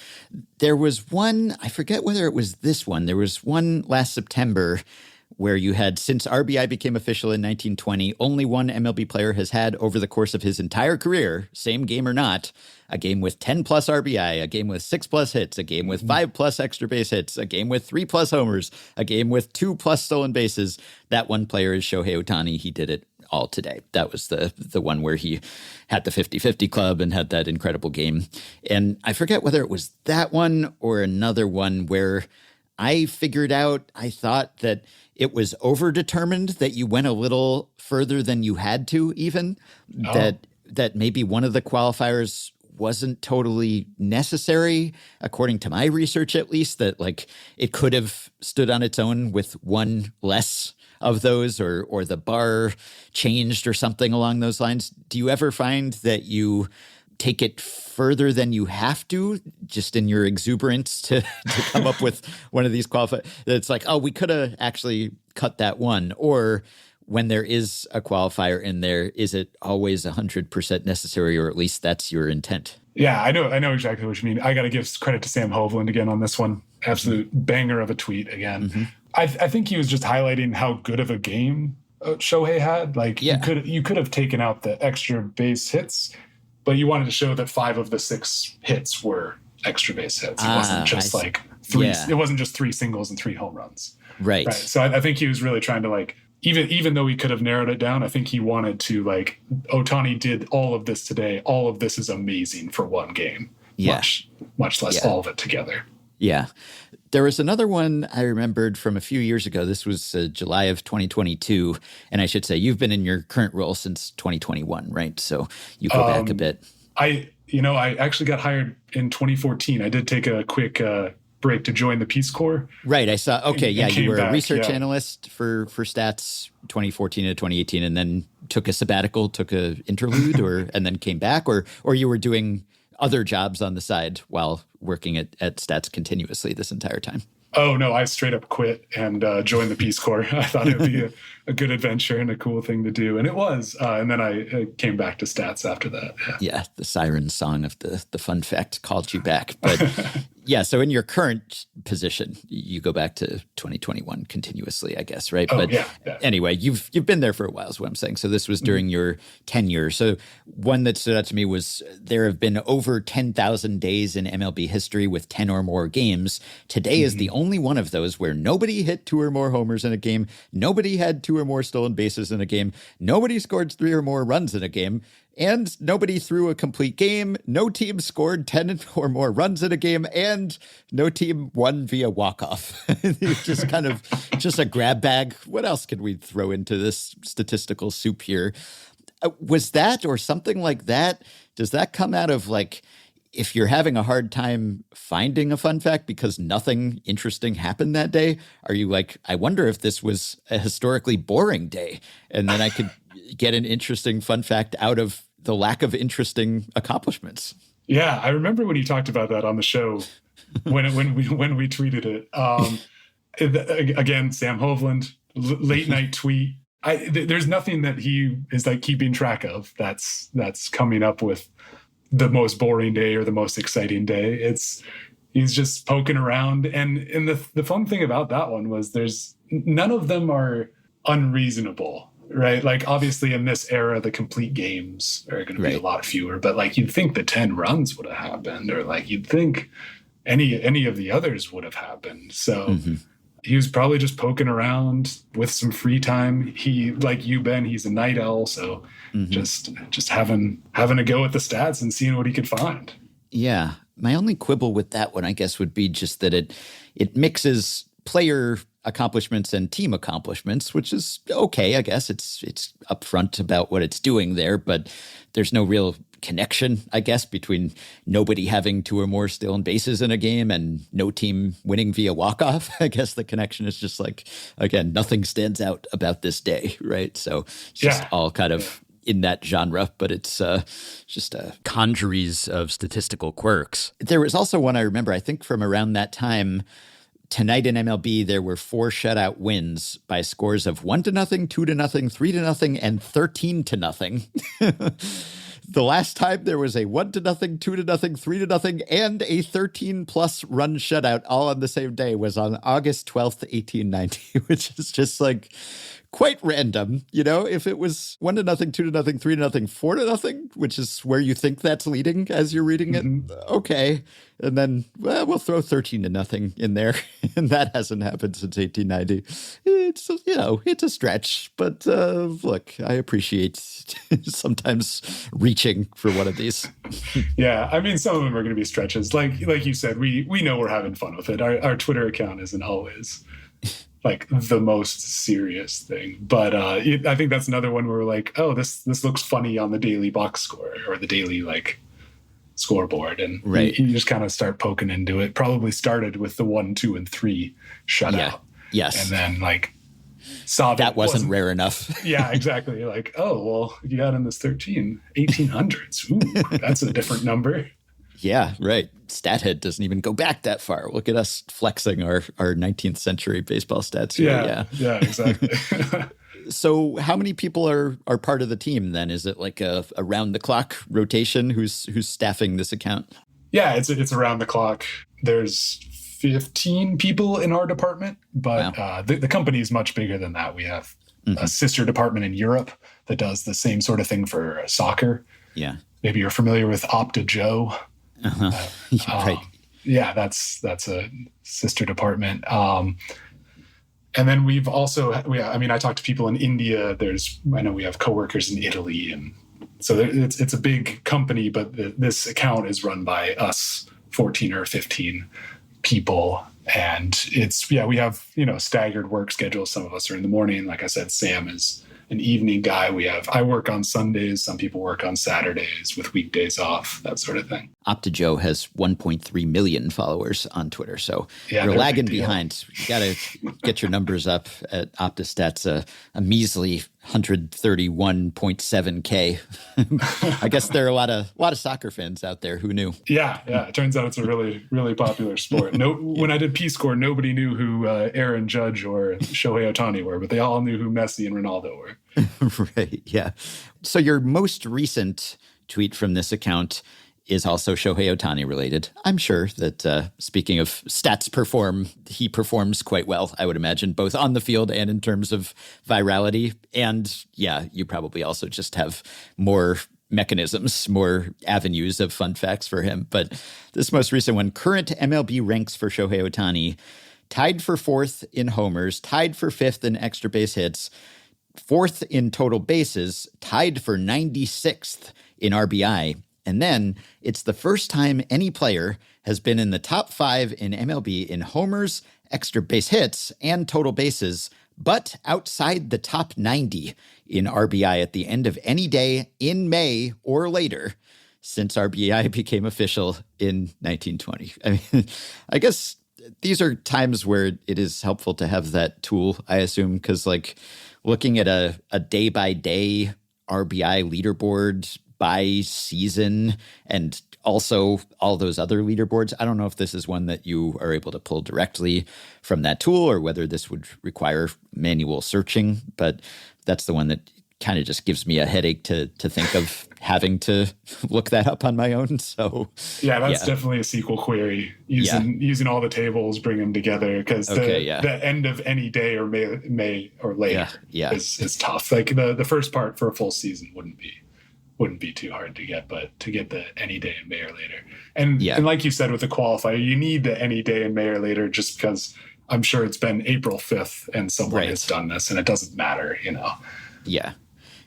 There was one, I forget whether it was this one, there was one last September where you had, since RBI became official in 1920, only one MLB player has had over the course of his entire career, same game or not, a game with 10 plus RBI, a game with 6 plus hits, a game with 5 plus extra base hits, a game with 3 plus homers, a game with 2 plus stolen bases. That one player is Shohei Ohtani. He did it all today. That was the one where he had the 50-50 club and had that incredible game. And I forget whether it was that one or another one where I figured out, I thought that it was overdetermined, that you went a little further than you had to even, that maybe one of the qualifiers wasn't totally necessary, according to my research at least, that like it could have stood on its own with one less of those, or the bar changed or something along those lines. Do you ever find that you take it further than you have to, just in your exuberance to come up with one of these qualifiers? It's like, oh, we could have actually cut that one. Or when there is a qualifier in there, is it always 100% necessary, or at least that's your intent? Yeah, I know exactly what you mean. I got to give credit to Sam Hovland again on this one. Absolute banger of a tweet again. Mm-hmm. I think he was just highlighting how good of a game Shohei had. Like, you could have taken out the extra base hits, but you wanted to show that 5 of the 6 hits were extra base hits. It wasn't just like 3. Yeah. It wasn't just 3 singles and 3 home runs. Right. So I think he was really trying to, like, even though he could have narrowed it down, I think he wanted to, like, Ohtani did all of this today. All of this is amazing for one game. Yeah. Much less all of it together. Yeah. There was another one I remembered from a few years ago. This was July of 2022. And I should say, you've been in your current role since 2021, right? So you go back a bit. I actually got hired in 2014. I did take a quick break to join the Peace Corps. Right. I saw. Okay. You were a research analyst for Stats 2014 to 2018, and then took a sabbatical, took a interlude, and then came back, or you were doing other jobs on the side while working at Stats continuously this entire time. Oh, no, I straight up quit and joined the Peace Corps. I thought it would be a good adventure and a cool thing to do. And it was. And then I came back to Stats after that. Yeah, the siren song of the fun fact called you back. But yeah, so in your current position, you go back to 2021 continuously, I guess, right? Oh, but yeah. Anyway, you've been there for a while is what I'm saying. So this was during your tenure. So one that stood out to me was there have been over 10,000 days in MLB history with 10 or more games. Today is the only one of those where nobody hit 2 or more homers in a game. Nobody had 2 or more stolen bases in a game. Nobody scored 3 or more runs in a game. And nobody threw a complete game. No team scored 10 or more runs in a game, and no team won via walk-off. Just kind of just a grab bag. What else can we throw into this statistical soup here? Was that or something like that? Does that come out of, like, if you're having a hard time finding a fun fact because nothing interesting happened that day? Are you like, I wonder if this was a historically boring day, and then I could get an interesting fun fact out of the lack of interesting accomplishments? Yeah, I remember when you talked about that on the show when we tweeted it. Again, Sam Hovland, late night tweet. There's nothing that he is like keeping track of that's coming up with the most boring day or the most exciting day. He's just poking around. And the fun thing about that one was none of them are unreasonable, right? Like, obviously in this era, the complete games are going to be a lot fewer, but like, you'd think the 10 runs would have happened, or like, you'd think any of the others would have happened. So he was probably just poking around with some free time. He, like you, Ben, he's a night owl. So just having a go at the stats and seeing what he could find. Yeah. My only quibble with that one, I guess, would be just that it mixes player accomplishments and team accomplishments, which is okay, I guess. It's upfront about what it's doing there, but there's no real connection, I guess, between nobody having 2 or more stolen bases in a game and no team winning via walk-off. I guess the connection is just like, again, nothing stands out about this day, right? So it's just all kind of in that genre, but it's just a congeries of statistical quirks. There was also one I remember, I think from around that time. Tonight in MLB, there were 4 shutout wins by scores of 1-0, 2-0, 3-0, and 13-0. The last time there was a 1-0, 2-0, 3-0, and a 13+ run shutout all on the same day was on August 12th, 1890, which is just like quite random. You know, if it was 1-0, 2-0, 3-0, 4-0, which is where you think that's leading as you're reading it, okay. And then, well, we'll throw 13-0 in there. And that hasn't happened since 1890. It's, you know, it's a stretch. But look, I appreciate sometimes reaching for one of these. Yeah, I mean, some of them are going to be stretches. Like you said, we know we're having fun with it. Our Twitter account isn't always like the most serious thing. But I think that's another one where we're like, oh, this looks funny on the daily box score or the daily like scoreboard. And you just kind of start poking into it. Probably started with the 1, 2, and 3 shutout. Yeah. Yes. And then like saw that wasn't rare enough. Yeah, exactly. You're like, oh, well, you got in this 1800s. Ooh, that's a different number. Yeah, right. Stathead doesn't even go back that far. Look at us flexing our 19th century baseball stats here. Yeah, exactly. So how many people are part of the team then? Is it like a round the clock rotation? Who's staffing this account? Yeah, it's around the clock. There's 15 people in our department, but wow. The company is much bigger than that. We have a sister department in Europe that does the same sort of thing for soccer. Yeah. Maybe you're familiar with Opta Joe. Right. Yeah, that's a sister department. And then we've also, I talked to people in India. I know we have coworkers in Italy, and so it's a big company. But this account is run by us, 14 or 15 people, and we have staggered work schedules. Some of us are in the morning. Like I said, Sam is an evening guy. I work on Sundays. Some people work on Saturdays with weekdays off, that sort of thing. OptaJoe has 1.3 million followers on Twitter, so you're lagging behind. You got to get your numbers up at OptaStats, a measly 131.7K. I guess there are a lot of soccer fans out there. Who knew? Yeah. It turns out it's a really, really popular sport. When I did P-Score, nobody knew who Aaron Judge or Shohei Ohtani were, but they all knew who Messi and Ronaldo were. Right, yeah. So your most recent tweet from this account is also Shohei Ohtani related. I'm sure that speaking of stats he performs quite well, I would imagine, both on the field and in terms of virality. And yeah, you probably also just have more mechanisms, more avenues of fun facts for him. But this most recent one, current MLB ranks for Shohei Ohtani, tied for 4th in homers, tied for 5th in extra base hits, 4th in total bases, tied for 96th in RBI. And then it's the first time any player has been in the top 5 in MLB in homers, extra base hits, and total bases, but outside the top 90 in RBI at the end of any day in May or later since RBI became official in 1920. I mean, I guess these are times where it is helpful to have that tool, I assume, because like looking at a day-by-day RBI leaderboard by season and also all those other leaderboards. I don't know if this is one that you are able to pull directly from that tool or whether this would require manual searching, but that's the one that kind of just gives me a headache to think of having to look that up on my own. So yeah, that's definitely a SQL query using all the tables, bring them together, because the end of any day or May or later is tough. Like the first part for a full season wouldn't be too hard to get, but to get the any day in May or later. And like you said with the qualifier, you need the any day in May or later just because I'm sure it's been April 5th and someone has done this and it doesn't matter, Yeah.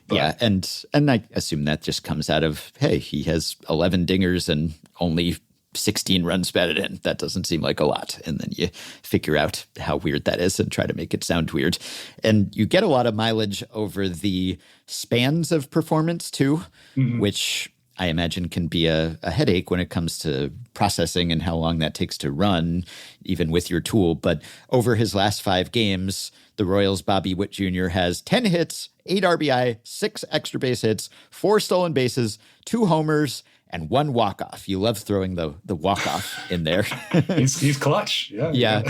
But, and I assume that just comes out of, hey, he has 11 dingers and only 16 runs batted in. That doesn't seem like a lot. And then you figure out how weird that is and try to make it sound weird. And you get a lot of mileage over the spans of performance too, which I imagine can be a headache when it comes to processing and how long that takes to run, even with your tool. But over his last 5 games, the Royals' Bobby Witt Jr. has 10 hits, 8 RBI, 6 extra base hits, 4 stolen bases, 2 homers, and 1 walk-off. You love throwing the walk-off in there. He's clutch. Yeah.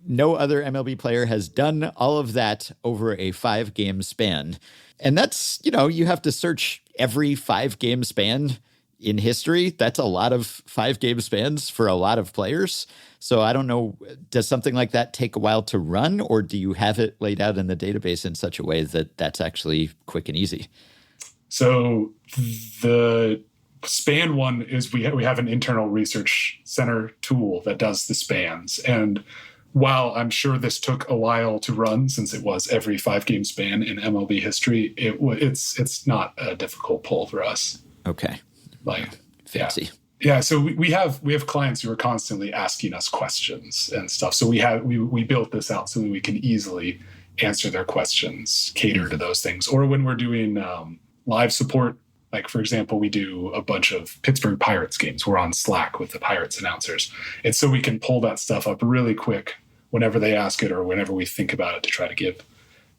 No other MLB player has done all of that over a 5-game span. And that's, you have to search every 5-game span in history. That's a lot of 5-game spans for a lot of players. So I don't know, does something like that take a while to run, or do you have it laid out in the database in such a way that that's actually quick and easy? So the span one is we have an internal research center tool that does the spans. And while I'm sure this took a while to run, since it was every 5-game span in MLB history, it's not a difficult pull for us. Okay. Fancy. Yeah, so we have clients who are constantly asking us questions and stuff. So we built this out so that we can easily answer their questions, cater to those things. Or when we're doing live support, like for example, we do a bunch of Pittsburgh Pirates games. We're on Slack with the Pirates announcers. And so we can pull that stuff up really quick whenever they ask it or whenever we think about it to try to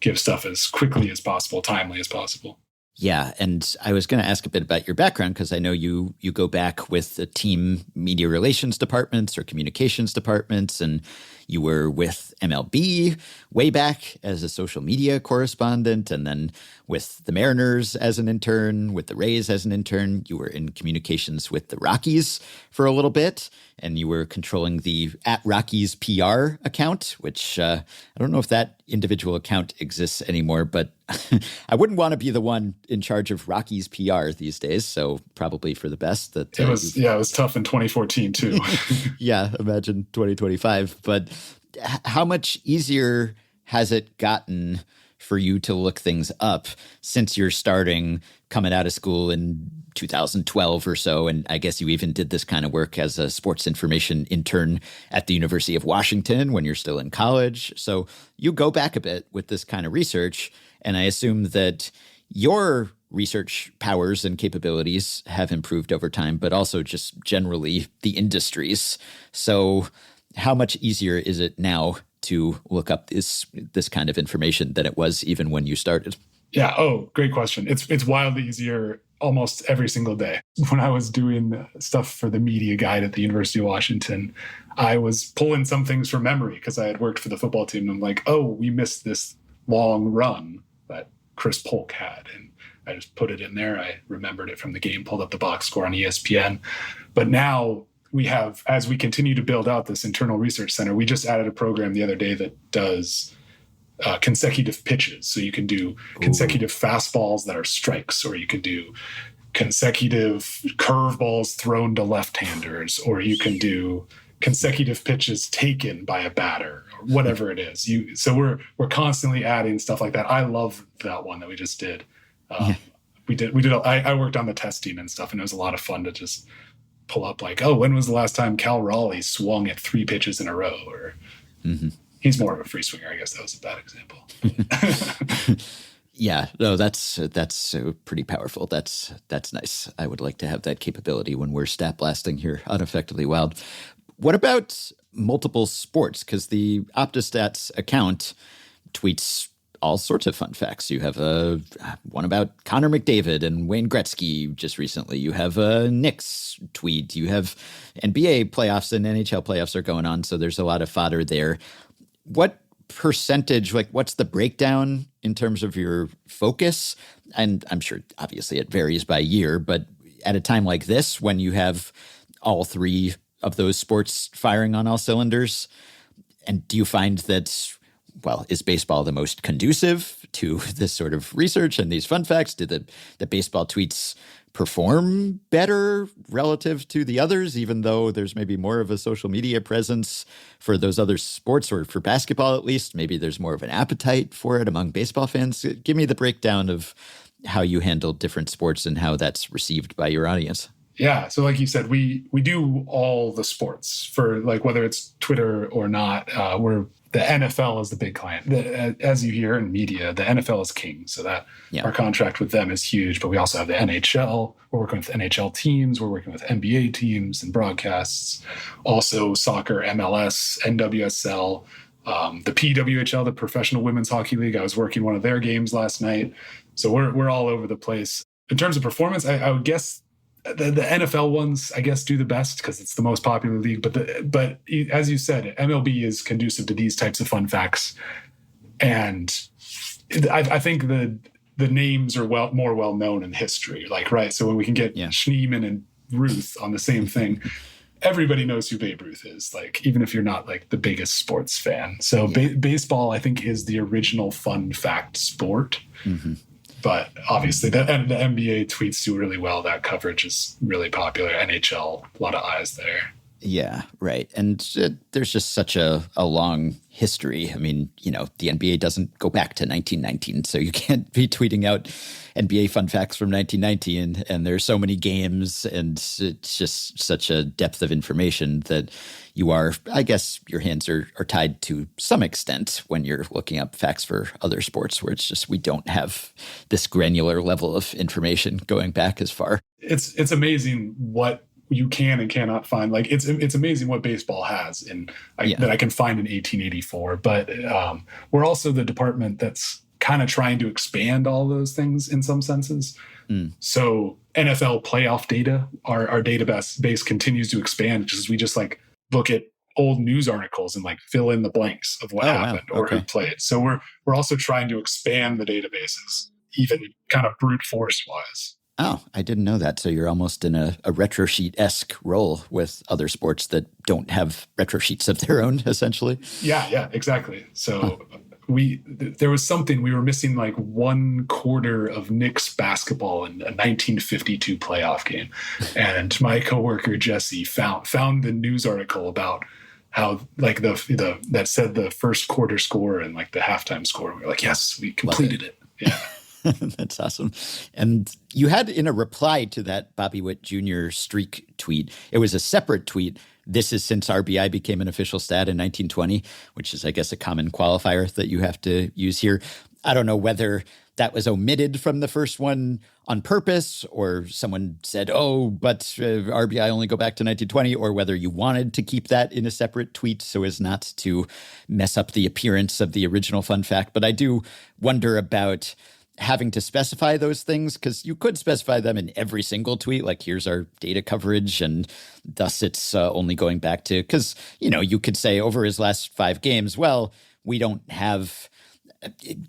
give stuff as quickly as possible, timely as possible. Yeah, and I was going to ask a bit about your background because I know you go back with the team media relations departments or communications departments, and you were with MLB way back as a social media correspondent, and then with the Mariners as an intern, with the Rays as an intern. You were in communications with the Rockies for a little bit, and you were controlling the @Rockies PR account, which I don't know if that individual account exists anymore, but I wouldn't want to be the one in charge of Rockies PR these days, so probably for the best. That it was tough in 2014 too. Yeah, imagine 2025. But how much easier has it gotten for you to look things up since you're coming out of school in 2012 or so? And I guess you even did this kind of work as a sports information intern at the University of Washington when you're still in college. So you go back a bit with this kind of research, and I assume that your research powers and capabilities have improved over time, but also just generally the industries. So how much easier is it now to look up this kind of information than it was even when you started? Yeah. Oh, great question. It's wildly easier almost every single day. When I was doing stuff for the media guide at the University of Washington, I was pulling some things from memory because I had worked for the football team. And I'm like, oh, we missed this long run that Chris Polk had. And I just put it in there. I remembered it from the game, pulled up the box score on ESPN. But now we have, as we continue to build out this internal research center, we just added a program the other day that does consecutive pitches. So you can do consecutive fastballs that are strikes, or you can do consecutive curveballs thrown to left-handers, or you can do consecutive pitches taken by a batter, or whatever it is. So we're constantly adding stuff like that. I love that one that we just did. I worked on the testing and stuff, and it was a lot of fun to just pull up like, oh, when was the last time Cal Raleigh swung at 3 pitches in a row? Or he's more of a free swinger. I guess that was a bad example. Yeah, no, that's pretty powerful. That's nice. I would like to have that capability when we're stat blasting here on Effectively Wild. What about multiple sports? Because the OptiStats account tweets all sorts of fun facts. You have one about Connor McDavid and Wayne Gretzky just recently. You have a Knicks tweet. You have NBA playoffs and NHL playoffs are going on, so there's a lot of fodder there. What percentage, what's the breakdown in terms of your focus? And I'm sure obviously it varies by year, but at a time like this, when you have all 3 of those sports firing on all cylinders, and do you find that, is baseball the most conducive to this sort of research and these fun facts? Did the baseball tweets perform better relative to the others, even though there's maybe more of a social media presence for those other sports, or for basketball at least? Maybe there's more of an appetite for it among baseball fans. Give me the breakdown of how you handle different sports and how that's received by your audience. Yeah. So like you said, we do all the sports for whether it's Twitter or not. The NFL is the big client. As you hear in media, the NFL is king. So that our contract with them is huge. But we also have the NHL. We're working with NHL teams. We're working with NBA teams and broadcasts. Also soccer, MLS, NWSL, the PWHL, the Professional Women's Hockey League. I was working one of their games last night. So we're all over the place. In terms of performance, I would guess the NFL ones, I guess, do the best because it's the most popular league. But as you said, MLB is conducive to these types of fun facts. And I think the names are more well known in history. Like, right. So when we can get Schneemann and Ruth on the same thing, everybody knows who Babe Ruth is, like, even if you're not like the biggest sports fan. So baseball, I think, is the original fun fact sport. Mm-hmm. But obviously, and the NBA tweets do really well. That coverage is really popular. NHL, a lot of eyes there. Yeah, right. And there's just such a long history. I mean, you know, the NBA doesn't go back to 1919, so you can't be tweeting out NBA fun facts from 1919. And there's so many games, and it's just such a depth of information that you are, I guess, your hands are tied to some extent when you're looking up facts for other sports, where it's just we don't have this granular level of information going back as far. It's amazing what you can and cannot find. Like, it's amazing what baseball has that I can find in 1884. But we're also the department that's kind of trying to expand all those things in some senses. So NFL playoff data, our database continues to expand, just as we just like look at old news articles and like fill in the blanks of what happened or who played. So we're also trying to expand the databases, even kind of brute force wise. Oh, I didn't know that. So you're almost in a retro sheet-esque role with other sports that don't have retro sheets of their own, essentially. Yeah, exactly. So there was something, we were missing like 1/4 of Knicks basketball in a 1952 playoff game. And my coworker, Jesse, found the news article about how like that said the first quarter score and like the halftime score. And we were like, yes, we completed it. Yeah. That's awesome. And you had, in a reply to that Bobby Witt Jr. streak tweet, it was a separate tweet. This is since RBI became an official stat in 1920, which is, I guess, a common qualifier that you have to use here. I don't know whether that was omitted from the first one on purpose, or someone said, oh, but RBI only go back to 1920, or whether you wanted to keep that in a separate tweet so as not to mess up the appearance of the original fun fact. But I do wonder about having to specify those things, because you could specify them in every single tweet, like here's our data coverage, and thus it's only going back to, because, you know, you could say over his last 5 games, well, we don't have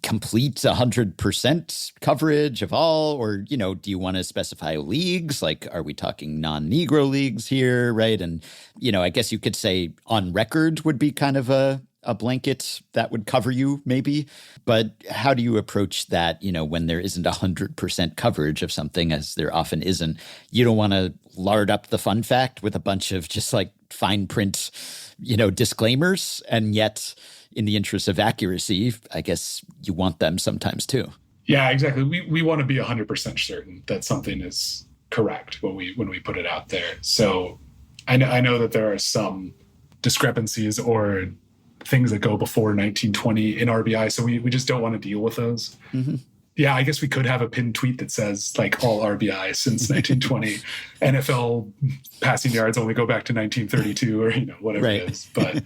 complete 100% coverage of all, or, you know, do you want to specify leagues? Like, are we talking non-Negro leagues here, right? And, you know, I guess you could say on record would be kind of a blanket that would cover you, maybe. But how do you approach that, you know, when there isn't 100% coverage of something, as there often isn't? You don't want to lard up the fun fact with a bunch of just like fine print, you know, disclaimers. And yet, in the interest of accuracy, I guess you want them sometimes too. Yeah, exactly. We want to be 100% certain that something is correct when we put it out there. So I know that there are some discrepancies or things that go before 1920 in RBI. So we just don't want to deal with those. Mm-hmm. Yeah, I guess we could have a pinned tweet that says like all RBI since 1920, NFL passing yards only go back to 1932, or, you know, whatever it is. But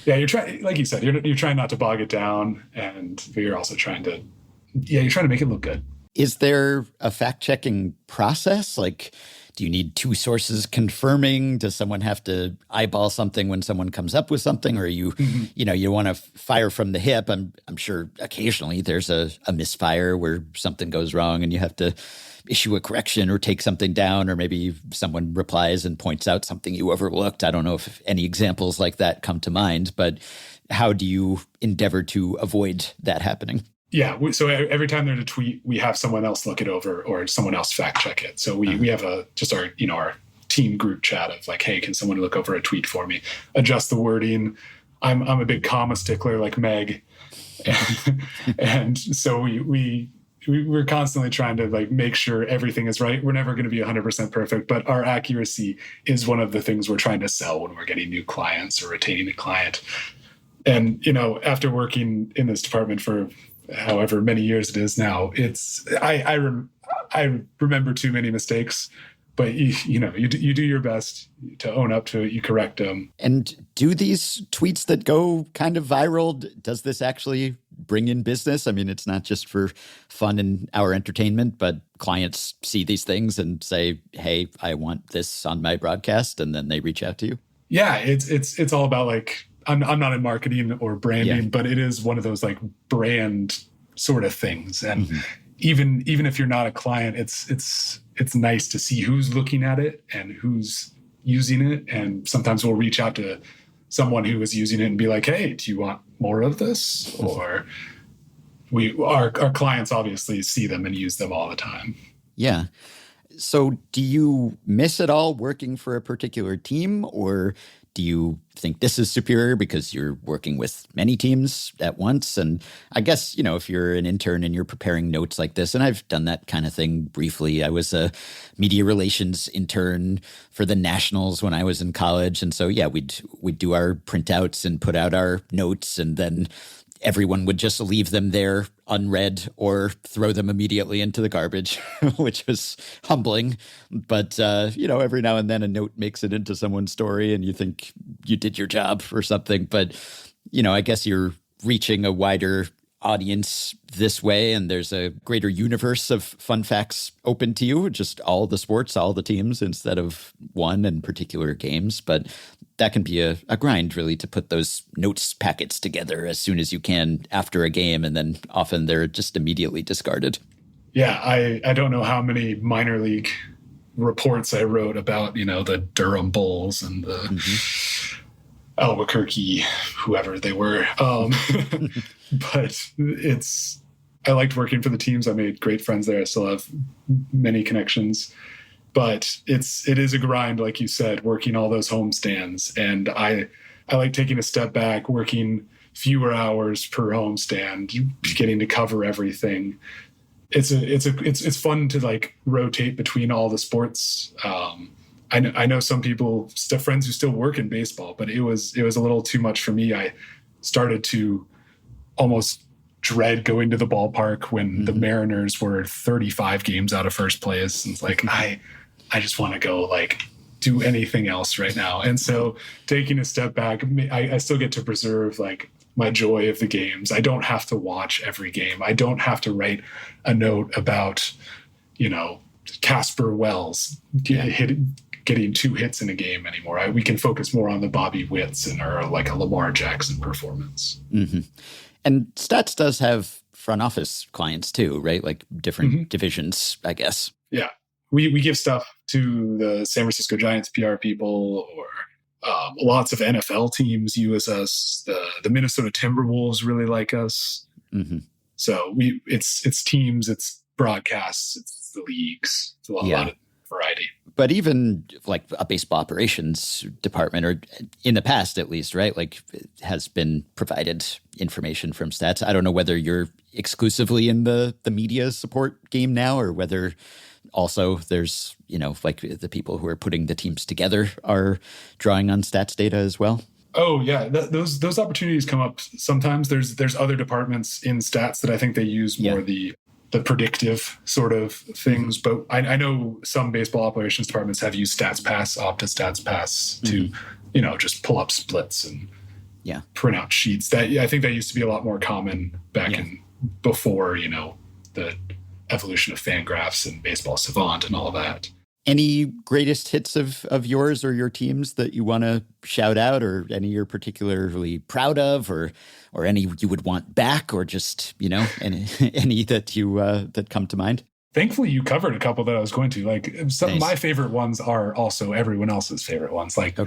yeah, you're trying, like you said, you're trying not to bog it down, but you're also trying to make it look good. Is there a fact-checking process? Like, do you need 2 sources confirming? Does someone have to eyeball something when someone comes up with something? Or you know, you want to fire from the hip? I'm sure occasionally there's a misfire where something goes wrong and you have to issue a correction or take something down, or maybe someone replies and points out something you overlooked. I don't know if any examples like that come to mind, but how do you endeavor to avoid that happening? Yeah. So every time there's a tweet, we have someone else look it over or someone else fact check it. So we have our team group chat of like, hey, can someone look over a tweet for me? Adjust the wording. I'm a big comma stickler like Meg. And so we're constantly trying to like make sure everything is right. We're never going to be 100% perfect, but our accuracy is one of the things we're trying to sell when we're getting new clients or retaining a client. And, you know, after working in this department for however many years it is now, I remember too many mistakes, but you do your best to own up to it. You correct them. And do these tweets that go kind of viral, does this actually bring in business? I mean, it's not just for fun and our entertainment, but clients see these things and say, hey, I want this on my broadcast. And then they reach out to you. Yeah, it's all about like, I'm not in marketing or branding, but it is one of those like brand sort of things. And even if you're not a client, it's nice to see who's looking at it and who's using it. And sometimes we'll reach out to someone who is using it and be like, hey, do you want more of this? Or our clients obviously see them and use them all the time. Yeah. So do you miss it all working for a particular team, or do you think this is superior because you're working with many teams at once? And I guess, if you're an intern and you're preparing notes like this, and I've done that kind of thing briefly. I was a media relations intern for the Nationals when I was in college. And so, yeah, we'd do our printouts and put out our notes, and then everyone would just leave them there unread or throw them immediately into the garbage, which was humbling. But, every now and then a note makes it into someone's story and you think you did your job or something. But, I guess you're reaching a wider audience this way, and there's a greater universe of fun facts open to you, just all the sports, all the teams, instead of one and particular games. But that can be a grind, really, to put those notes packets together as soon as you can after a game, and then often they're just immediately discarded. Yeah, I don't know how many minor league reports I wrote about, the Durham Bulls and the Albuquerque, whoever they were. But I liked working for the teams. I made great friends there. I still have many connections. But it is a grind, like you said, working all those homestands. And I like taking a step back, working fewer hours per homestand, getting to cover everything. It's fun to like rotate between all the sports. I know some people, friends who still work in baseball, but it was a little too much for me. I started to almost dread going to the ballpark when the Mariners were 35 games out of first place. And it's like, I just want to go like do anything else right now. And so taking a step back, I still get to preserve like my joy of the games. I don't have to watch every game. I don't have to write a note about, Casper Wells getting 2 hits in a game anymore. We can focus more on the Bobby Witts or like a Lamar Jackson performance. Mm-hmm. And Stats does have front office clients too, right? Like different divisions, I guess. Yeah. We give stuff to the San Francisco Giants PR people, or lots of NFL teams use us. The Minnesota Timberwolves really like us. Mm-hmm. So it's teams, it's broadcasts, it's the leagues. It's a lot of variety. But even like a baseball operations department, or in the past at least, right? Like has been provided information from Stats. I don't know whether you're exclusively in the media support game now, or whether also there's, like the people who are putting the teams together are drawing on Stats data as well. Oh yeah, those opportunities come up sometimes. There's other departments in Stats that I think they use more the predictive sort of things. But I know some baseball operations departments have used StatsPass, Opta StatsPass to, just pull up splits and print out sheets. That I think that used to be a lot more common back in before, the evolution of FanGraphs and Baseball Savant and all of that. Any greatest hits of yours or your teams that you want to shout out, or any you're particularly proud of, or any you would want back, or just, any that you that come to mind? Thankfully, you covered a couple that I was going to. Like some of my favorite ones are also everyone else's favorite ones. Like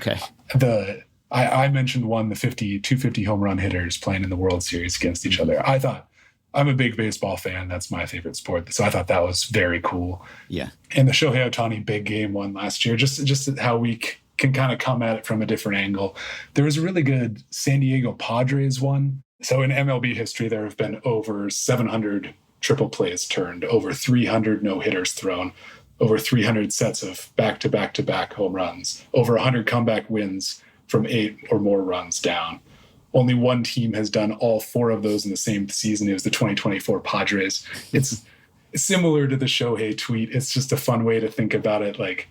I mentioned one, the 250 home run hitters playing in the World Series against each other. I thought, I'm a big baseball fan. That's my favorite sport. So I thought that was very cool. Yeah. And the Shohei Ohtani big game one last year, just how we can kind of come at it from a different angle. There was a really good San Diego Padres one. So in MLB history, there have been over 700 triple plays turned, over 300 no-hitters thrown, over 300 sets of back-to-back-to-back home runs, over 100 comeback wins from 8 or more runs down. Only one team has done all 4 of those in the same season. It was the 2024 Padres. It's similar to the Shohei tweet. It's just a fun way to think about it. Like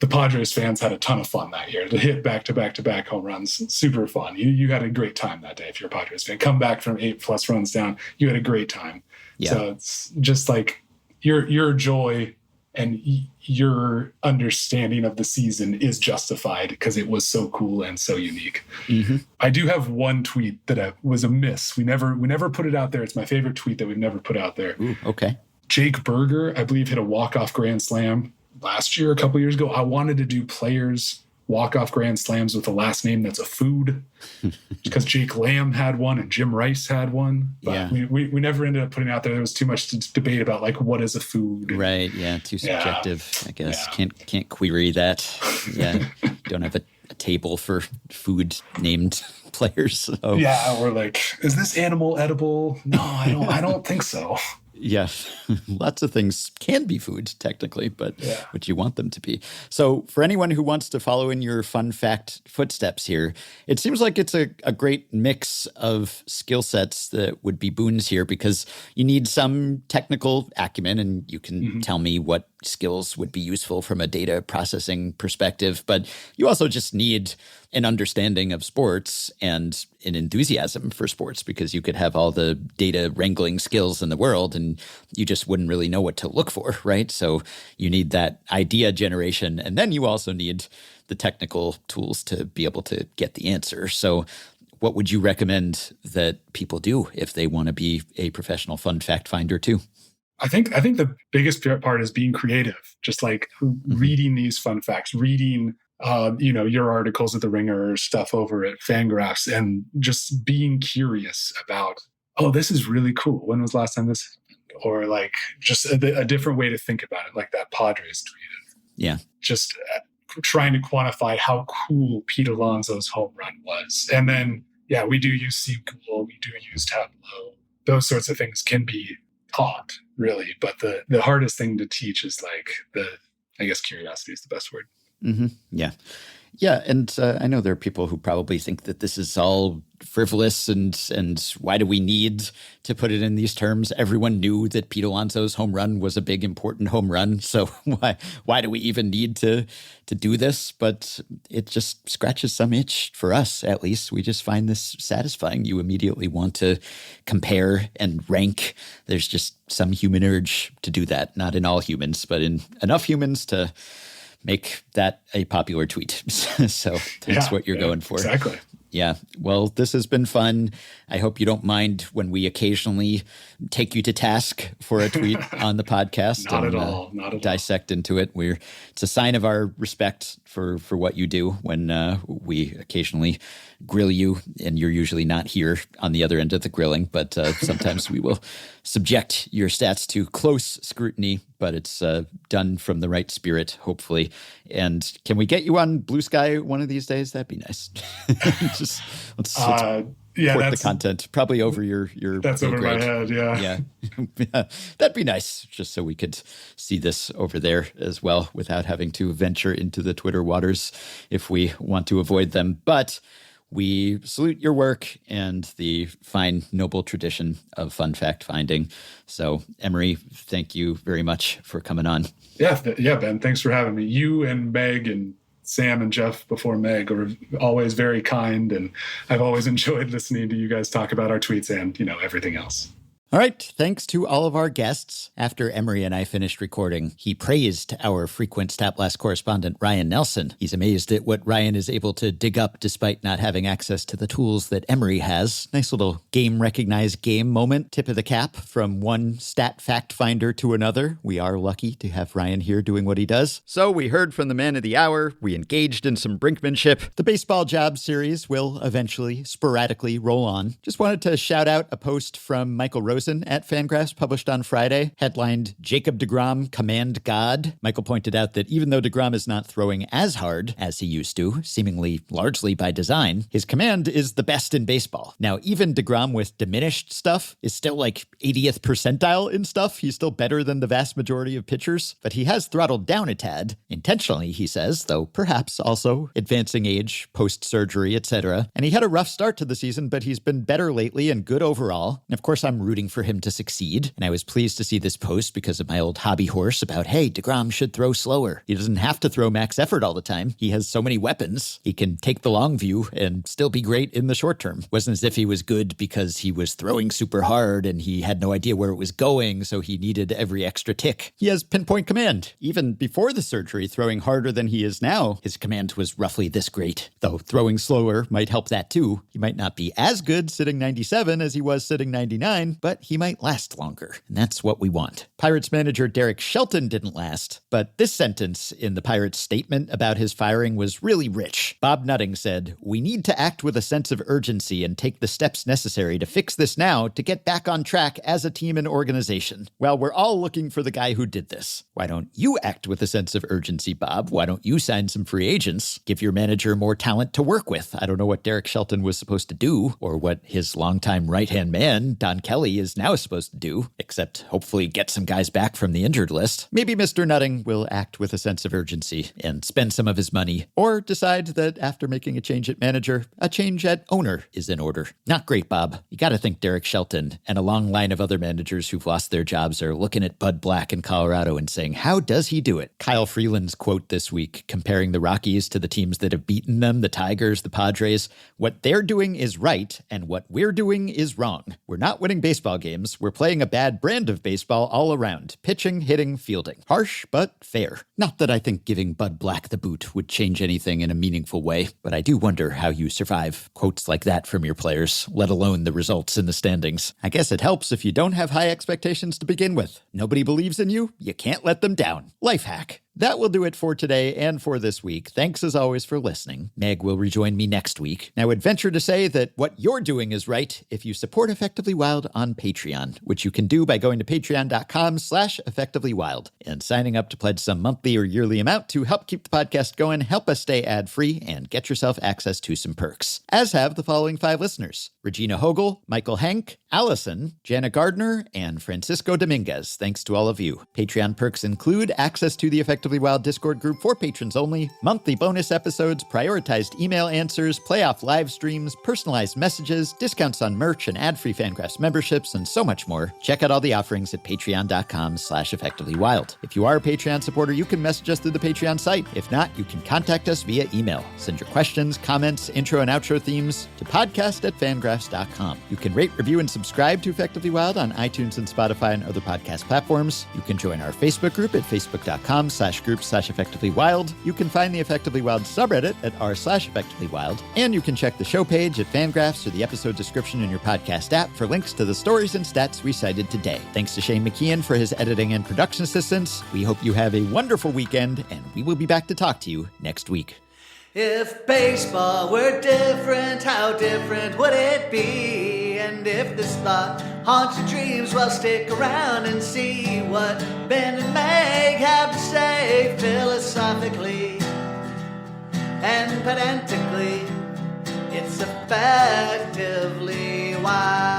the Padres fans had a ton of fun that year. To hit back-to-back-to-back home runs, super fun. You had a great time that day if you're a Padres fan. Come back from 8+ runs down, you had a great time. Yeah. So it's just like your joy and your understanding of the season is justified because it was so cool and so unique. Mm-hmm. I do have one tweet that was a miss. We never put it out there. It's my favorite tweet that we've never put out there. Ooh, okay. Jake Berger, I believe, hit a walk-off grand slam last year, a couple years ago. I wanted to do players walk-off grand slams with a last name that's a food, because Jake Lamb had one and Jim Rice had one. But we never ended up putting it out there. There was too much debate about like what is a food. Right. Yeah. Too subjective, I guess. Yeah. Can't query that. Yeah. Don't have a table for food named players. So. Yeah. Or like, is this animal edible? No, I don't think so. Yeah, lots of things can be food technically, but what you want them to be. So for anyone who wants to follow in your fun fact footsteps here, it seems like it's a great mix of skill sets that would be boons here, because you need some technical acumen, and you can tell me what skills would be useful from a data processing perspective, but you also just need an understanding of sports and an enthusiasm for sports, because you could have all the data wrangling skills in the world and you just wouldn't really know what to look for, right? So you need that idea generation, and then you also need the technical tools to be able to get the answer. So what would you recommend that people do if they want to be a professional fun fact finder too? I think the biggest part is being creative, just like reading these fun facts, reading your articles at the Ringer, stuff over at FanGraphs, and just being curious about, oh, this is really cool. When was the last time this happened? Or like just a different way to think about it, like that Padres tweeted. Yeah. Just trying to quantify how cool Pete Alonso's home run was. And then, we do use SQL, we do use Tableau. Those sorts of things can be taught, really. But the hardest thing to teach is like curiosity is the best word. Mm-hmm. Yeah. Yeah. And I know there are people who probably think that this is all frivolous and why do we need to put it in these terms? Everyone knew that Pete Alonso's home run was a big, important home run. So why do we even need to do this? But it just scratches some itch for us, at least. We just find this satisfying. You immediately want to compare and rank. There's just some human urge to do that. Not in all humans, but in enough humans to make that a popular tweet. So that's what you're going for. Exactly. Yeah. Well, this has been fun. I hope you don't mind when we occasionally take you to task for a tweet on the podcast. Not at all. Dissect into it. It's a sign of our respect for what you do when we occasionally grill you, and you're usually not here on the other end of the grilling, but sometimes we will subject your stats to close scrutiny, but it's done from the right spirit, hopefully. And can we get you on Blue Sky one of these days? That'd be nice. Let's port the content probably over your that's over my head. Yeah. That'd be nice, just so we could see this over there as well without having to venture into the Twitter waters if we want to avoid them. But we salute your work and the fine, noble tradition of fun fact finding. So, Emery, thank you very much for coming on. Yeah, Ben, thanks for having me. You and Meg and Sam and Jeff before Meg are always very kind, and I've always enjoyed listening to you guys talk about our tweets and, everything else. All right. Thanks to all of our guests. After Emery and I finished recording, he praised our frequent Stat Blast correspondent, Ryan Nelson. He's amazed at what Ryan is able to dig up despite not having access to the tools that Emery has. Nice little game recognized game moment. Tip of the cap from one stat fact finder to another. We are lucky to have Ryan here doing what he does. So we heard from the man of the hour. We engaged in some brinkmanship. The Baseball Jobs series will eventually sporadically roll on. Just wanted to shout out a post from Michael Rosen at FanGraphs published on Friday, headlined Jacob deGrom Command God. Michael pointed out that even though deGrom is not throwing as hard as he used to, seemingly largely by design, his command is the best in baseball. Now, even deGrom with diminished stuff is still like 80th percentile in stuff. He's still better than the vast majority of pitchers, but he has throttled down a tad, intentionally, he says, though perhaps also advancing age, post-surgery, etc. And he had a rough start to the season, but he's been better lately and good overall. And of course, I'm rooting for him to succeed. And I was pleased to see this post because of my old hobby horse about, hey, deGrom should throw slower. He doesn't have to throw max effort all the time. He has so many weapons. He can take the long view and still be great in the short term. Wasn't as if he was good because he was throwing super hard and he had no idea where it was going, so he needed every extra tick. He has pinpoint command. Even before the surgery, throwing harder than he is now, his command was roughly this great. Though throwing slower might help that too. He might not be as good sitting 97 as he was sitting 99, but but he might last longer, and that's what we want. Pirates manager Derek Shelton didn't last, but this sentence in the Pirates statement about his firing was really rich. Bob Nutting said, "We need to act with a sense of urgency and take the steps necessary to fix this now to get back on track as a team and organization." Well, we're all looking for the guy who did this. Why don't you act with a sense of urgency, Bob? Why don't you sign some free agents? Give your manager more talent to work with. I don't know what Derek Shelton was supposed to do, or what his longtime right-hand man, Don Kelly, is now supposed to do, except hopefully get some guys back from the injured list. Maybe Mr. Nutting will act with a sense of urgency and spend some of his money, or decide that after making a change at manager, a change at owner is in order. Not great, Bob. You gotta think Derek Shelton and a long line of other managers who've lost their jobs are looking at Bud Black in Colorado and saying, how does he do it? Kyle Freeland's quote this week, comparing the Rockies to the teams that have beaten them, the Tigers, the Padres. What they're doing is right, and what we're doing is wrong. We're not winning baseball games. We're playing a bad brand of baseball all around. Pitching, hitting, fielding. Harsh, but fair. Not that I think giving Bud Black the boot would change anything in a meaningful way, but I do wonder how you survive quotes like that from your players, let alone the results in the standings. I guess it helps if you don't have high expectations to begin with. Nobody believes in you, you can't let them down. Life hack. That will do it for today and for this week. Thanks as always for listening. Meg will rejoin me next week. I would venture to say that what you're doing is right if you support Effectively Wild on Patreon, which you can do by going to patreon.com/effectivelywild and signing up to pledge some monthly or yearly amount to help keep the podcast going, help us stay ad-free, and get yourself access to some perks. As have the following 5 listeners: Regina Hogel, Michael Hank, Allison, Jana Gardner, and Francisco Dominguez. Thanks to all of you. Patreon perks include access to the Effectively Wild Discord group for patrons only, monthly bonus episodes, prioritized email answers, playoff live streams, personalized messages, discounts on merch and ad-free FanGraphs memberships, and so much more. Check out all the offerings at patreon.com/effectivelywild. If you are a Patreon supporter, you can message us through the Patreon site. If not, you can contact us via email. Send your questions, comments, intro and outro themes to podcast@fangraphs.com. You can rate, review, and subscribe to Effectively Wild on iTunes and Spotify and other podcast platforms. You can join our Facebook group at facebook.com/group/effectivelywild. You can find the Effectively Wild subreddit at r/effectivelywild. And you can check the show page at FanGraphs or the episode description in your podcast app for links to the stories and stats we cited today. Thanks to Shane McKeon for his editing and production assistance. We hope you have a wonderful weekend, and we will be back to talk to you next week. If baseball were different, how different would it be? And if this thought haunts your dreams, well, stick around and see what Ben and Meg have to say philosophically and pedantically. It's effectively wild.